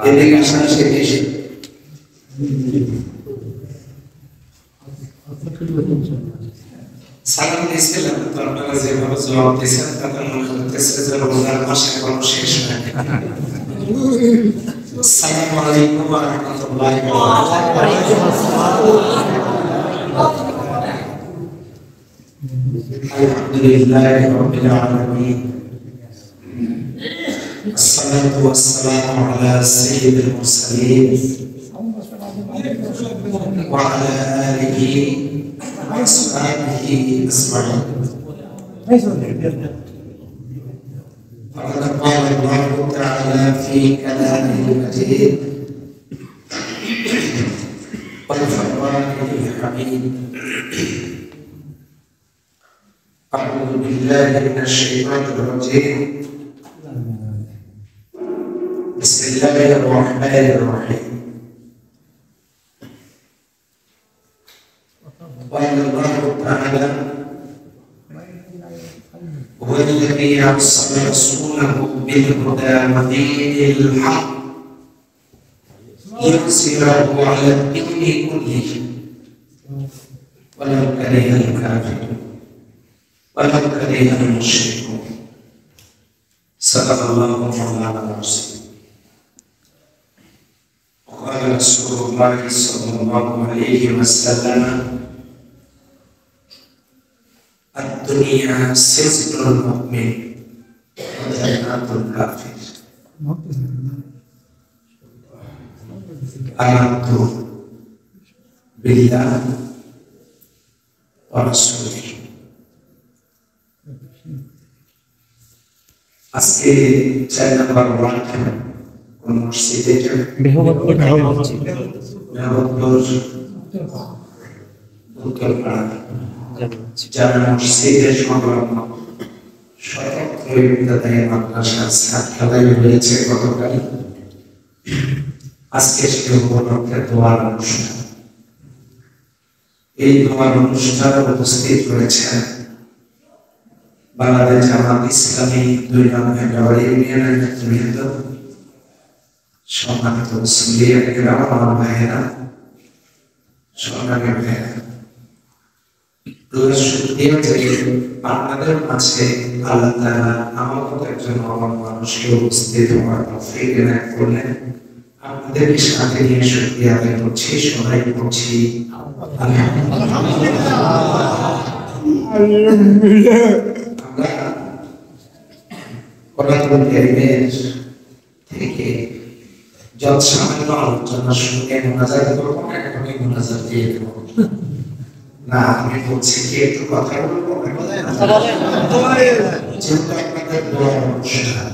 এদিকে আসা সে দেশে সালাম দিয়েছিলাম, তো আপনারা যেভাবে জবাব দিয়েছেন তাতে মনে হতেছে যে রমজান মাসে এখনো শেষ হয়নি। আসসালামু আলাইকুম ওয়া রাহমাতুল্লাহি ওয়া বারাকাতুহু। আলহামদুলিল্লাহি রাব্বিল আলামিন। الصلاة والسلام على سيد المرسلين وعلى آله وأصحابه أجمعين. فقد قال الله تعالى في كلامه المجيد والفرقان الحميد: أعوذ بالله من الشيطان الرجيم، بسم الله الرحمن الرحيم. قال الله تعالى: هو الذي أرسل رسوله بالهدى ودين الحق ليظهره على الدين كله ولو كره الكافرون ولو كره المشركون. صدق الله مولانا العظيم. قال رسول الله صلى الله عليه وسلم: الدنيا سجن المؤمن وجنة الكافر. آمنت بالله ورسوله. আজকে 4 নম্বর ওয়ার্ড কোন মসজিদে যারা মসজিদের সংলগ্ন মাদ্রাসার ছাত্রালয় হয়েছে গতকাল, আজকে সে উপলক্ষে দোয়ার অনুষ্ঠান। এই দোয়ার অনুষ্ঠানে উপস্থিত রয়েছেন বাংলাদেশ জামাত ইসলামী 2 নং হেডাবাড়ি ইউনিয়নের নেতৃবৃন্দ, সম্মানিত মুসলিম গ্রাম আমার ভাইয়েরা, সম্মানিত ভাইয়েরা, আল্লাহ শুকরিয়া যে আপনাদের মাঝে আল্লাহ তাআলা আমার মতো একজন মহান মানুষকে উপস্থিত হওয়ার তৌফিক এনায়েত করলেন। আপনাদেরকে সাথে নিয়ে শুকরিয়া আদায় করছি, সবাই করছি আমরা কোরআনুল কারীমের থেকে যত সামান্য আলোচনা শুনে মুনাজাত করবো না, এখনই মুনাজাত দিয়ে দেবো না। আমি বলছি কি একটু কথা বলবো, যেহেতু আপনাদের দোয়ার অনুষ্ঠান,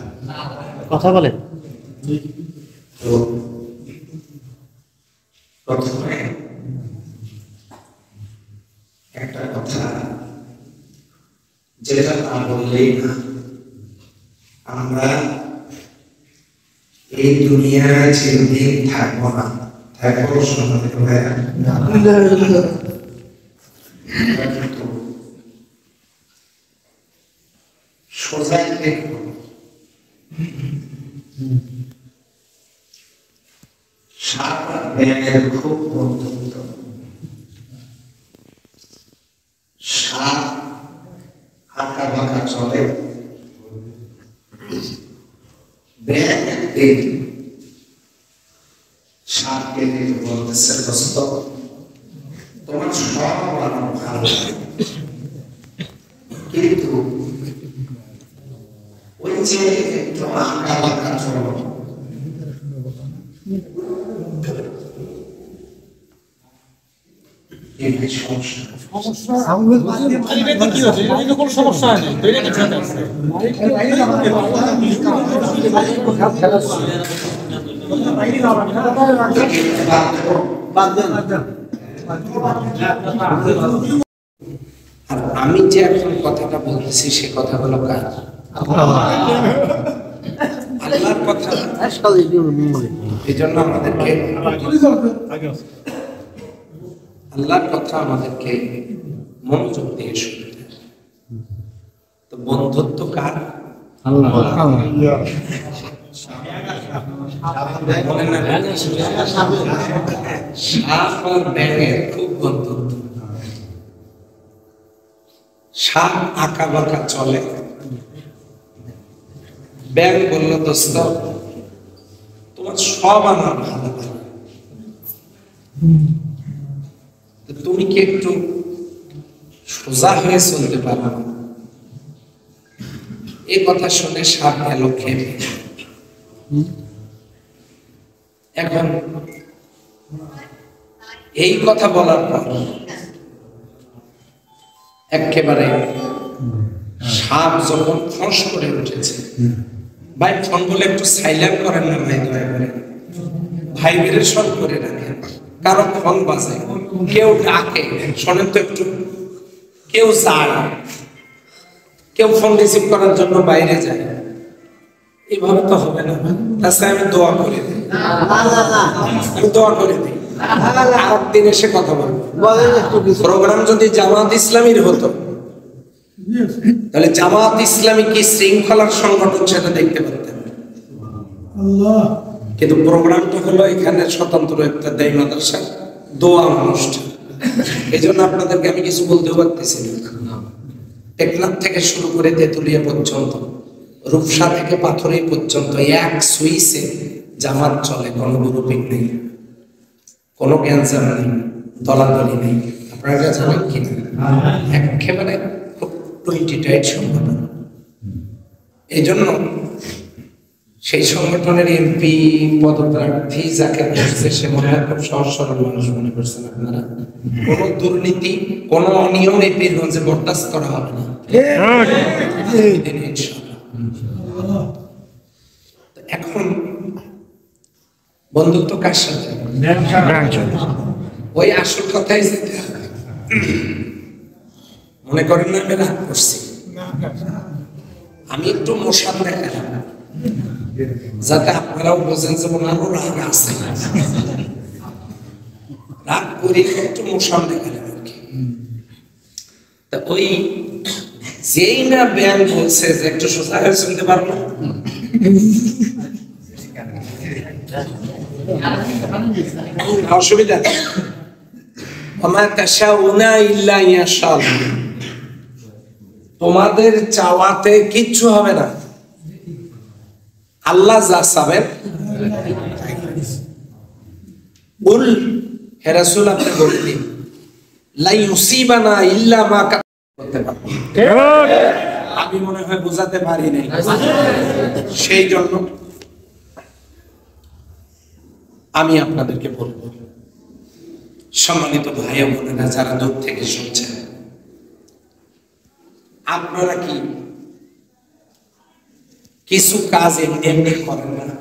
কথা বলেন। তো প্রথমে একটা কথা যেটা না বললেই না, আমরা এই দুনিয়ায় চিরদিন থাকবো না। থাকবো সম্মানিত ভাইরা, কিন্তু সোজা দেখবো সাপ আর ব্যাঙের খুব বন্ধুত্ব। সাপ আঁকা বাঁকা চলে, ব্যাঙ একদিন সাপকে দেখে বলতেছে, দোস্ত তোমার সব আমার ভালো লাগে, কিন্তু ওই যে একটু আঁকা বাঁকা চলো, আর আমি যে এখন কথাটা বলতেছি সে কথাগুলো কার? আল্লাহর কথা। এই জন্য আমাদেরকে আল্লাহর কথা আমাদেরকে মনোযোগ দিয়ে শুনতে। তো বন্ধুত্ব কার? আল্লাহ। সাপ আর ব্যাঙের খুব বন্ধুত্ব। সাপ আঁকা বাঁকা চলে, ব্যাঙ বলল, দোস্ত তোমার সব আমার ভালো লাগে, তুমি কি একটু সোজা হয়ে চলতে পারো না? এই কথা শুনে সাপ গেল খেপে। এখন এই কথা বলার পর একেবারে সাপ যখন ফস করে উঠেছে, ভাই ফোন বলে একটু সাইলেন্ট করেন না ভাই, দয়া করে ভাইব্রেশন করে রাখেন। কারো ফোন বাজে, কেউ ডাকে, শোনেন তো একটু, কেউ যায়, কেউ ফোন রিসিভ করার জন্য বাইরে যায়, এইভাবে তো হবে না। তাছাড়া আমি দোয়া করে দিই, আমি দোয়া করে দিই, আর দিন এসে কথা বলবো। প্রোগ্রাম যদি জামাত ইসলামীর হতো তাহলে জামাত ইসলামী কি শৃঙ্খলার সংগঠন সেটা দেখতে পারতেন, কিন্তু প্রোগ্রামটা হলো এখানে স্বতন্ত্র একটা দেই মাদ্রাসা দোয়া অনুষ্ঠান। এই জন্য আপনাদেরকে আমি কিছু বলতেও পারতেছি না। টেকনাফ থেকে শুরু করে তেঁতুলিয়া পর্যন্ত, রূপসা থেকে পাথুরিয়া পর্যন্ত এক সুইচে জামাত চলে, কোনো গ্রুপিং নেই, কোনো ক্যান্সার নেই, দলাদলি নেই। আপনারা জানেন কি একেবারে খুব 20 টাইট সংগঠন। এই জন্য সেই সংগঠনের এমপি পদপ্রার্থী যাকে করছে সে মনে হয় খুব সহজ সরল মানুষ মনে করছেন আপনারা। কোনো দুর্নীতি, কোনো অনিয়ম এই পীরগঞ্জে বরদাস্ত করা হবে না। এখন বন্ধুত্ব কার সাথে? ওই আসল কথাই যেতে হবে। মনে করেন না আমি রাগ করছি, আমি একটু মশান দেখালাম যাতে আপনারাও বোঝেন যে ওনারও রাগ আছে, রাগ করি একটু মশান দেখালাম আর কি। তা ওই যেই না ব্যাং বলছে যে একটু সোজা হয়ে শুনতে পারবো, অসুবিধা নেই। ওমা তাশাউনা ইল্লা ইয়াশাআল্লাহ, তোমাদের চাওয়াতে কিচ্ছু হবে না, আল্লাহ যা চাবেন। বল হে রাসূল, আপনি বলে দিন লা ইউসিবানা ইল্লা মা করতে পারবো। আমি মনে হয় বোঝাতে পারি নাই, সেই জন্য আমি আপনাদেরকে বলবো, সম্মানিত ভাই ও বোনেরা যারা দূর থেকে শুনছেন, আপনারা কি কিছু কাজ এমনি করেন না?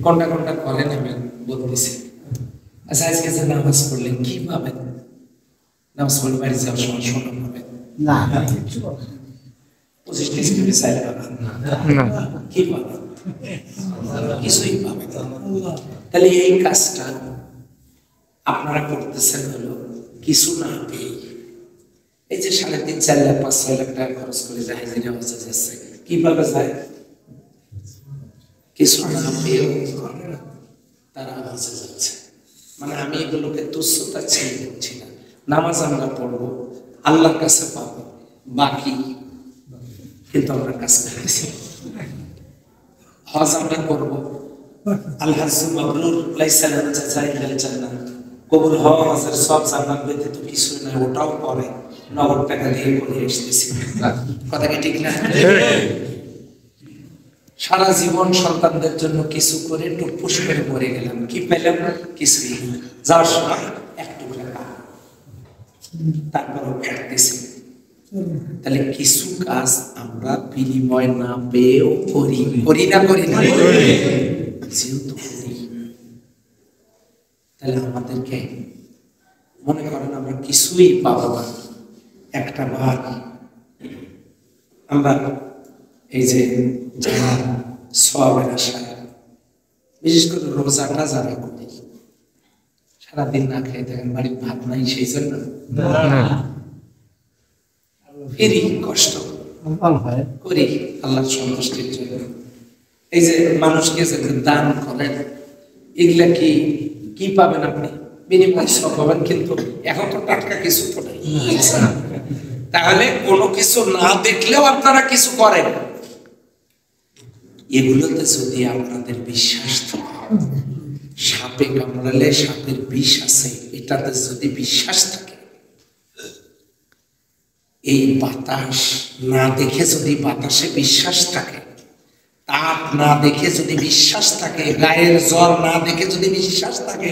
কোনটা কোনটা করেন আমি বলতেছি। আচ্ছা, আজকে যে নামাজ পড়লেন কি পাবেন? নামাজ পড়লে বাড়ি যাওয়ার সময় শোনা পাবেন না, 25 টাকা চাইলে পাবেন না, কি পাবেন? কিছুই পাবেন না। তাহলে এই কাজটা আপনারা করতেছেন হলো কিছু না পেয়ে। এই যে 3.5-4 লাখ 5-6 লাখ টাকা খরচ করে যায় হাজিরা হজে যাচ্ছে, কিভাবে যায়? কিছু না পেয়েও তারা হজে যাচ্ছে। মানে আমি এগুলোকে তুচ্ছতা ছেড়ে দিচ্ছি না। নামাজ আমরা পড়বো, আল্লাহর কাছে পাবো, বাকি কিন্তু আমরা কাজ করতেছি। হজ আমরা করবো, আল্লাহ মাবরুর লাইসা লাহু জাযাউন ইল্লাল জান্নাহ, কবুল হওয়া হজের সব জান্নাত ব্যতীত কিছুই নাই, ওটাও পরে নগদ টাকা দিয়ে করে এসেছি। কথা কি ঠিক না? সারা জীবন সন্তানদের জন্য কিছু করে টুকপুস করে মরে গেলাম, কি পেলাম? কিছুই না। যাওয়ার সময় একটু টাকা, তারপরও কাটতেছি। তাহলে কিছু কাজ আমরা বিনিময় না পেয়েও করি, করি না? করি না? যেহেতু করি, তাহলে আমাদেরকে মনে করেন আমরা কিছুই পাবো না, একটা বার আমরা এই যে যারা সওয়াবের আশায়, বিশেষ করে রোজাটা যারা করি, সারাদিন না খেয়ে থাকেন, বাড়ির ভাত নাই, সেই জন্য ফিরি কষ্ট করি আল্লাহর সন্তুষ্টির জন্য। এই যে মানুষকে যে দান করেন, এগুলা কি পাবেন আপনি? বিনিময় সব পাবেন, কিন্তু এখন তো টাটকা কিছু তো নাই। তাহলে কোনো কিছু না দেখলেও আপনারা কিছু করেন, এগুলোতে যদি আপনাদের বিশ্বাস থাকে, সাপে কামড়ালে সাপের বিষ আছে, এটাতে যদি বিশ্বাস থাকে, এই বাতাস না দেখে যদি বাতাসে বিশ্বাস থাকে, তাপ না দেখে যদি বিশ্বাস থাকে, গায়ের জ্বর না দেখে যদি বিশ্বাস থাকে,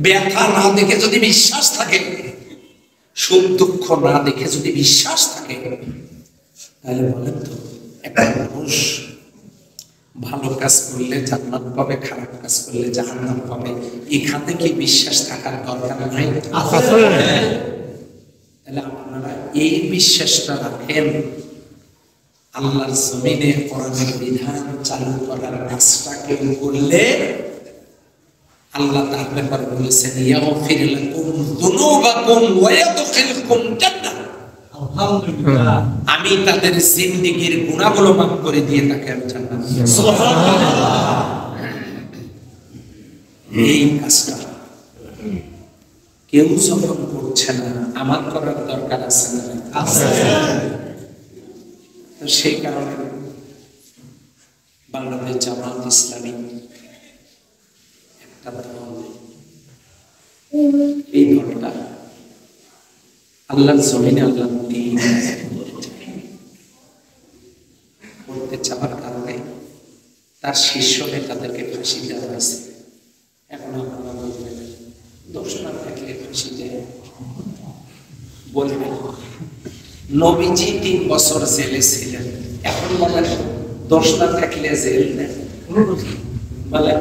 ব্যথা না দেখে যদি বিশ্বাস থাকে, সুখ দুঃখ না দেখে যদি বিশ্বাস থাকে, তাহলে বলেন তো একটা মানুষ ভালো কাজ করলে জান্নাত পাবে, খারাপ কাজ করলে জাহান্নাম পাবে, এখানে কি বিশ্বাস থাকার দরকার নাই? তাহলে আপনারা এই বিশ্বাসটা রাখেন, আল্লাহর জমিনে কোরআনের বিধান চালু করার কাজটা কেউ করলে আল্লাহ তার ব্যাপারে বলেছেন, ইয়াগফির লাকুম যুনুবাকুম ওয়া ইয়াদখিলকুম জান্নাহ। আলহামদুলিল্লাহ, আমি তাদের জিন্দেগীর গুনাহগুলো মাফ করে দিয়ে তাকে আমি জান্নাত দেব। সুবহানাল্লাহ। এই কাজটা কেউ যখন করছে না, আমার করার দরকার আছে না? আছে। তো সেই কারণে বাংলাদেশ জামাত ইসলামী একটা দল, এই দলটা আল্লাহর জমিনে আল্লাহর দ্বীন করতে চাওয়ার কারণে তার শীর্ষ নেতাদেরকে ফাঁসি দেওয়া হয়েছে। এখন আপনারা বলবেন দোষ না থাকলে ফাঁসি দেয়, বলবেন নবীজি 3 বছর জেলে ছিলেন, এখন বলেন দোষ না থাকলে জেল নেই, বলেন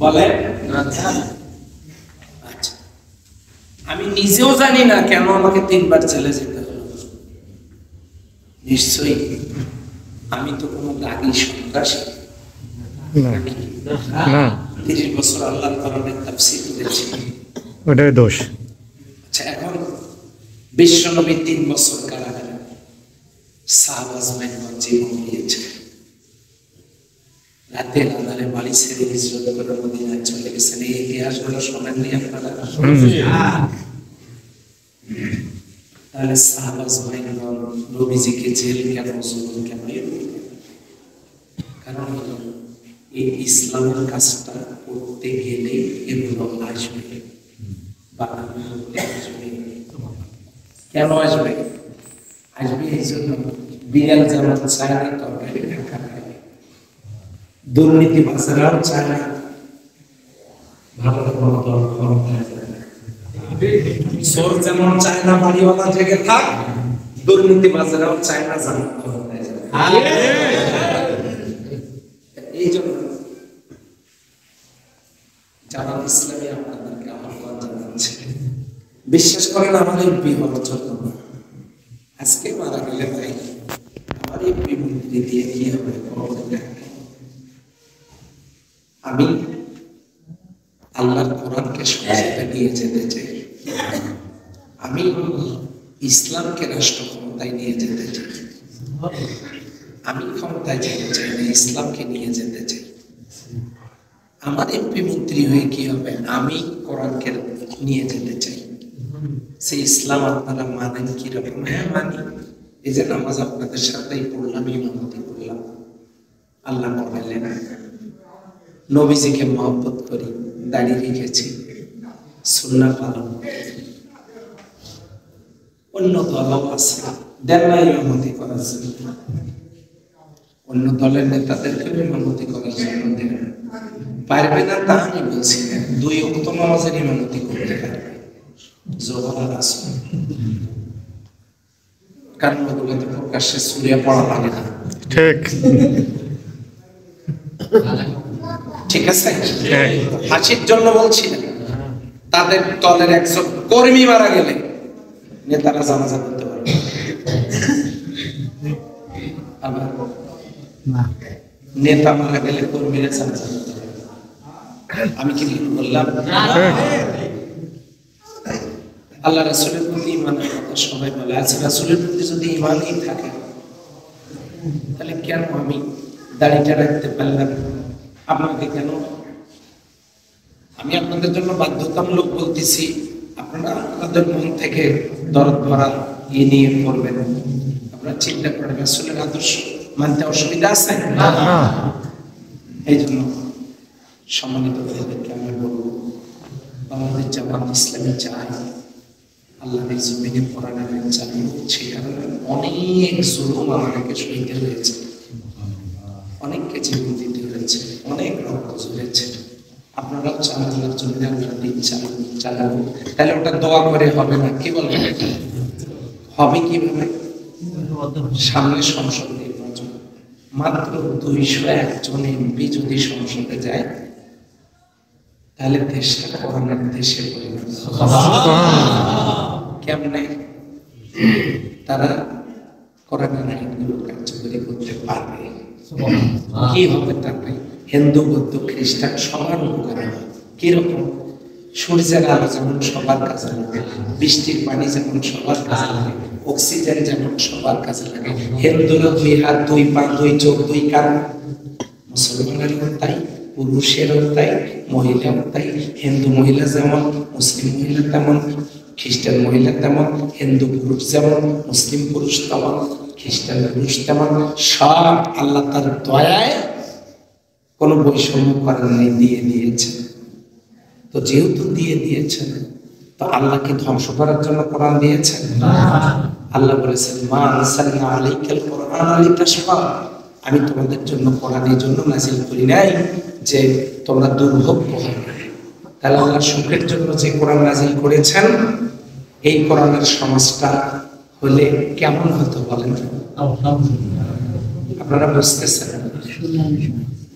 বলেন। আচ্ছা, আমি নিজেও জানি না কেন আমাকে 3 বার জেলে যেতে হলো। নিশ্চয়ই আমি তো কোনো দাগি সন্ত্রাসী না। 30 বছর আল্লাহর কোরআনের তাফসীর করেছি, ওটাই দোষ। আচ্ছা, এখন বিশ্বনবী 3 বছর কারাগারে, সাহাবাজমেন জীবন দিয়েছে, রাতের আধারে বাড়ি ছেড়ে হিজরত করে মদিনায় চলে গেছেন। এই ইতিহাসগুলো শোনেননি আপনারা? তাহলে সাহাবা সুহাইনগণ নবীজিকে জেল কেন, জুলুম কেন? কারণ হলো এই ইসলামের কাজটা করতে গেলে এগুলো আসবে, বাধা আসবে। কেন আসবে? আসবে এই জন্য বিড়াল যেমন চায় না তরকারি ঢাকা খায়, দুর্নীতিবাজরাও চায় না ভালো কোনো দল ক্ষমতায় যায় না। চোর যেমন চায় না বাড়িওয়ালা জেগে থাক, দুর্নীতিবাজরাও চায় না জান্নাত ক্ষমতায় যায়। এই জন্য জামাত ইসলামী আপনাদেরকে আহ্বান জানাচ্ছে, বিশ্বাস করেন আমার এই বিহর জন্য আজকে মারা গেলে ভাই আমার এই বিমন্ত্রী দিয়ে কি হবে? আমি আল্লাহর কোরআনকে সমাজে নিয়ে যেতে চাই, আমি ইসলামকে রাষ্ট্র ক্ষমতায় নিয়ে যেতে চাই, আমি ক্ষমতায় যেতে চাই না, ইসলামকে নিয়ে যেতে চাই। আমার এমপি মন্ত্রী হয়ে কি হবে? আমি কোরআনকে নিয়ে যেতে চাই। সেই ইসলাম আপনারা মানেন কিরকম? হ্যাঁ মানি। এই যে নামাজ আপনাদের সাথেই পড়লাম, ইমামতি করলাম, আল্লাহ পড়ালেন, নবীজিকে মহব্বত করি, দাঁড়িয়ে রেখেছি, সুন্নাহ পালন করি। অন্য দলও আছে দেন না ইমামতি করার জন্য, অন্য দলের নেতাদেরকে ইমামতি করার জন্য দেন, পারবে না তা আমি বলছি না, 2 ওয়াক্ত নামাজের ইমামতি করতে পারবে জোহর আর আসর, কারণ ওগুলোতে প্রকাশ্যে সূরা পড়া লাগে না। ঠিক ঠিক আছে, হাসির জন্য বলছি না। তাদের দলের একজন কর্মী মারা গেলে নেতারা জানাজা করতে পারবে, আবার নেতা মারা গেলে কর্মীরা জানাজা করতে পারবে। আমি কি বললাম? আল্লাহ রাসূলের প্রতি ঈমানের কথা সবাই বলে, আচ্ছা রাসূলের প্রতি যদি ঈমানই থাকে তাহলে কেন আমি দাড়িটা রাখতে পারলাম, আপনাকে কেন? আমি আপনাদের জন্য বাধ্যতামূলক বলতেছি, আপনারা আপনাদের মন থেকে দরদ ভরা নিয়ে করবেন। আপনারা চিন্তা করেন রাসূলের আদর্শ মানতে অসুবিধা আছে? এই জন্য সম্মানিত ভাইদেরকে আমি বলবো, বাংলাদেশ জামাত ইসলামী চায় আল্লাহর জমিনে কোরআনের চালু হচ্ছে, কারণ অনেক জুলুম আমাদেরকে সইতে হয়েছে, অনেককে জীবন দিতে হয়েছে, অনেক রক্ত ঝরেছে। আপনারাও চান আল্লাহর জমিনে আল্লাহর দিন চালাবো, তাহলে ওটা দোয়া করে হবে না। কি বলবেন? হবে কিভাবে? সামনে সংসদ নির্বাচন, মাত্র 201 জন এমপি যদি সংসদে যায় তাহলে দেশটা কোরআনের দেশে পরিণত হবে। কেমনে? তারা কোরআনের আইনগুলো কার্যকরী করতে পারবে। কি হবে? তারপরে হিন্দু, বৌদ্ধ, খ্রিস্টান সবার উপকার হবে। কিরকম? সূর্যের আলো যেমন সবার কাজে লাগে, বৃষ্টির পানি যেমন সবার কাজে লাগে, অক্সিজেন যেমন সবার কাজে লাগে, হিন্দুরও 2 হাত 2 পা 2 চোখ 2 কান, মুসলমানেরও তাই, পুরুষেরও তাই, মহিলাও তাই। হিন্দু মহিলা যেমন, মুসলিম মহিলা তেমন, খ্রিস্টান মহিলা তেমন, হিন্দু পুরুষ যেমন, মুসলিম পুরুষ তেমন, খ্রিস্টান পুরুষ তেমন। সব আল্লাহ তার দয়ায় কোনো বৈষম্য করেন নাই, দিয়ে দিয়েছেন। তো যেহেতু দিয়ে দিয়েছেন, তো আল্লাহকে ধ্বংস করার জন্য কোরআন দিয়েছেন? আল্লাহ বলেছেন, মা আনসালনা আলাইকাল কোরআন লিতাশকা, আমি তোমাদের জন্য কোরআন এই জন্য নাযিল করি নাই যে তোমরা দুর্ভোগ পোহাবে। তাহলে আল্লাহ সুখের জন্য যে কোরআন নাযিল করেছেন, এই কোরআনের সমাজটা হলে কেমন হতো বলেন? আপনারা বুঝতেছেন?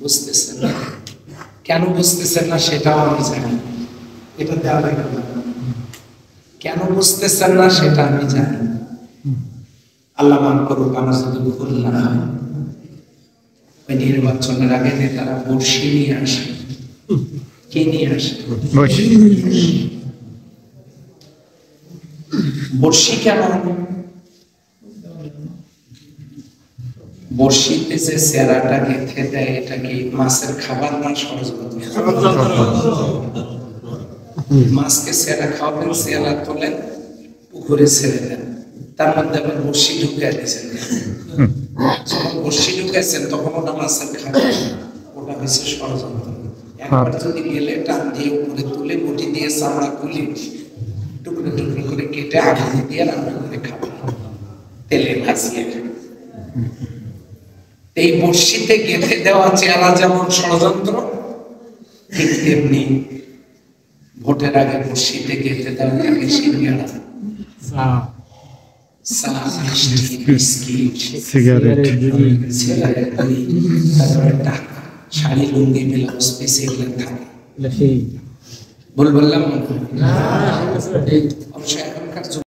বুঝতেছেন? কেন বুঝতেছেন না সেটাও আমি জানি, এটা দেওয়া লাগে না। কেন বুঝতেছেন না সেটা আমি জানি। আল্লাহ মাফ করুক আমার যদি ভুল না হয়। ওই নির্বাচনের আগে নেতারা বর্ষি নিয়ে আসে। কে নিয়ে আসে? বর্ষি কেন? বড়শিতে যে চেরাটা গেঁথে দেয় এটা কি মাছের খাবার না ষড়যন্ত্র? মাছকে চেরা খাওয়াবেন, চেরা তোলেন, পুকুরে ছেড়ে দেন, তার মধ্যে আবার বড়শি ঢুকিয়ে দিয়েছেন। যখন বড়শি ঢুকাইছেন তখন ওটা মাছের খাবার, ওটা হয়েছে ষড়যন্ত্র। একবার যদি গেলে টান দিয়ে উপরে তুলে বটি দিয়ে চামড়া খুলে টুকরো টুকরো করে কেটে আগুন দিয়ে রান্না করে খাবেন, তেলে ভাজিয়ে। এই বড়শিতে গেঁথে দেওয়া চেহারা যেমন ষড়যন্ত্র, ঠিক তেমনি ভোটের আগে বড়শিতে গেঁথে দেওয়া থাকে সিঙ্গারা, চা, মিষ্টি, বিস্কিট, সিগারেট, তারপরে টাকা, শাড়ি, লুঙ্গি, ব্লাউজ পিস এগুলো থাকে। ভুল বললাম? অবশ্যই এখনকার